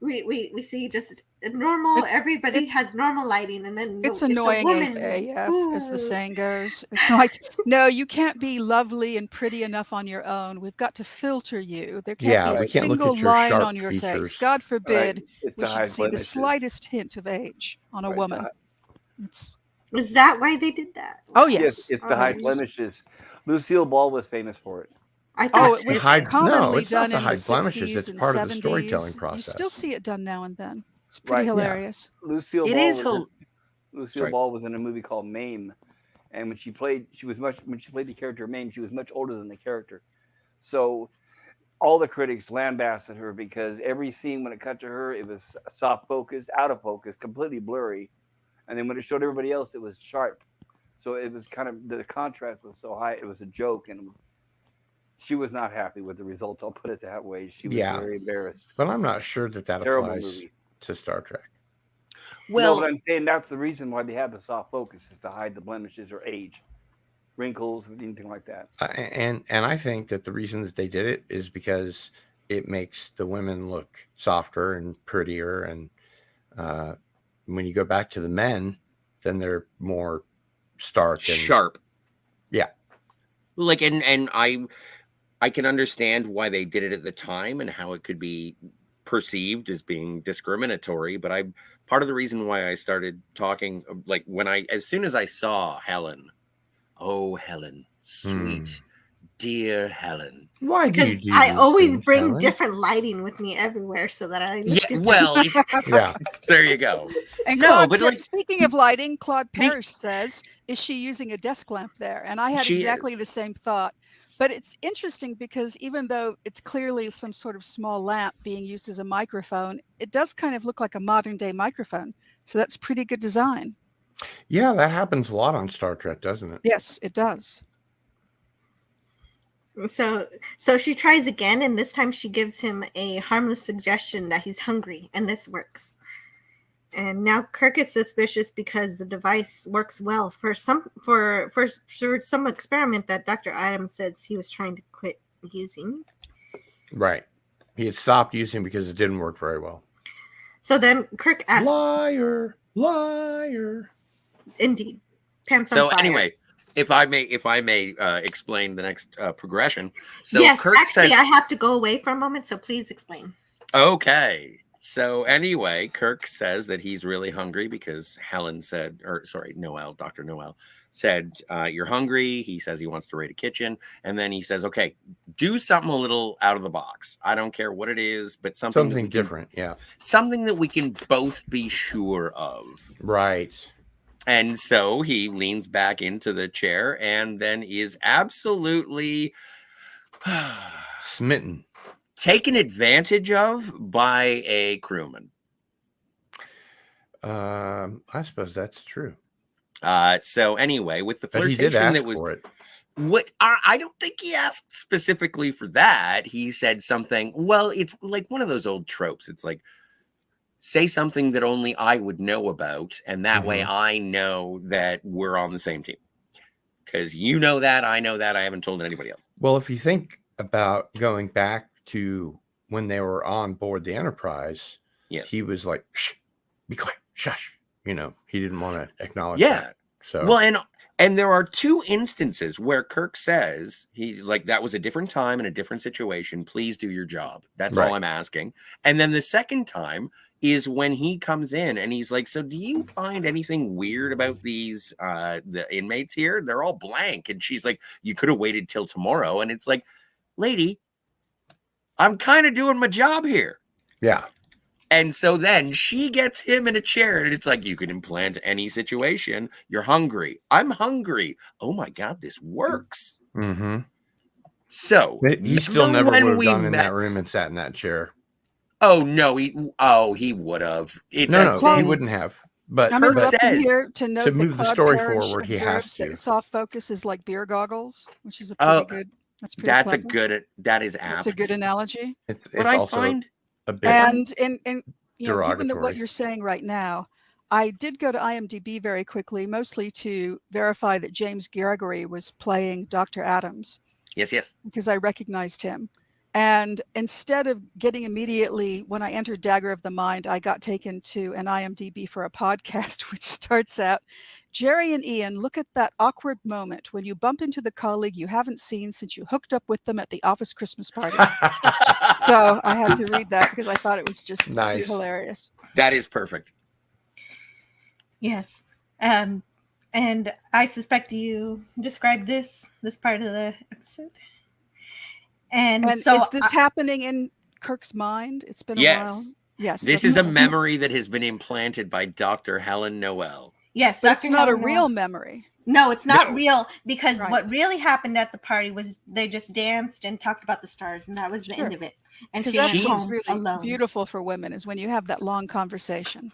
we see just normal. Everybody has normal lighting, and then it's annoying a woman. AF, as the saying goes. It's like, no, you can't be lovely and pretty enough on your own. We've got to filter you. There can't be a we can't look single at your line sharp on your features. face. God forbid It's we the should high see the blemishes. slightest hint of age on a Right, woman. It's Is that why they did that? oh Yes, yes, it's the high yes. blemishes. Lucille Ball was famous for it. I thought Oh, it was hide- no, commonly it's not done the in the hide blemishes, 60s it's and part of the 70s. storytelling You process. still see it done now and then. It's pretty Right, yeah. hilarious. Lucille It Ball is. Lucille Sorry. Ball was in a movie called Mame, and when she played the character Mame, she was much older than the character. So all the critics lambasted her because every scene when it cut to her, it was soft focus, out of focus, completely blurry, and then when it showed everybody else, it was sharp. So it was kind of the contrast was so high, it was a joke, and she was not happy with the results. I'll put it that way. She was very embarrassed. But I'm not sure that Terrible applies movie. to Star Trek. No, but I'm saying that's the reason why they have the soft focus is to hide the blemishes or age, wrinkles, and anything like that. And I think that the reason that they did it is because it makes the women look softer and prettier, and when you go back to the men, then they're more stark and Sharp. Yeah. Like, and I can understand why they did it at the time and how it could be perceived as being discriminatory, but part of the reason why I started talking, like as soon as I saw Helen, oh Helen, sweet, dear Helen. Why do you Because do I these always things, bring Helen? different lighting with me everywhere so that I look different. Well, Yeah. there you go. And No, Claude, but like speaking of lighting, Claude Parrish says, is she using a desk lamp there? And I had She exactly is. the same thought. But it's interesting because even though it's clearly some sort of small lamp being used as a microphone, it does kind of look like a modern day microphone. So that's pretty good design. Yeah, that happens a lot on Star Trek, doesn't it? Yes, it does. So she tries again, and this time she gives him a harmless suggestion that he's hungry, and this works. And now Kirk is suspicious because the device works well for some experiment that Dr. Adams says he was trying to quit using. Right. He had stopped using because it didn't work very well. So then Kirk asks, Liar. indeed, pants so on fire. anyway, if I may explain the next progression. So yes, Kirk actually, says, I have to go away for a moment, so please explain. okay. So anyway, Kirk says that he's really hungry because Dr. Noel said, you're hungry. He says he wants to raid a kitchen. And then he says, okay, do something a little out of the box. I don't care what it is, but something Different. Yeah. Something that we can both be sure of. Right. And so he leans back into the chair and then is absolutely Smitten. taken advantage of by a crewman. I suppose that's true. So anyway, with the But he flirtation did ask that was for it. what I don't think he asked specifically for that. He said something. Well, it's like one of those old tropes. It's like, say something that only I would know about, and that way I know that we're on the same team. Because you know that, I know that, I haven't told anybody else. Well, if you think about going back to when they were on board the Enterprise, Yes. he was like, shh, be quiet, shush. He didn't want to acknowledge Yeah. that. So Well, and there are two instances where Kirk says that was a different time and a different situation. Please do your job. That's Right. all I'm asking. And then the second time is when he comes in and he's like, so do you find anything weird about these the inmates here? They're all blank. And she's like, you could have waited till tomorrow. And it's like, lady, I'm kind of doing my job here. Yeah. And so then she gets him in a chair and it's like, you can implant any situation. You're hungry. I'm hungry. Oh my God, this works. Mm-hmm. So He still never when would have we gone in met- that room and sat in that chair. Oh no, he would have. It's No, a he thing. wouldn't have. But I'm Kirk interrupting says- here to note move that the Claude story Parrish forward, he has observes to. that soft focus is like beer goggles, which is a Oh, pretty good. That's pretty That's clever. a good. That is apt. That's a good analogy. It's But I also find a bit And you know, given that derogatory. what you're saying right now, I did go to IMDb very quickly, mostly to verify that James Gregory was playing Dr. Adams, yes. because I recognized him. And instead of getting immediately, when I entered Dagger of the Mind, I got taken to an IMDb for a podcast, which starts out, Jerry and Ian, look at that awkward moment when you bump into the colleague you haven't seen since you hooked up with them at the office Christmas party. So I had to read that because I thought it was just too Nice. hilarious. That is perfect. Yes. And I suspect you described this part of the episode. And so is this happening in Kirk's mind? It's been a Yes. while. Yes. This that's is a right. memory that has been implanted by Dr. Helen Noel. yes, But it's Dr. not a Helen real Noel. memory. No, it's not No. real, because Right. what really happened at the party was they just danced and talked about the stars, and that was the Sure. end of it. And Because she that's went what's home really alone. beautiful for women, is when you have that long conversation.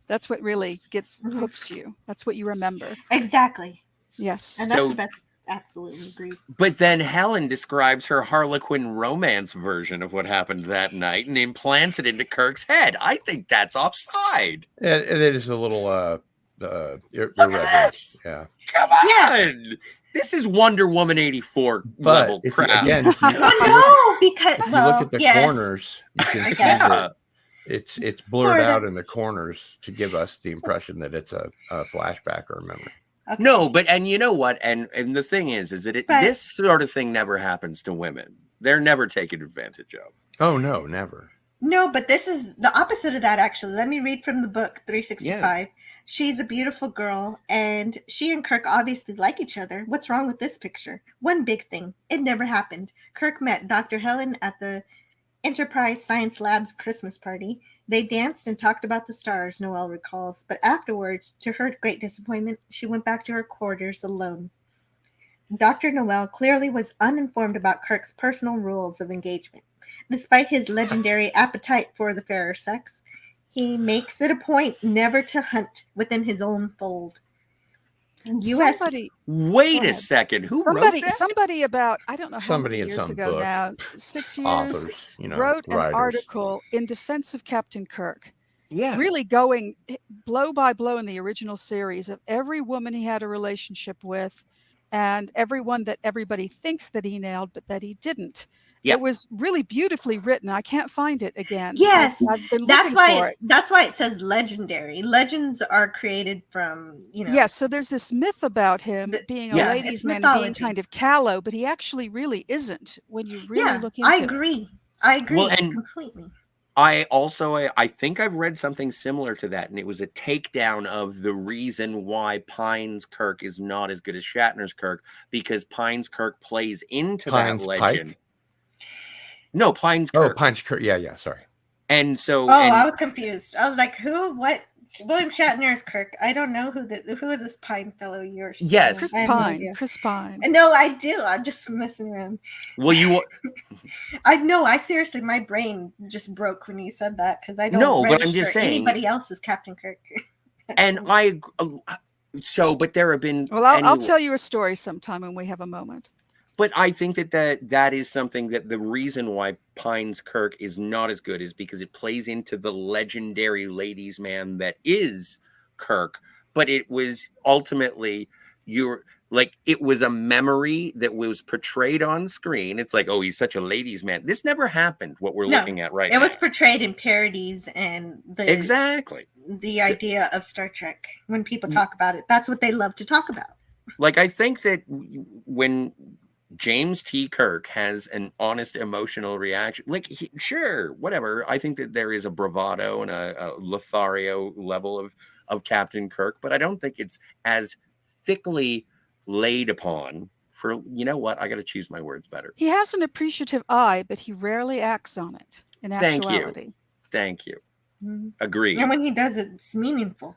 That's what really Mhm. hooks you. That's what you remember. Exactly. Yes. And that's So- the best. Absolutely agree. But then Helen describes her Harlequin romance version of what happened that night and implants it into Kirk's head. I think that's offside. It is a little Look irreverent. at this. Yeah. Come on. This is Wonder Woman 84 But level if you, crap. again, if you, Well, no, because if you look at the yes. corners, you can I see guess. that it's blurred Sort out of. in the corners to give us the impression that it's a flashback or a memory. Okay. No, but and you know what? And the thing is that But- this sort of thing never happens to women. They're never taken advantage of. Oh no, never. No, but this is the opposite of that, actually. Let me read from the book, 365. She's a beautiful girl, and she and Kirk obviously like each other. What's wrong with this picture? One big thing. It never happened. Kirk met Dr. Helen at the Enterprise Science Lab's Christmas party. They danced and talked about the stars, Noelle recalls. But afterwards, to her great disappointment, she went back to her quarters alone. Dr. Noelle clearly was uninformed about Kirk's personal rules of engagement. Despite his legendary appetite for the fairer sex, he makes it a point never to hunt within his own fold. U.S. Somebody, Wait Go a ahead. second. Who wrote that? somebody about, I don't know how Somebody many in years some ago book. now, 6 years, Authors, wrote an writers. article in defense of Captain Kirk, Yeah. really going blow by blow in the original series of every woman he had a relationship with and everyone that everybody thinks that he nailed, but that he didn't. Yep. It was really beautifully written. I can't find it again. Yes, I've been That's looking why for it. that's why it says legendary. Legends are created from, Yes, so there's this myth about him Th- being a yeah, ladies' it's man and being mythology. kind of callow, but he actually really isn't when you really Yeah, look into I it. agree. I agree Well, and- completely. I think I've read something similar to that, and it was a takedown of the reason why Pine's Kirk is not as good as Shatner's Kirk, because Pine's Kirk plays into Pine's that legend. Pike? No, Pine's Oh, Kirk. Punch Kirk. Yeah, sorry. And so, Oh, and I was confused. I was like, who? What? William Shatner's Kirk. I don't know who is this Pine fellow you're saying? Yes. Chris I have no Pine. idea. Chris Pine. No, I do. I'm just messing around. well, you I know. I seriously, my brain just broke when you said that because I don't No, but I'm just register saying- anybody else is Captain Kirk. and I. So, but there have been. Well, I'll anyway- tell you a story sometime when we have a moment. But I think that is something that the reason why Pine's Kirk is not as good is because it plays into the legendary ladies' man that is Kirk. But it was ultimately it was a memory that was portrayed on screen. It's like, oh, he's such a ladies' man. This never happened. What we're No, looking at right It now. was portrayed in parodies and Exactly. the So- idea of Star Trek. When people talk about it, that's what they love to talk about. Like, I think that when James T. Kirk has an honest emotional reaction. Like, sure, whatever. I think that there is a bravado and a Lothario level of Captain Kirk, but I don't think it's as thickly laid upon for, you know what? I got to choose my words better. He has an appreciative eye, but he rarely acts on it in Thank actuality. you. Thank you. Mhm. Agreed. And when he does it, it's meaningful.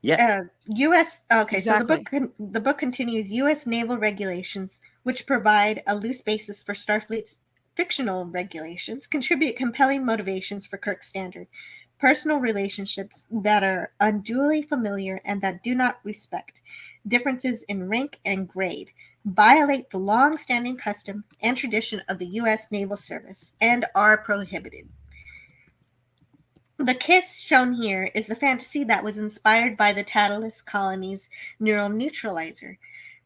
Yeah. U.S. Okay, Exactly. so the book continues. U.S. naval regulations, which provide a loose basis for Starfleet's fictional regulations, contribute compelling motivations for Kirk's standard. Personal relationships that are unduly familiar and that do not respect differences in rank and grade, violate the long-standing custom and tradition of the U.S. Naval Service, and are prohibited. The kiss shown here is the fantasy that was inspired by the Tantalus colony's neural neutralizer.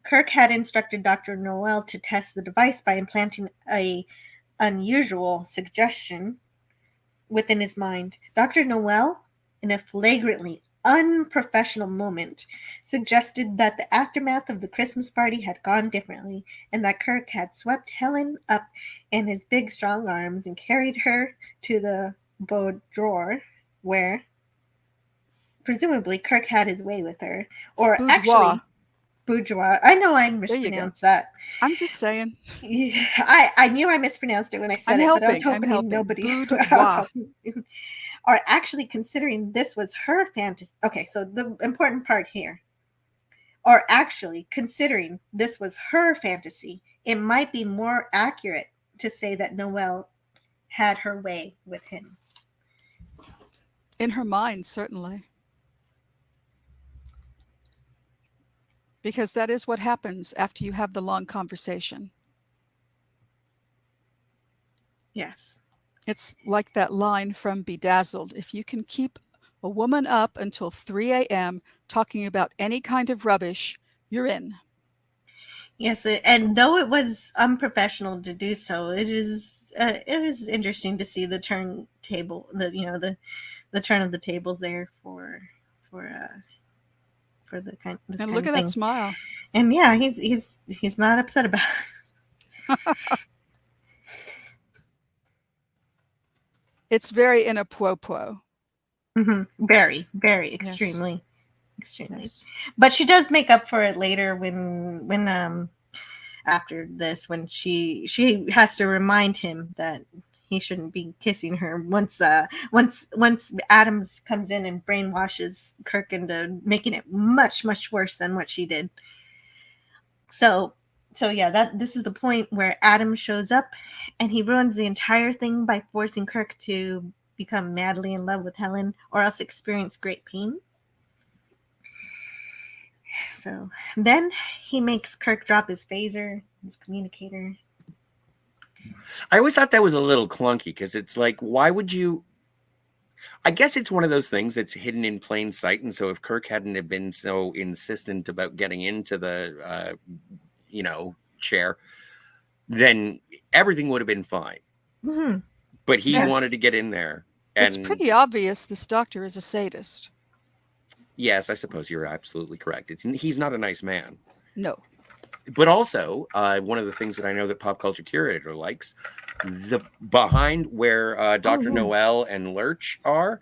Kirk had instructed Dr. Noel to test the device by implanting a unusual suggestion within his mind. Dr. Noel, in a flagrantly unprofessional moment, suggested that the aftermath of the Christmas party had gone differently, and that Kirk had swept Helen up in his big, strong arms and carried her to the boudoir, where presumably Kirk had his way with her. Or Boudoir. actually, boudoir. I know I There you go. mispronounced that. I'm just saying. I knew I mispronounced it when I said I'm but I was helping. I'm hoping helping. nobody. I was Boudoir. hoping, or actually considering this was her fantasy. Okay, so the important part here. Or actually considering this was her fantasy, it might be more accurate to say that Noelle had her way with him. In her mind, certainly. Because that is what happens after you have the long conversation. Yes. It's like that line from Bedazzled. If you can keep a woman up until 3 a.m. talking about any kind of rubbish, you're in. Yes, and though it was unprofessional to do so, it is interesting to see the turntable, the turn of the tables there for the kind. This And kind look of at thing. that smile. And yeah, he's not upset about it. It's very in a po-po. Mm-hmm. Very, very, Yes. extremely. Yes. But she does make up for it later when after this, when she has to remind him that he shouldn't be kissing her once Adams comes in and brainwashes Kirk into making it much, much worse than what she did. So yeah, this is the point where Adams shows up and he ruins the entire thing by forcing Kirk to become madly in love with Helen or else experience great pain. So then he makes Kirk drop his phaser, his communicator. I always thought that was a little clunky because it's like, why would you? I guess it's one of those things that's hidden in plain sight. And so if Kirk hadn't have been so insistent about getting into the, chair, then everything would have been fine. Mm-hmm. But he Yes. wanted to get in there. And It's pretty obvious this doctor is a sadist. yes, I suppose you're absolutely correct. He's not a nice man. No. But also, one of the things that I know that Pop Culture Curator likes, the behind where Dr. Noel and Lurch are,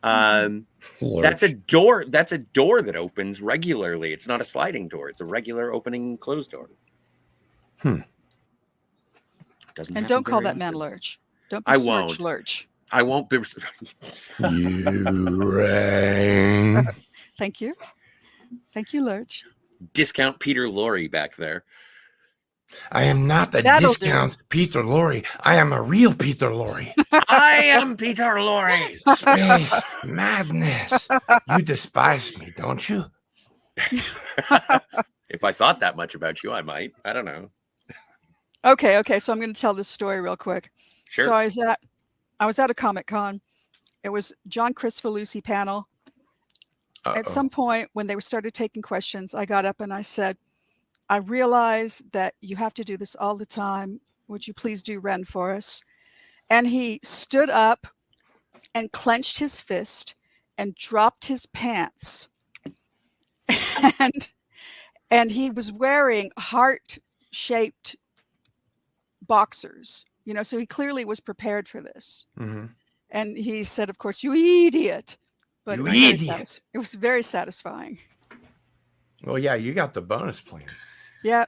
that's a door. That's a door that opens regularly. It's not a sliding door. It's a regular opening and closed door. And don't call that man Lurch. Don't I besmirch won't. Lurch. I won't be. You rang. Thank you. Thank you, Lurch. Discount Peter Lorre back there. I am not the That'll discount Peter Lorre. I am a real Peter Lorre. I am Peter Lorre. Space madness. You despise me, don't you? If I thought that much about you, I might. I don't know. Okay. So I'm going to tell this story real quick. Sure. So I was at a Comic-Con. It was John Cristofalusi panel. At some point when they started taking questions, I got up and I said, I realize that you have to do this all the time. Would you please do Ren for us? And he stood up and clenched his fist and dropped his pants. And he was wearing heart shaped boxers, so he clearly was prepared for this. Mm-hmm. And he said, of course, "You idiot." But You it was very satisfying. Well, yeah, you got the bonus plan. Yeah.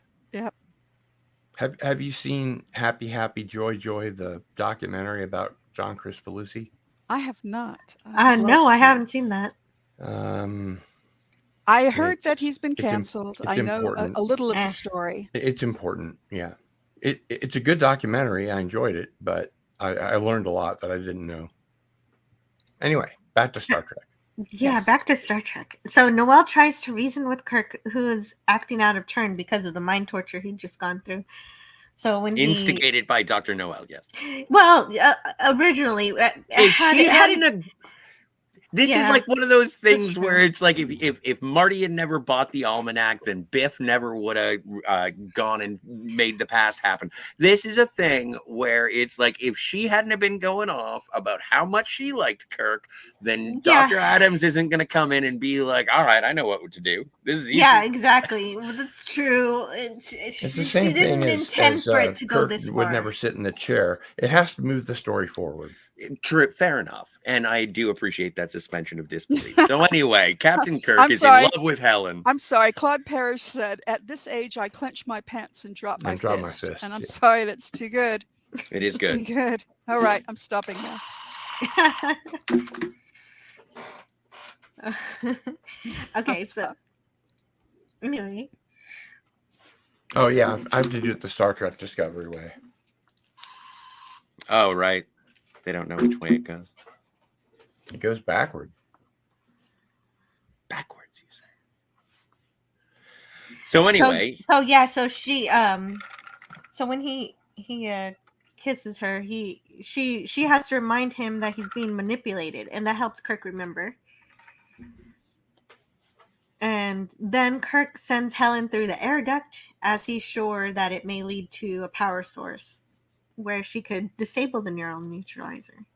Have you seen Happy Happy Joy Joy, the documentary about John Crispolucci? I have not. No, I haven't seen that. I heard that he's been canceled. I know important. a little of the story. It's important. Yeah. It's a good documentary. I enjoyed it, but I learned a lot that I didn't know. Anyway, back to Star Trek. Yeah, Yes. back to Star Trek. So Noel tries to reason with Kirk, who is acting out of turn because of the mind torture he'd just gone through. So when Instigated by Dr. Noel, yes. Well, originally, If she hadn't this is like one of those things where it's like if Marty had never bought the almanac, then Biff never would have gone and made the past happen. This is a thing where it's like if she hadn't have been going off about how much she liked Kirk, then Dr. Adams isn't going to come in and be like, "All right, I know what to do. This is easy." Yeah, exactly. Well, that's true. It's the same she didn't thing intend for it to go Kirk this far. would never sit in the chair. It has to move the story forward. True, fair enough. And I do appreciate that suspension of disbelief. So anyway, Captain Kirk is in love with Helen. I'm sorry. Claude Parrish said, "At this age, I clench my pants and drop my fist." And I'm sorry, that's too good. It is good. Too good. All right, I'm stopping now. Okay, so anyway. Oh yeah, I have to do it the Star Trek Discovery way. Oh right, they don't know which way it goes. It goes backward. Backwards, you say? So anyway, so she so when he kisses her, she has to remind him that he's being manipulated, and that helps Kirk remember. And then Kirk sends Helen through the air duct as he's sure that it may lead to a power source where she could disable the neural neutralizer.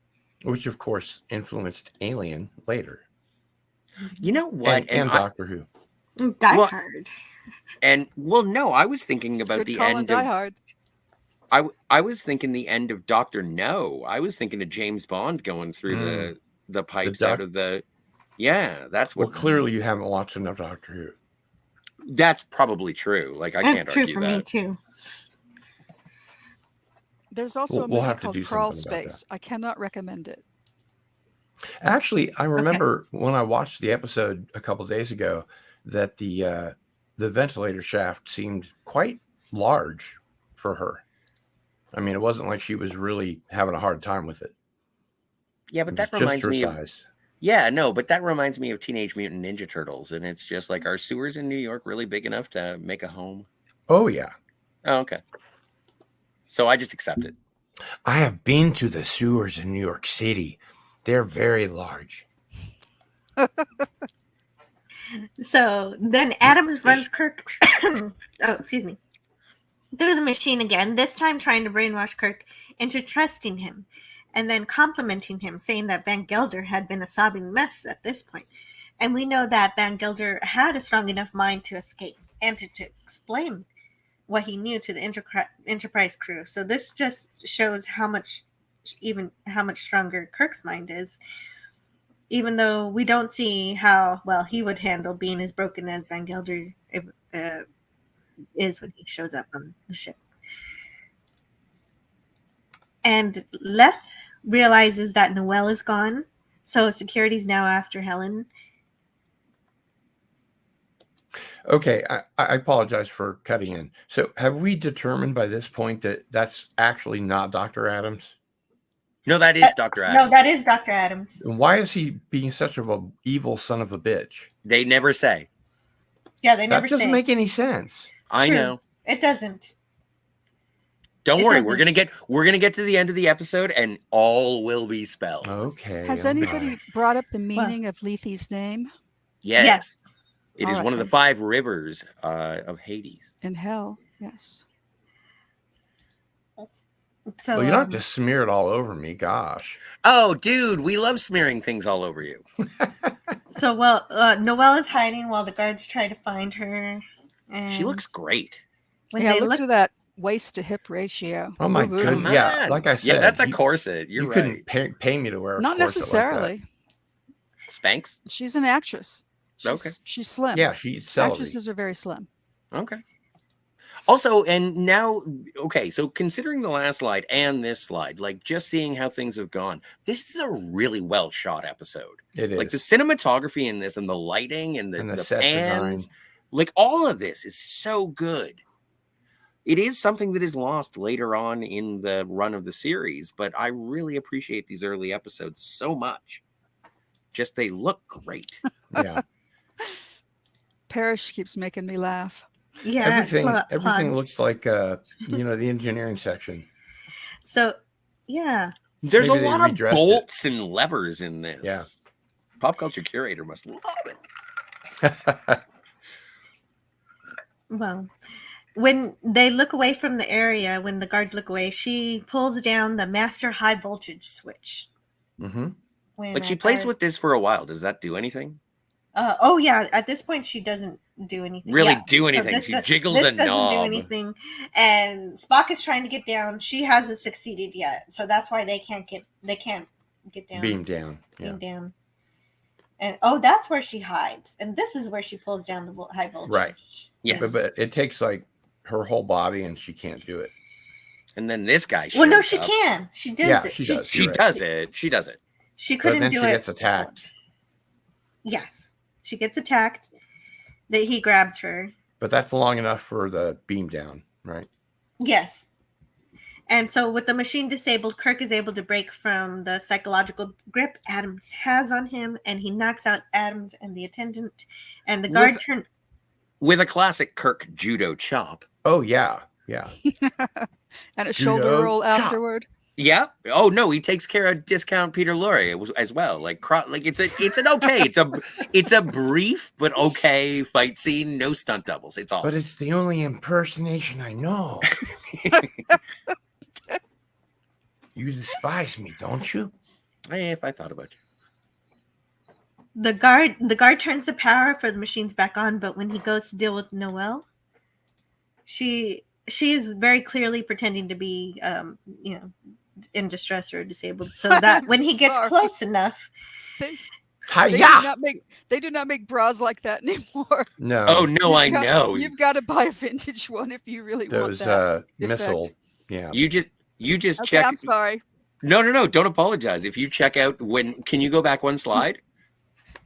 Which, of course, influenced Alien later. You know what? And Doctor Who. Die Hard. And, no, I was thinking about the end of... Die Hard. I was thinking the end of Dr. No. I was thinking of James Bond going through the pipes out of the... Yeah, that's what... Well, clearly you haven't watched enough Doctor Who. That's probably true. Like, I can't argue that. That's true for me, too. There's also a movie called Crawl Space. I cannot recommend it. Actually, I remember when I watched the episode a couple of days ago that the ventilator shaft seemed quite large for her. I mean, it wasn't like she was really having a hard time with it. Yeah, but that reminds me of... Yeah, no, but that reminds me of Teenage Mutant Ninja Turtles, and it's just like, are sewers in New York really big enough to make a home? Oh, yeah. Oh, okay. So I just accept it. I have been to the sewers in New York City. They're very large. So then Adams runs Kirk through the machine again, this time trying to brainwash Kirk into trusting him and then complimenting him, saying that Van Gelder had been a sobbing mess at this point. And we know that Van Gelder had a strong enough mind to escape and to explain what he knew to the Enterprise crew. So this just shows how much stronger Kirk's mind is, even though we don't see how well he would handle being as broken as Van Gelder is when he shows up on the ship. And Leth realizes that Noel is gone, so security's now after Helen. Okay, I apologize for cutting in. So have we determined by this point that that's actually not Dr. Adams? No, that is Dr. Adams. No, that is Dr. Adams. Why is he being such of an evil son of a bitch? They never say. Yeah, they never say. That doesn't make any sense. I know. It doesn't. Don't worry, we're gonna get to the end of the episode and all will be spelled. Okay. Has anybody brought up the meaning of Lethe's name? Yes. It is one of the 5 rivers of Hades. In hell, yes. So well, you don't have to smear it all over me, gosh. Oh, dude, we love smearing things all over you. So, Noelle is hiding while the guards try to find her. And she looks great. When Yeah, they look look, at that waist to hip ratio. Oh my Woo-hoo. goodness. Come Yeah, on. like I said, yeah, that's a you- corset. You're you right. couldn't pay me to wear a Not corset necessarily. Spanx. She's an actress. Okay. She's Like slim. that. Yeah, she's celery. Actresses are very slim. Okay. Also, and now, okay, so considering the last slide and this slide, like just seeing how things have gone, this is a really well shot episode. It is. Like the cinematography in this and the lighting and the set pans, design. like all of this is so good. It is something that is lost later on in the run of the series, but I really appreciate these early episodes so much. Just they look great. Yeah. Parrish keeps making me laugh. yeah, Everything Claude. looks like the engineering section. So, yeah. There's Maybe a they lot of redressed bolts and levers in this. Yeah. Pop Culture Curator must love it. Well, when they look away from the area, when the guards look away, she pulls down the master high voltage switch. Mm-hmm. When Like she a plays guard- with this for a while. Does that do anything? Oh yeah, at this point she doesn't do anything. Really Yeah, do so anything. this She do- jiggles this a doesn't knob. do anything, and Spock is trying to get down. She hasn't succeeded yet, so that's why they can't get down. Beam down. Beam Yeah. down. And that's where she hides, and this is where she pulls down the high voltage. Right. Yes. But it takes like her whole body, and she can't do it. And then this guy. Well, no, shows she up. can. She does Yeah, it. she does. She You're right. does it. She does it. She But couldn't then do she it. gets attacked. Yes, she gets attacked. That he grabs her. But that's long enough for the beam down, right? Yes. And so with the machine disabled, Kirk is able to break from the psychological grip Adams has on him, and he knocks out Adams and the attendant. And the guard turn. With a classic Kirk judo chop. Oh yeah, yeah. And a shoulder Judo roll chop. afterward. Yeah. Oh no, he takes care of discount Peter Lorre as well. Like it's an okay. It's a brief but okay fight scene. No stunt doubles. It's awesome. But it's the only impersonation I know. You despise me, don't you? Hey, if I thought about you. The guard turns the power for the machines back on, but when he goes to deal with Noelle, she is very clearly pretending to be in distress or disabled, so that when he gets Sorry. close enough, They Hiya! do not make bras like that anymore. No. Oh no, I You've got- know. You've got to buy a vintage one if you really want Those that. missile. effect. Yeah. You just Okay, check. I'm sorry. No, don't apologize. If you check out can you go back one slide?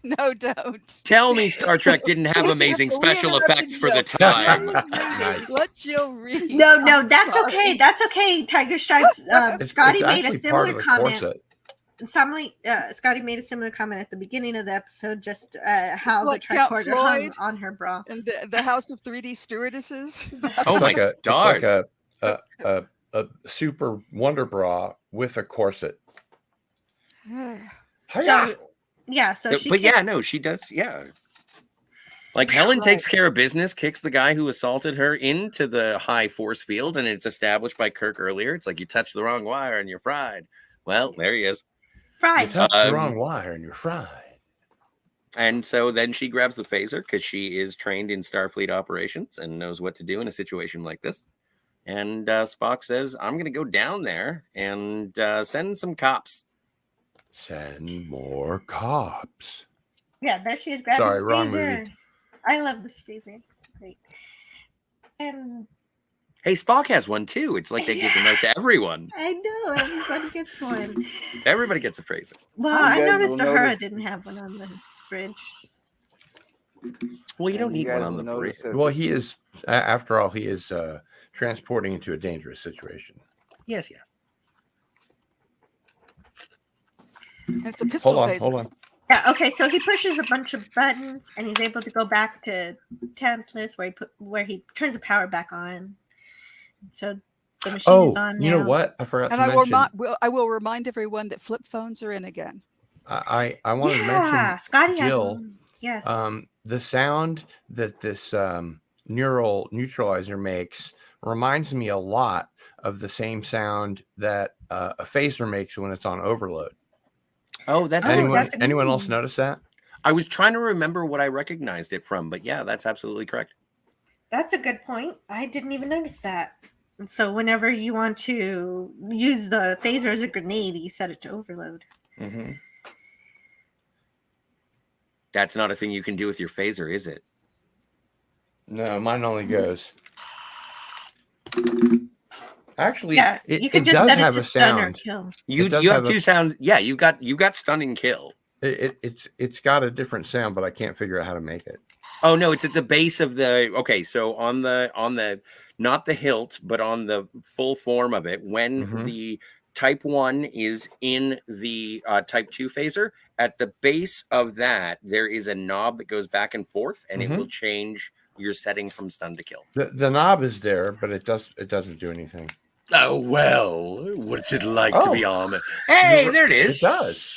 No, don't. Tell me Star Trek didn't have Let's amazing have to special reinterrupt effects for the Jill. time. Nice. Let Jill read. no, I'm that's sorry. okay. That's okay. Tiger Stripes. Scotty made a actually part similar of the comment. corset. Scotty made a similar comment at the beginning of the episode, just how Like the Count tricorder hung Floyd? on her bra. And the House of 3D Stewardesses. Oh It's my like a, it's stars. like a super wonder bra with a corset. Hiya! Yeah, so she But gets- yeah, no, she does. Yeah. Like Helen takes care of business, kicks the guy who assaulted her into the high force field, and it's established by Kirk earlier. It's like you touched the wrong wire and you're fried. Well, there he is. You fried. touched the Um, wrong wire and you're fried. And so then she grabs the phaser because she is trained in Starfleet operations and knows what to do in a situation like this. And Spock says, I'm going to go down there and send some cops. Send more cops. Yeah, there she is grabbing Sorry, the wrong phaser. movie. I love this phaser. It's great. And Hey, Spock has one too. It's like they give them out to everyone. I know everybody gets one. Everybody gets a phaser. Well, You I guys noticed will Uhura notice- didn't have one on the bridge. Well, you don't And need one guys on will the notice bridge. that Well, he is, after all, he is transporting into a dangerous situation. Yes. And it's a pistol phaser. Hold on. Yeah, okay, so he pushes a bunch of buttons and he's able to go back to Tantalus where he turns the power back on. So the machine Oh, is on you now. know what? I forgot And to mention. I will remind everyone that flip phones are in again. I wanted to Yeah, mention Scotty has Jill. one. Yes. The sound that this neural neutralizer makes reminds me a lot of the same sound that a phaser makes when it's on overload. Oh, that's Oh, anyone that's a good anyone else one. notice that? I was trying to remember what I recognized it from, but yeah, that's absolutely correct. That's a good point. I didn't even notice that. And so whenever you want to use the phaser as a grenade, you set it to overload. Mm-hmm. That's not a thing you can do with your phaser, is it? No, mine only goes. Actually, Yeah, it, you could it just does set it have to a stun or sound. kill. You does have have a- two sounds. Yeah, you got stun and kill. It's got a different sound, but I can't figure out how to make it. Oh no, it's at the base of the. Okay, so on the not the hilt, but on the full form of it, when Mhm. the Type 1 is in the Type 2 phaser, at the base of that there is a knob that goes back and forth, and it will change your setting from stun to kill. The knob is there, but it doesn't do anything. Oh well, what's it like to be Oh. armored? Hey, there it It is. does.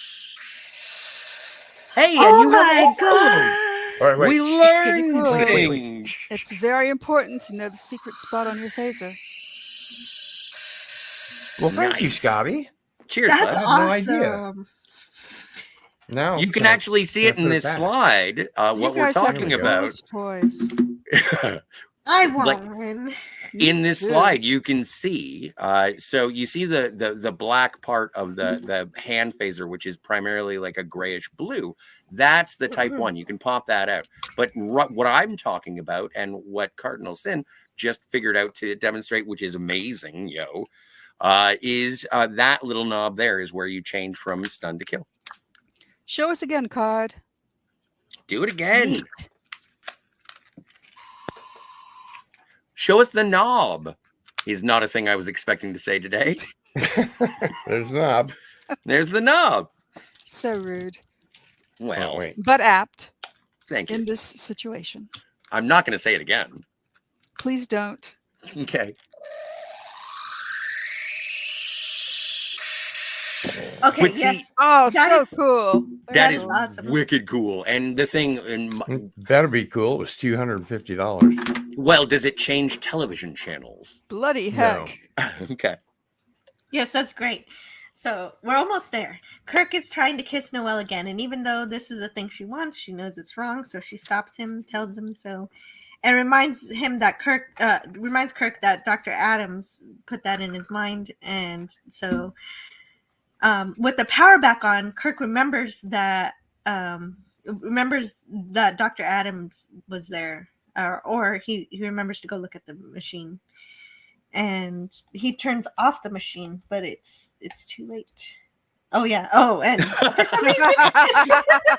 Hey, Oh and you my have god! All right, wait. we Pretty learned cool. things. It's very important to know the secret spot on your phaser. Well, thank you, Nice. Scotty. Cheers, That's bud. I had no idea. awesome. Now You can can I- actually see can I it in put this back? slide. You What we're guys have talking the about coolest toys. I want Like- one. in Me this too. slide, you can see. So you see the black part of the hand phaser, which is primarily like a grayish blue. That's the Type 1. You can pop that out. But what I'm talking about, and what Cardinal Sin just figured out to demonstrate, which is amazing, is that little knob there is where you change from stun to kill. Show us again, Card. Do it again. Neat. Show us the knob. Is not a thing I was expecting to say today. There's a knob. There's the knob. So rude, Well, Oh, wait. but apt thank you. in this situation. I'm not going to say it again. Please don't. Okay. Okay, But yes. see, Oh, That so is- cool. that That is is awesome. wicked cool. And the thing, Better be cool. It was $250. well, does it change television channels? Bloody No. heck. Okay. Yes, that's great. So we're almost there. Kirk is trying to kiss Noelle again, and even though this is the thing she wants, she knows it's wrong. So she stops him, tells him so, and reminds Kirk that Dr. Adams put that in his mind. And so, with the power back on, Kirk remembers that Dr. Adams was there, or he remembers to go look at the machine. And he turns off the machine, but it's too late. Oh yeah. Oh, and for some reason,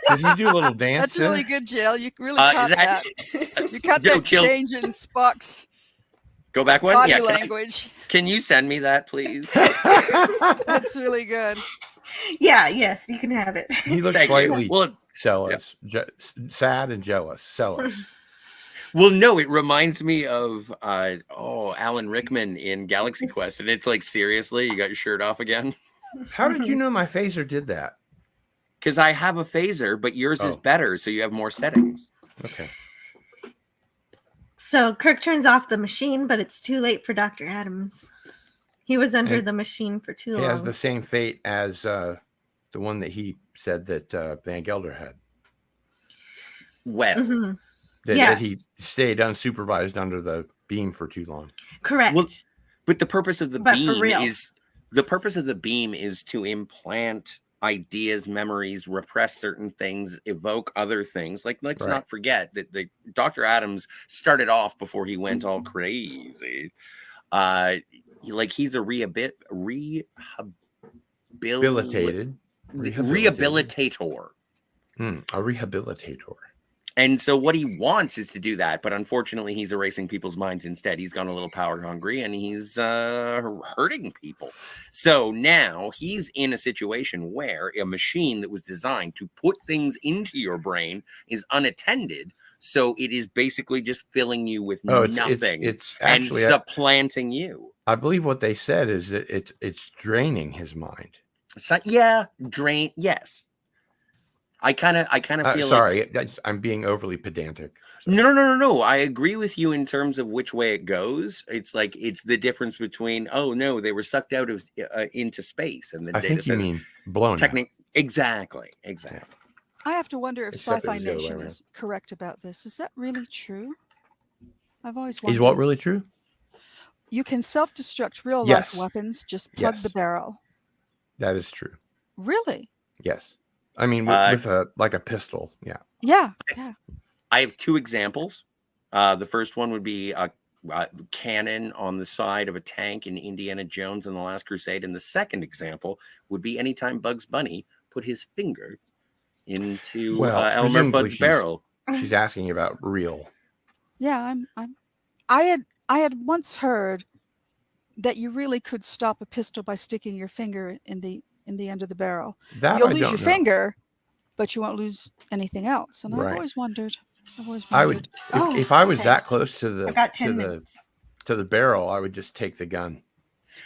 Did he do a little dance? That's there? really good, Jill. You really Is caught that. You caught No, that Jill. change in Spock's Go back one. body Yeah. language. Can you send me that, please? That's really good. yeah, yes, you can have it. He looks Thank you. slightly Well, jealous, sad and jealous. Jealous. well, no, it reminds me of Alan Rickman in Galaxy Quest, and it's like, seriously, you got your shirt off again? How did you know my phaser did that? Because I have a phaser, but yours is Oh. better, so you have more settings. Okay. So Kirk turns off the machine, but it's too late for Dr. Adams. He was under And the machine for too He long. has the same fate as the one that he said that Van Gelder had. Well, Mhm. That Yes. he stayed unsupervised under the beam for too long. Correct. Well, but the purpose of the But for beam real. is to implant ideas, memories, repress certain things, evoke other things. Like, let's Right. not forget that the Dr. Adams started off before he went all crazy. He's a Rehabilitated. rehabilitator. A rehabilitator. And so what he wants is to do that, but unfortunately he's erasing people's minds instead. He's gone a little power hungry and he's hurting people. So now he's in a situation where a machine that was designed to put things into your brain is unattended. So it is basically just filling you with nothing It's and actually, supplanting you. I believe what they said is that it's draining his mind. So, yeah, yes. I kind of feel sorry, I'm being overly pedantic. So. No. I agree with you in terms of which way it goes. It's like it's the difference between they were sucked out of into space, and the I data think you says mean blown out. exactly. I have to wonder if Except it Sci-Fi was the other way Nation around. is correct about this. Is that really true? I've always wondered. Is what really true? You can self-destruct real Yes. life weapons. Just plug Yes. the barrel. That is true. Really? Yes. I mean, with a pistol. Yeah. Yeah. I have two examples. The first one would be a cannon on the side of a tank in Indiana Jones and the Last Crusade. And the second example would be anytime Bugs Bunny put his finger into Elmer Fudd's barrel. She's asking about real. Yeah, I had once heard that you really could stop a pistol by sticking your finger in the end of the barrel. You'll lose your finger, but you won't lose anything else. And I've always wondered. I would, if I was that close to the barrel, I would just take the gun.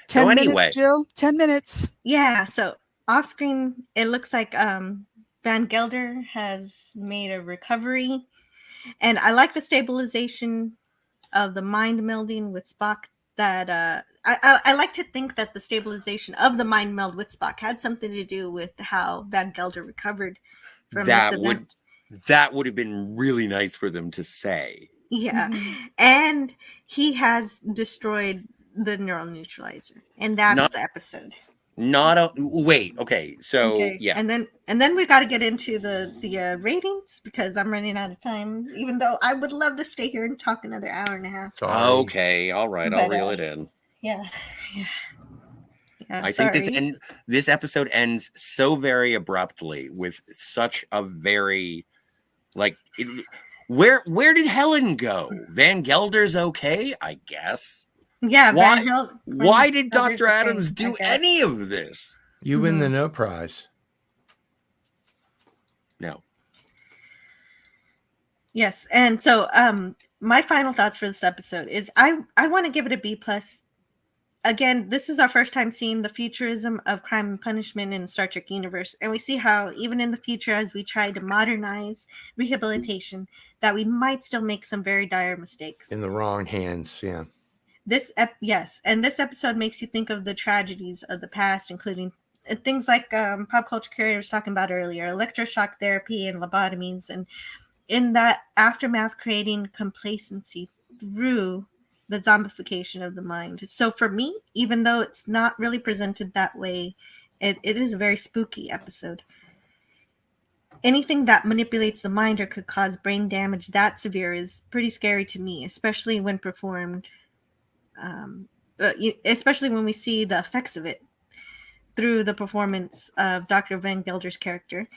10 minutes, Jill. 10 minutes. Yeah. So off screen, it looks like Van Gelder has made a recovery, and I like the stabilization of the mind melding with Spock. That I like to think that the stabilization of the mind meld with Spock had something to do with how Van Gelder recovered from this event. That would have been really nice for them to say. Yeah. And he has destroyed the neural neutralizer. And that's the episode. Okay. So okay. Yeah. And then we got to get into the ratings because I'm running out of time, even though I would love to stay here and talk another hour and a half. Sorry. Okay. All right. I'll reel it in. Yeah. I think this episode ends so very abruptly with such a very where did Helen go? Van Gelder's okay, I guess. Yeah. Why did Dr. Adams do any of this? You win the no prize. No. Yes, and so my final thoughts for this episode is I want to give it a B+. Again, this is our first time seeing the futurism of crime and punishment in the Star Trek universe. And we see how even in the future, as we try to modernize rehabilitation, that we might still make some very dire mistakes. In the wrong hands, yeah. Yes. And this episode makes you think of the tragedies of the past, including things like Pop Culture Curator was talking about earlier, electroshock therapy and lobotomies. And in that aftermath, creating complacency through the zombification of the mind. So for me, even though it's not really presented that way, it is a very spooky episode. Anything that manipulates the mind or could cause brain damage that severe is pretty scary to me, especially when performed, especially when we see the effects of it through the performance of Dr. Van Gelder's character.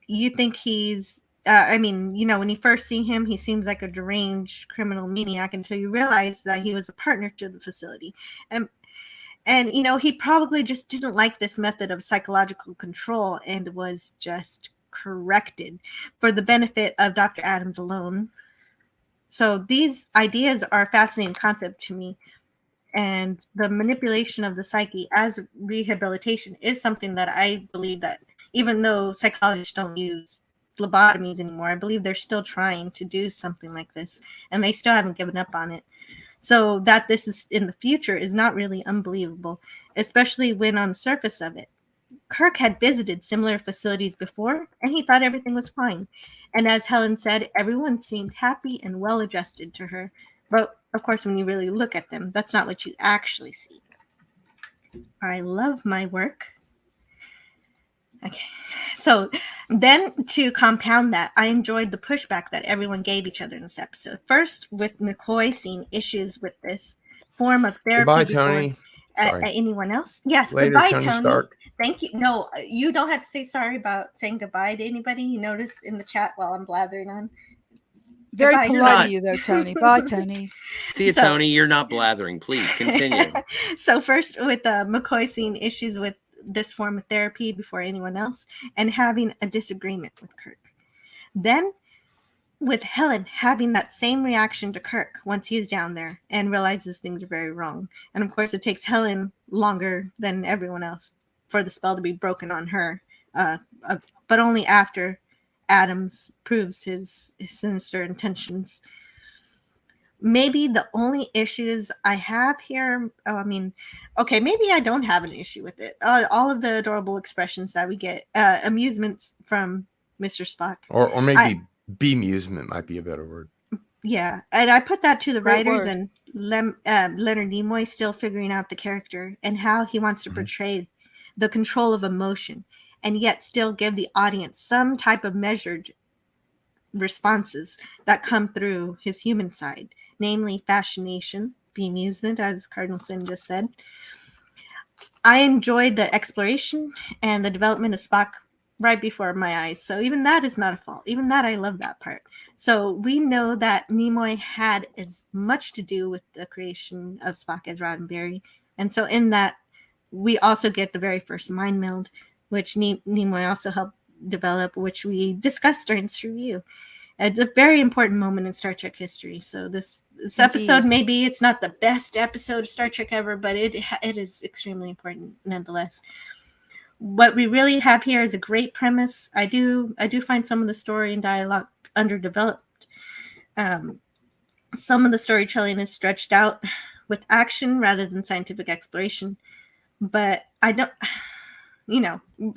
You think he's when you first see him, he seems like a deranged criminal maniac until you realize that he was a partner to the facility. And he probably just didn't like this method of psychological control and was just corrected for the benefit of Dr. Adams alone. So these ideas are a fascinating concept to me. And the manipulation of the psyche as rehabilitation is something that I believe that even though psychologists don't use lobotomies anymore, I believe they're still trying to do something like this, and they still haven't given up on it. So that this is in the future is not really unbelievable, especially when on the surface of it, Kirk had visited similar facilities before, and he thought everything was fine. And as Helen said, everyone seemed happy and well adjusted to her. But of course, when you really look at them, that's not what you actually see. I love my work. Okay. So then to compound that, I enjoyed the pushback that everyone gave each other in this episode. First, with McCoy seeing issues with this form of therapy. Goodbye, Tony. Anyone else? Yes. Later, goodbye, Tony. Stark. Thank you. No, you don't have to say sorry about saying goodbye to anybody. You notice in the chat while I'm blathering on. Very polite of you, though, Tony. Bye, Tony. See you, Tony. You're not blathering. Please continue. So first, with McCoy seeing issues with this form of therapy before anyone else and having a disagreement with Kirk. Then with Helen having that same reaction to Kirk once he is down there and realizes things are very wrong. And of course, it takes Helen longer than everyone else for the spell to be broken on her, but only after Adams proves his sinister intentions. Maybe the only issues I have here, maybe I don't have an issue with it. All of the adorable expressions that we get, amusements from Mr. Spock. Or maybe bemusement might be a better word. Yeah, and I put that to the Great writers word. and Leonard Nimoy still figuring out the character and how he wants to portray the control of emotion, and yet still give the audience some type of measured responses that come through his human side, namely fascination, bemusement, as Cardinal Sin just said. I enjoyed the exploration and the development of Spock right before my eyes. So even that is not a fault. Even that, I love that part. So we know that Nimoy had as much to do with the creation of Spock as Roddenberry. And so in that, we also get the very first mind meld, which Nimoy also helped develop, which we discussed during this review. It's a very important moment in Star Trek history. So this episode, maybe it's not the best episode of Star Trek ever, but it is extremely important nonetheless. What we really have here is a great premise. I do find some of the story and dialogue underdeveloped. Some of the storytelling is stretched out with action rather than scientific exploration. But I don't,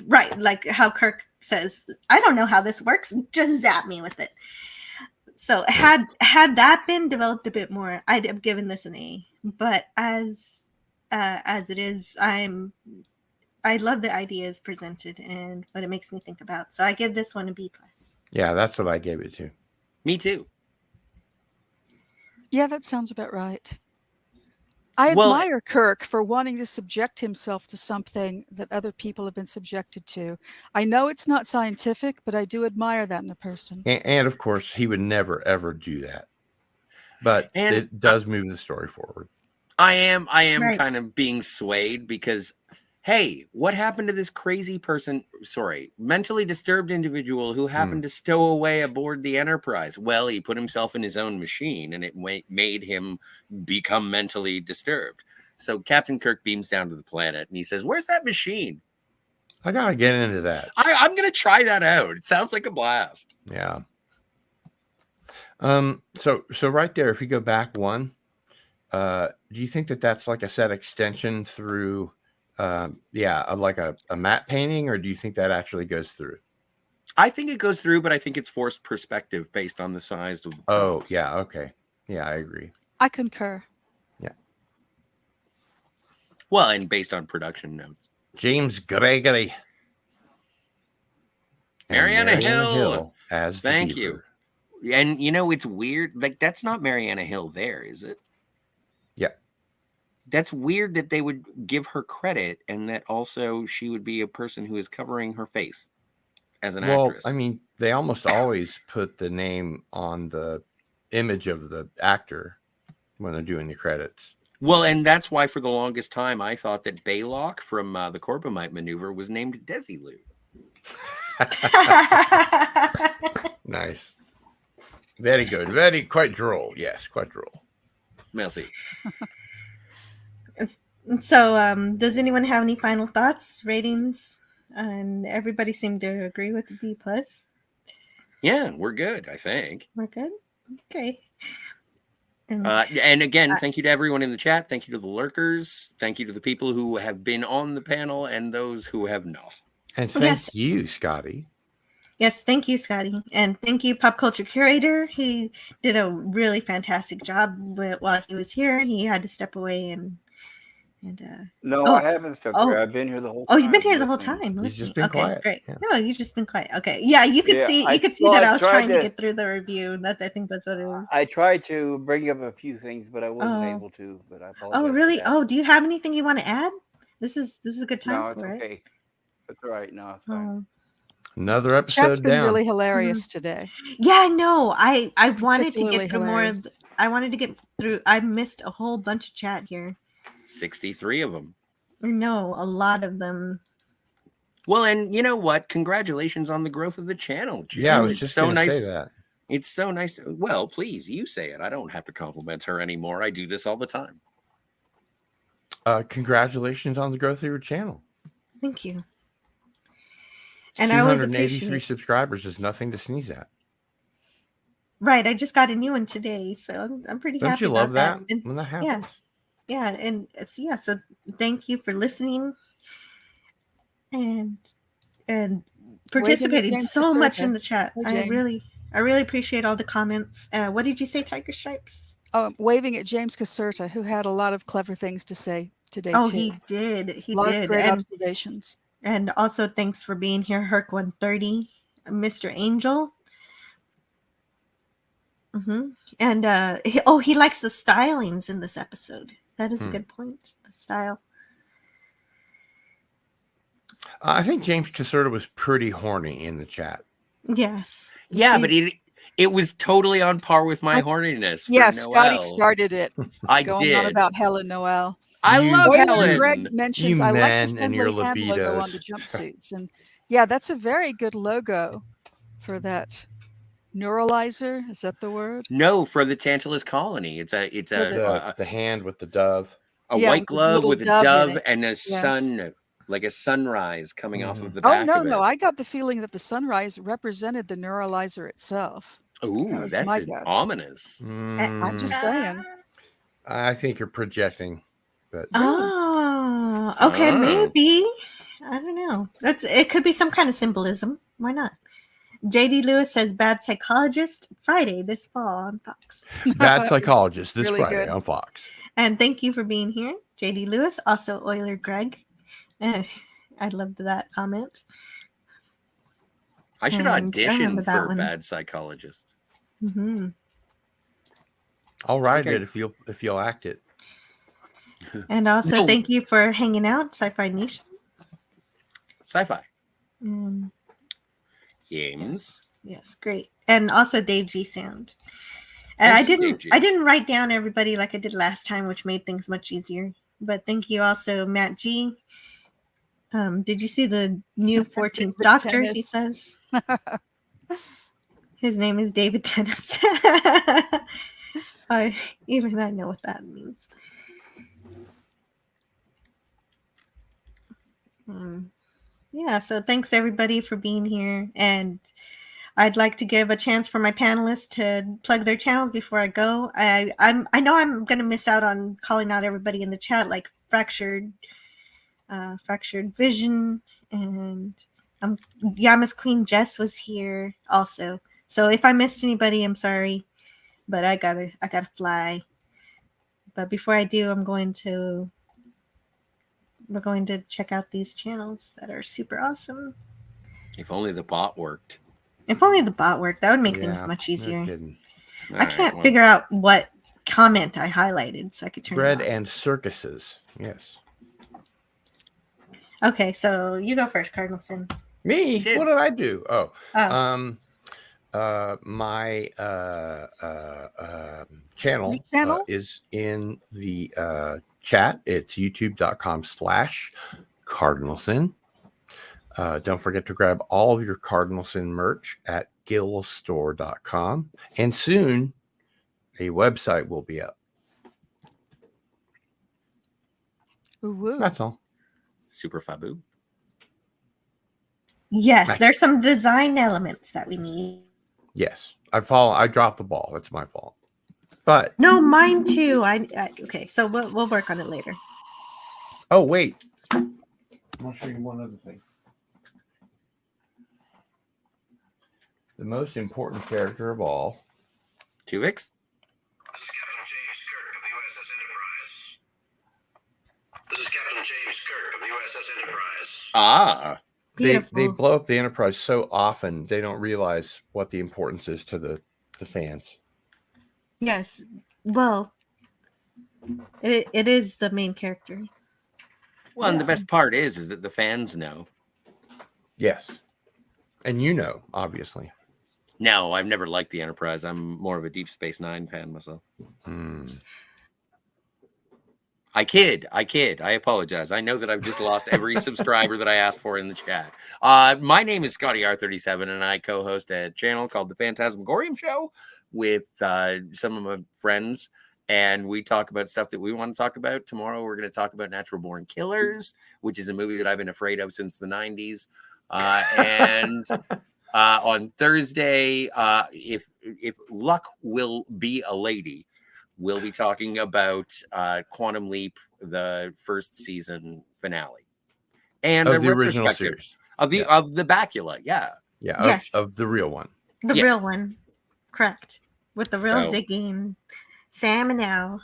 right, like how Kirk says, I don't know how this works. Just zap me with it. So had that been developed a bit more, I'd have given this an A. But as it is, I love the ideas presented and what it makes me think about. So I give this one a B+. Yeah, that's what I gave it to. Me too. Yeah, that sounds about right. I admire Kirk for wanting to subject himself to something that other people have been subjected to. I know it's not scientific, but I do admire that in a person. And of course, he would never, ever do that. But it does move the story forward. I am Right. kind of being swayed because, hey, what happened to this crazy person? Sorry, mentally disturbed individual who happened to stow away aboard the Enterprise. Well, he put himself in his own machine and it made him become mentally disturbed. So Captain Kirk beams down to the planet and he says, "Where's that machine? I got to get into that. I'm going to try that out. It sounds like a blast." Yeah. So right there, if you go back one, do you think that that's like a set extension through, like a matte painting, or do you think that actually goes through? I think it goes through, but I think it's forced perspective based on the size of the props. Yeah. Okay. Yeah, I agree. I concur. Yeah. Well, and based on production notes. James Gregory. Mariana Hill as the Thank Beaver. you. And it's weird. Like, that's not Mariana Hill there, is it? Yeah. That's weird that they would give her credit and that also she would be a person who is covering her face as an actress. I mean, they almost always put the name on the image of the actor when they're doing the credits. Well, and that's why for the longest time I thought that Baylock from the Corbomite maneuver was named Desilu. Nice. Very good. Quite droll. Yes, quite droll. Merci. So, does anyone have any final thoughts, ratings? And everybody seemed to agree with the B+. Yeah, we're good, I think. We're good? Okay. And again, thank you to everyone in the chat. Thank you to the lurkers. Thank you to the people who have been on the panel and those who have not. And thank you, Scotty. Yes, thank you, Scotty. And thank you, Pop Culture Curator. He did a really fantastic job while he was here. He had to step away and No, I haven't stepped away. I've been here the whole time. Oh, you've been here the whole time. He's just been quiet. Great. Yeah. No, he's just been quiet. Okay. Yeah, you could see that I was trying to get through the review. I think that's what it was. I tried to bring up a few things, but I wasn't able to. But I apologize. Oh, really? Oh, do you have anything you want to add? This is a good time for it. No, it's okay. That's all right. No, it's fine. Another episode Chat's been down. really hilarious today. Yeah, I know. I wanted to get through hilarious. more. I wanted to get through. I missed a whole bunch of chat here. 63 of them. No, a lot of them. Well, and you know what? Congratulations on the growth of the channel, Jim. Yeah, I was just going to say that. It's so nice. Well, please, you say it. I don't have to compliment her anymore. I do this all the time. Congratulations on the growth of your channel. Thank you. And I always appreciate 283 subscribers is nothing to sneeze at. Right, I just got a new one today, so I'm pretty happy. Don't you love about that when that happens? Yeah, and so thank you for listening and participating so much in the chat. Hey, I really appreciate all the comments. What did you say, Tiger Stripes? Waving at James Caserta, who had a lot of clever things to say today, Oh, too. he did. He a lot did. of great observations. And also thanks for being here, Herc 130, Mr. Angel. And he likes the stylings in this episode. That is a good point. The style. I think James Caserta was pretty horny in the chat. Yes. Yeah, but it was totally on par with my horniness. Yeah, for Scotty Noelle. started it. I going did. on about Helen Noel. I love Helen. Greg mentions I like the and your friendly hand logo on the libidos. jumpsuits, and yeah, that's a very good logo for that neuralizer. Is that the word? No, for the Tantalus colony. It's the hand with the dove. A Yeah, white with a glove little with a dove in dove it. and a Yes. sun, like a sunrise coming off of the Oh back no, of it. no, I got the feeling that the sunrise represented the neuralizer itself. Ooh, that's my guess. ominous. I'm just saying. I think you're projecting, but Oh, okay, maybe. I don't know. It could be some kind of symbolism. Why not? JD Lewis says Bad Psychologist Friday this fall on Fox. Bad Psychologist this Really Friday good. on Fox. And thank you for being here, JD Lewis. Also, Euler Greg. I loved that comment. I should And I audition remember that for one. Bad Psychologist. I'll write it if you'll act it. And also, No. thank you for hanging out, Sci-Fi Nation. Sci-fi. And Games. yes, great. And also Dave G Sound. And Thank you, Dave G. I didn't write down everybody like I did last time, which made things much easier. But thank you also, Matt G. Did you see the new 14th Doctor? He says his name is David Tennis. Even I know what that means. Yeah, so thanks everybody for being here, and I'd like to give a chance for my panelists to plug their channels before I go. I know I'm going to miss out on calling out everybody in the chat, like Fractured Vision, and Yama's Queen Jess was here also. So if I missed anybody, I'm sorry, but I gotta fly. But before I do, we're going to check out these channels that are super awesome. If only the bot worked. If only the bot worked, that would make things much easier. All I can't figure out what comment I highlighted, so I could turn Bread it off. and circuses. Yes. Okay, so you go first, Cardinalson. Me? did. What did I do? New My channel? channel is in the chat. It's youtube.com/Cardinalson. Don't forget to grab all of your Cardinalson merch at gillstore.com. And soon a website will be up. Ooh. That's all. Super Fabu. Yes, Nice. there's some design elements that we need. Yes. I dropped the ball. That's my fault. But No, mine too. Okay, so we'll work on it later. oh wait. I'm gonna show you one other thing. The most important character of all. Tuvix? This is Captain James Kirk of the USS Enterprise. Ah. They Beautiful. blow up the Enterprise so often they don't realize what the importance is to the fans. Yes. Well, it is the main character. Well, and the best part is that the fans know. Yes. And you know, obviously. No, I've never liked the Enterprise. I'm more of a Deep Space Nine fan myself. I kid. I apologize. I know that I've just lost every subscriber that I asked for in the chat. My name is Scotty R37, and I co-host a channel called the Fantasmagorium Show with some of my friends, and we talk about stuff that we want to talk about. Tomorrow, we're going to talk about Natural Born Killers, which is a movie that I've been afraid of since the 90s. And on Thursday, if luck will be a lady, we'll be talking about Quantum Leap, the first season finale, and Of a the original retrospective series. of the Bacula. Yeah. Yeah. Yes. Of the real one. The Yes. real one. Correct. With the real So- Ziggy and Sam and Al.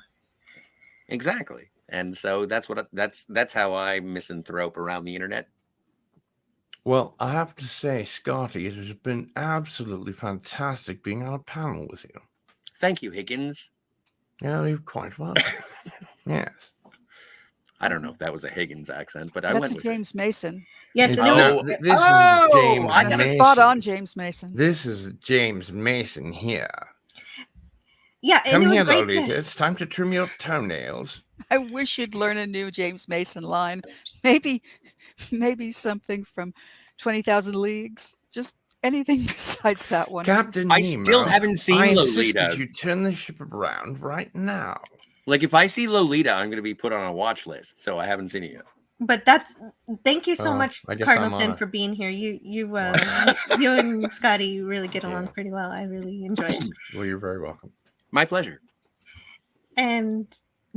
Exactly. And so that's how I misanthrope around the internet. Well, I have to say, Scotty, it has been absolutely fantastic being on a panel with you. Thank you, Higgins. Yeah, you're quite welcome. Yes. I don't know if that was a Higgins accent, but I That's went a with James Mason. Yes, It's and it Oh, was, this oh, is James I That's gotta- Mason. spot on, James Mason. This is James Mason here. yeah, and Come it was here, great Lolita. to, It's time to trim your toenails. I wish you'd learn a new James Mason line. Maybe something from 20,000 Leagues. Just anything besides that one. Captain I Nemo, still haven't seen I insist Lolita. that you turn the ship around right now. Like, if I see Lolita, I'm going to be put on a watch list. So I haven't seen it yet. but that's thank you so Oh, much, I guess Cardinal I'm on Sin, a- for being here. You and Scotty really get along Yeah. pretty well. I really enjoy it. Well, you're very welcome. My pleasure. And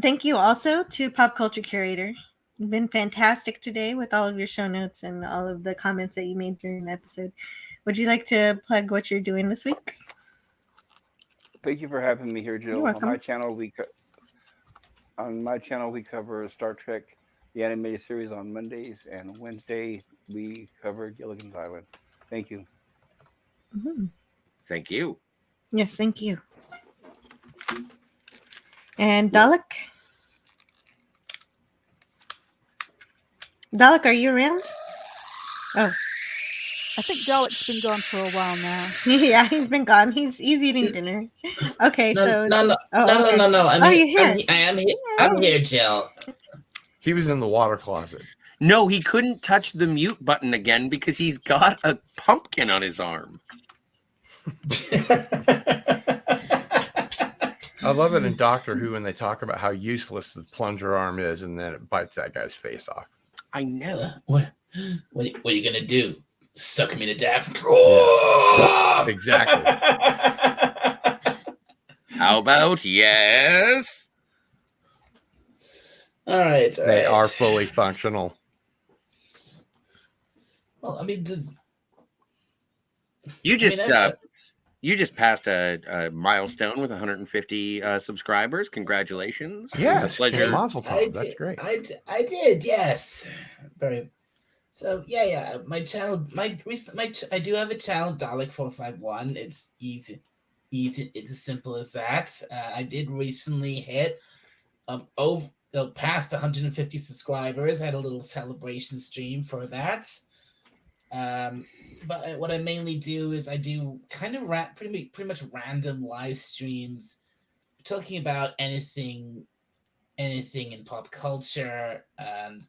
thank you also to Pop Culture Curator. You've been fantastic today with all of your show notes and all of the comments that you made during the episode. Would you like to plug what you're doing this week? Thank you for having me here, Jill. You're welcome. On my channel, we cover Star Trek, the animated series on Mondays, and Wednesday we cover Gilligan's Island. Thank you. Mhm. Thank you. Yes, thank you. And Dalek? Dalek, are you around? Oh, I think Dalek's been gone for a while now. yeah, he's been gone. He's eating dinner. Okay, No, so no. oh, okay. No. Oh, you're here. I am here. I'm here, Jill. He was in the water closet. No, he couldn't touch the mute button again because he's got a pumpkin on his arm. I love it in Doctor Who when they talk about how useless the plunger arm is, and then it bites that guy's face off. I know. What are you gonna do? Suck me to death? Exactly. How about yes? All right. They are fully functional. Well, I mean, this. You just I mean, I- you just passed a milestone with 150 subscribers. Congratulations! Yes, It's a pleasure. Mazel tov. That's great. I did. Yes. Very. So yeah. My channel. I do have a channel, Dalek 451. It's easy. It's as simple as that. I did recently hit past 150 subscribers. I had a little celebration stream for that. But what I mainly do is I do kind of pretty much random live streams, talking about anything in pop culture, and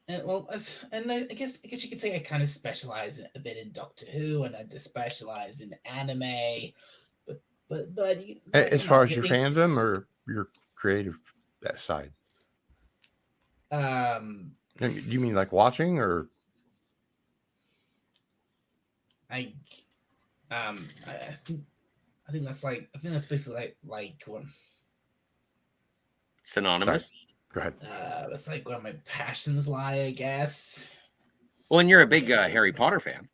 I guess you could say I kind of specialize a bit in Doctor Who, and I just specialize in anime. But As far as your fandom or your creative side, do you mean like watching or? I think that's basically like what Synonymous. Go ahead. that's like where my passions lie, I guess. Well, and you're a big Harry Potter fan.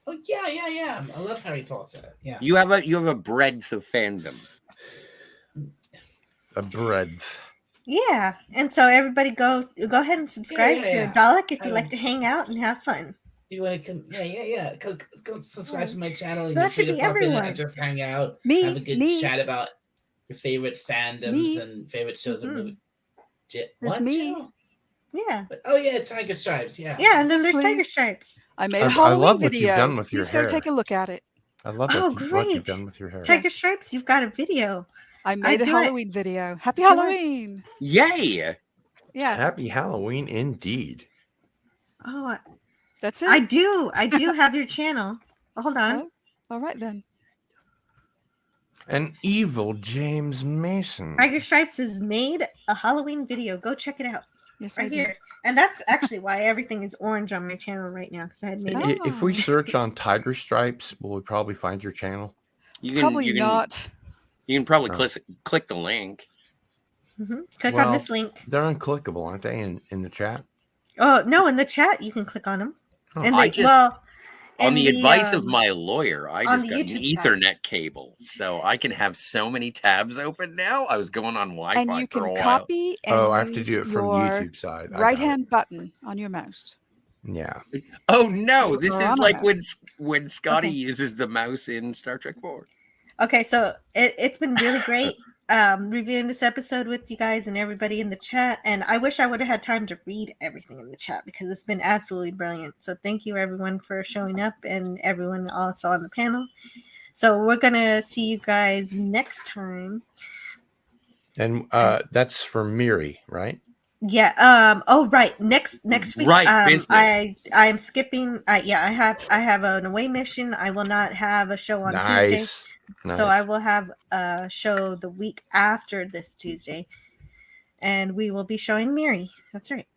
Oh yeah. I love Harry Potter. Yeah. You have a breadth of fandom. A breadth. Yeah, and so everybody go ahead and subscribe Yeah. to Dalek if you like to hang out and have fun. You want to come? Yeah. Go subscribe to my channel. So And that you'll should see be to pop in everyone. and just hang out, Me, have a good me. chat about your favorite fandoms Me. and favorite shows and Mhm. movies. There's What? me. Jill? Yeah, Oh yeah, Tiger Stripes. Yeah. yeah, and then there's Tiger Please. Stripes. I made I a Halloween love what video. you've done with your Please go hair. take a look at it. I love Oh, what you've great. done with your hair. Tiger Yes. Stripes, you've got a video. I made a do it. Halloween video. Happy Do it. Halloween. Yay! Yeah, Happy Halloween indeed. Oh, that's it. I do have your channel. Hold on. Oh, all right then. An evil James Mason. Tiger Stripes has made a Halloween video. Go check it out Yes, I right did. here. And that's actually why everything is orange on my channel right now, because I had made it. If we Oh. search on Tiger Stripes, will we probably find your channel? Probably not. You can probably Oh. click the link. Click Well, on this link. They're unclickable, aren't they, in the chat? Oh no, in the chat you can click on them. Oh, And I they, just- well, On And the advice of my lawyer, I on just the got an YouTube side. Ethernet cable, so I can have so many tabs open now. I was going on Wi-Fi And you for can a while. copy and I have to use do it from your YouTube side. I got right it. hand button on your mouse. Yeah. Oh no, this Or is on a like mouse. when Scotty Okay. uses the mouse in Star Trek 4. Okay, so it's been really great reviewing this episode with you guys and everybody in the chat. And I wish I would have had time to read everything in the chat because it's been absolutely brilliant. So thank you everyone for showing up and everyone also on the panel. So we're going to see you guys next time. And that's for Miri, right? Yeah. Oh, right. Next week. Right, business. I'm skipping. I have an away mission. I will not have a show on Tuesday. Nice. So I will have a show the week after this Tuesday, and we will be showing Miri. That's right.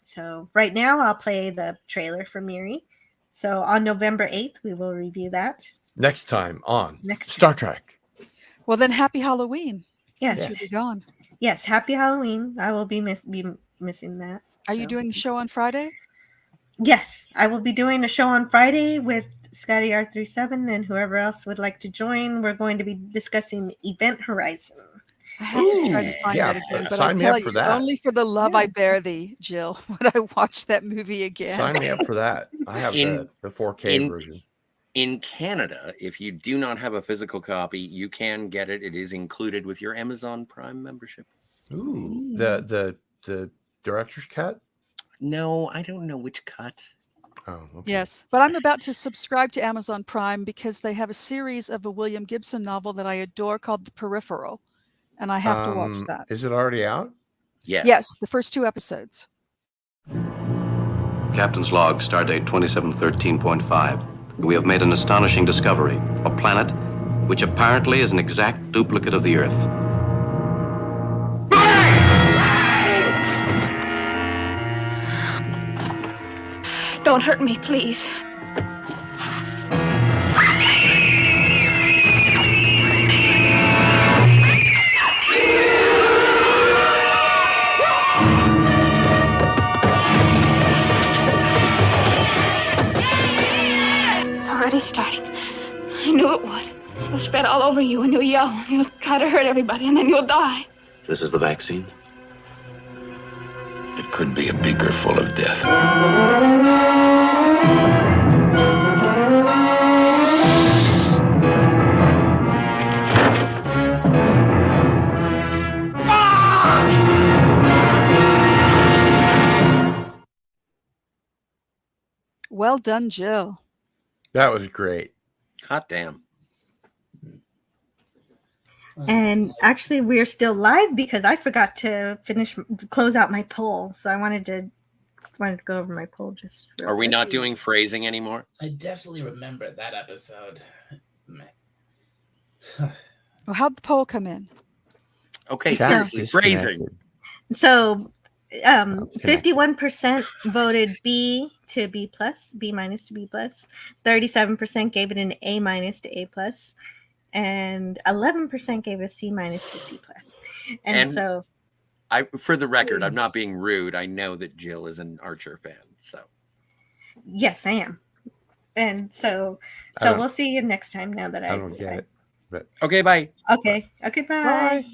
So right now I'll play the trailer for Miri. So on November 8th, we will review that. Next time on Next Star Trek. Well, then happy Halloween. Yes. Since you'll be gone. Yes. Happy Halloween. I will be missing that. Are you doing a show on Friday? Yes. I will be doing a show on Friday with Scotty R37 and whoever else would like to join. We're going to be discussing Event Horizon. I have to try to find that again, but I sign me tell up you, for that. only for the love I bear thee, Jill, would I watch that movie again. Sign me up for that. I have the 4K version. In Canada, if you do not have a physical copy, you can get it. It is included with your Amazon Prime membership. Ooh, the director's cut? No, I don't know which cut. Oh, okay. Yes, but I'm about to subscribe to Amazon Prime because they have a series of a William Gibson novel that I adore called The Peripheral, and I have to watch that. Is it already out? Yes. Yes, the first 2 episodes. Captain's log, stardate 2713.5. We have made an astonishing discovery. A planet which apparently is an exact duplicate of the Earth. Don't hurt me, please. It's already starting. I knew it would. It'll spread all over you and you'll yell. And you'll try to hurt everybody and then you'll die. This is the vaccine? It could be a beaker full of death. Well done, Jill. That was great. Hot damn. And actually, we're still live because I forgot to close out my poll. So I wanted to go over my poll just. Are we quick. not doing phrasing anymore? I definitely remember that episode. Well, how'd the poll come in? Okay, Chat seriously, disconnected. phrasing. So, Connected. 51% voted B to B plus, B minus to B plus. 37% gave it an A minus to A plus, and 11% gave it a C minus to C plus. And so, For the record, I'm not being rude. I know that Jill is an Archer fan, so. yes, I am. And so we'll see you next time. Now that I don't get it. But Okay, bye. Okay, bye. Bye.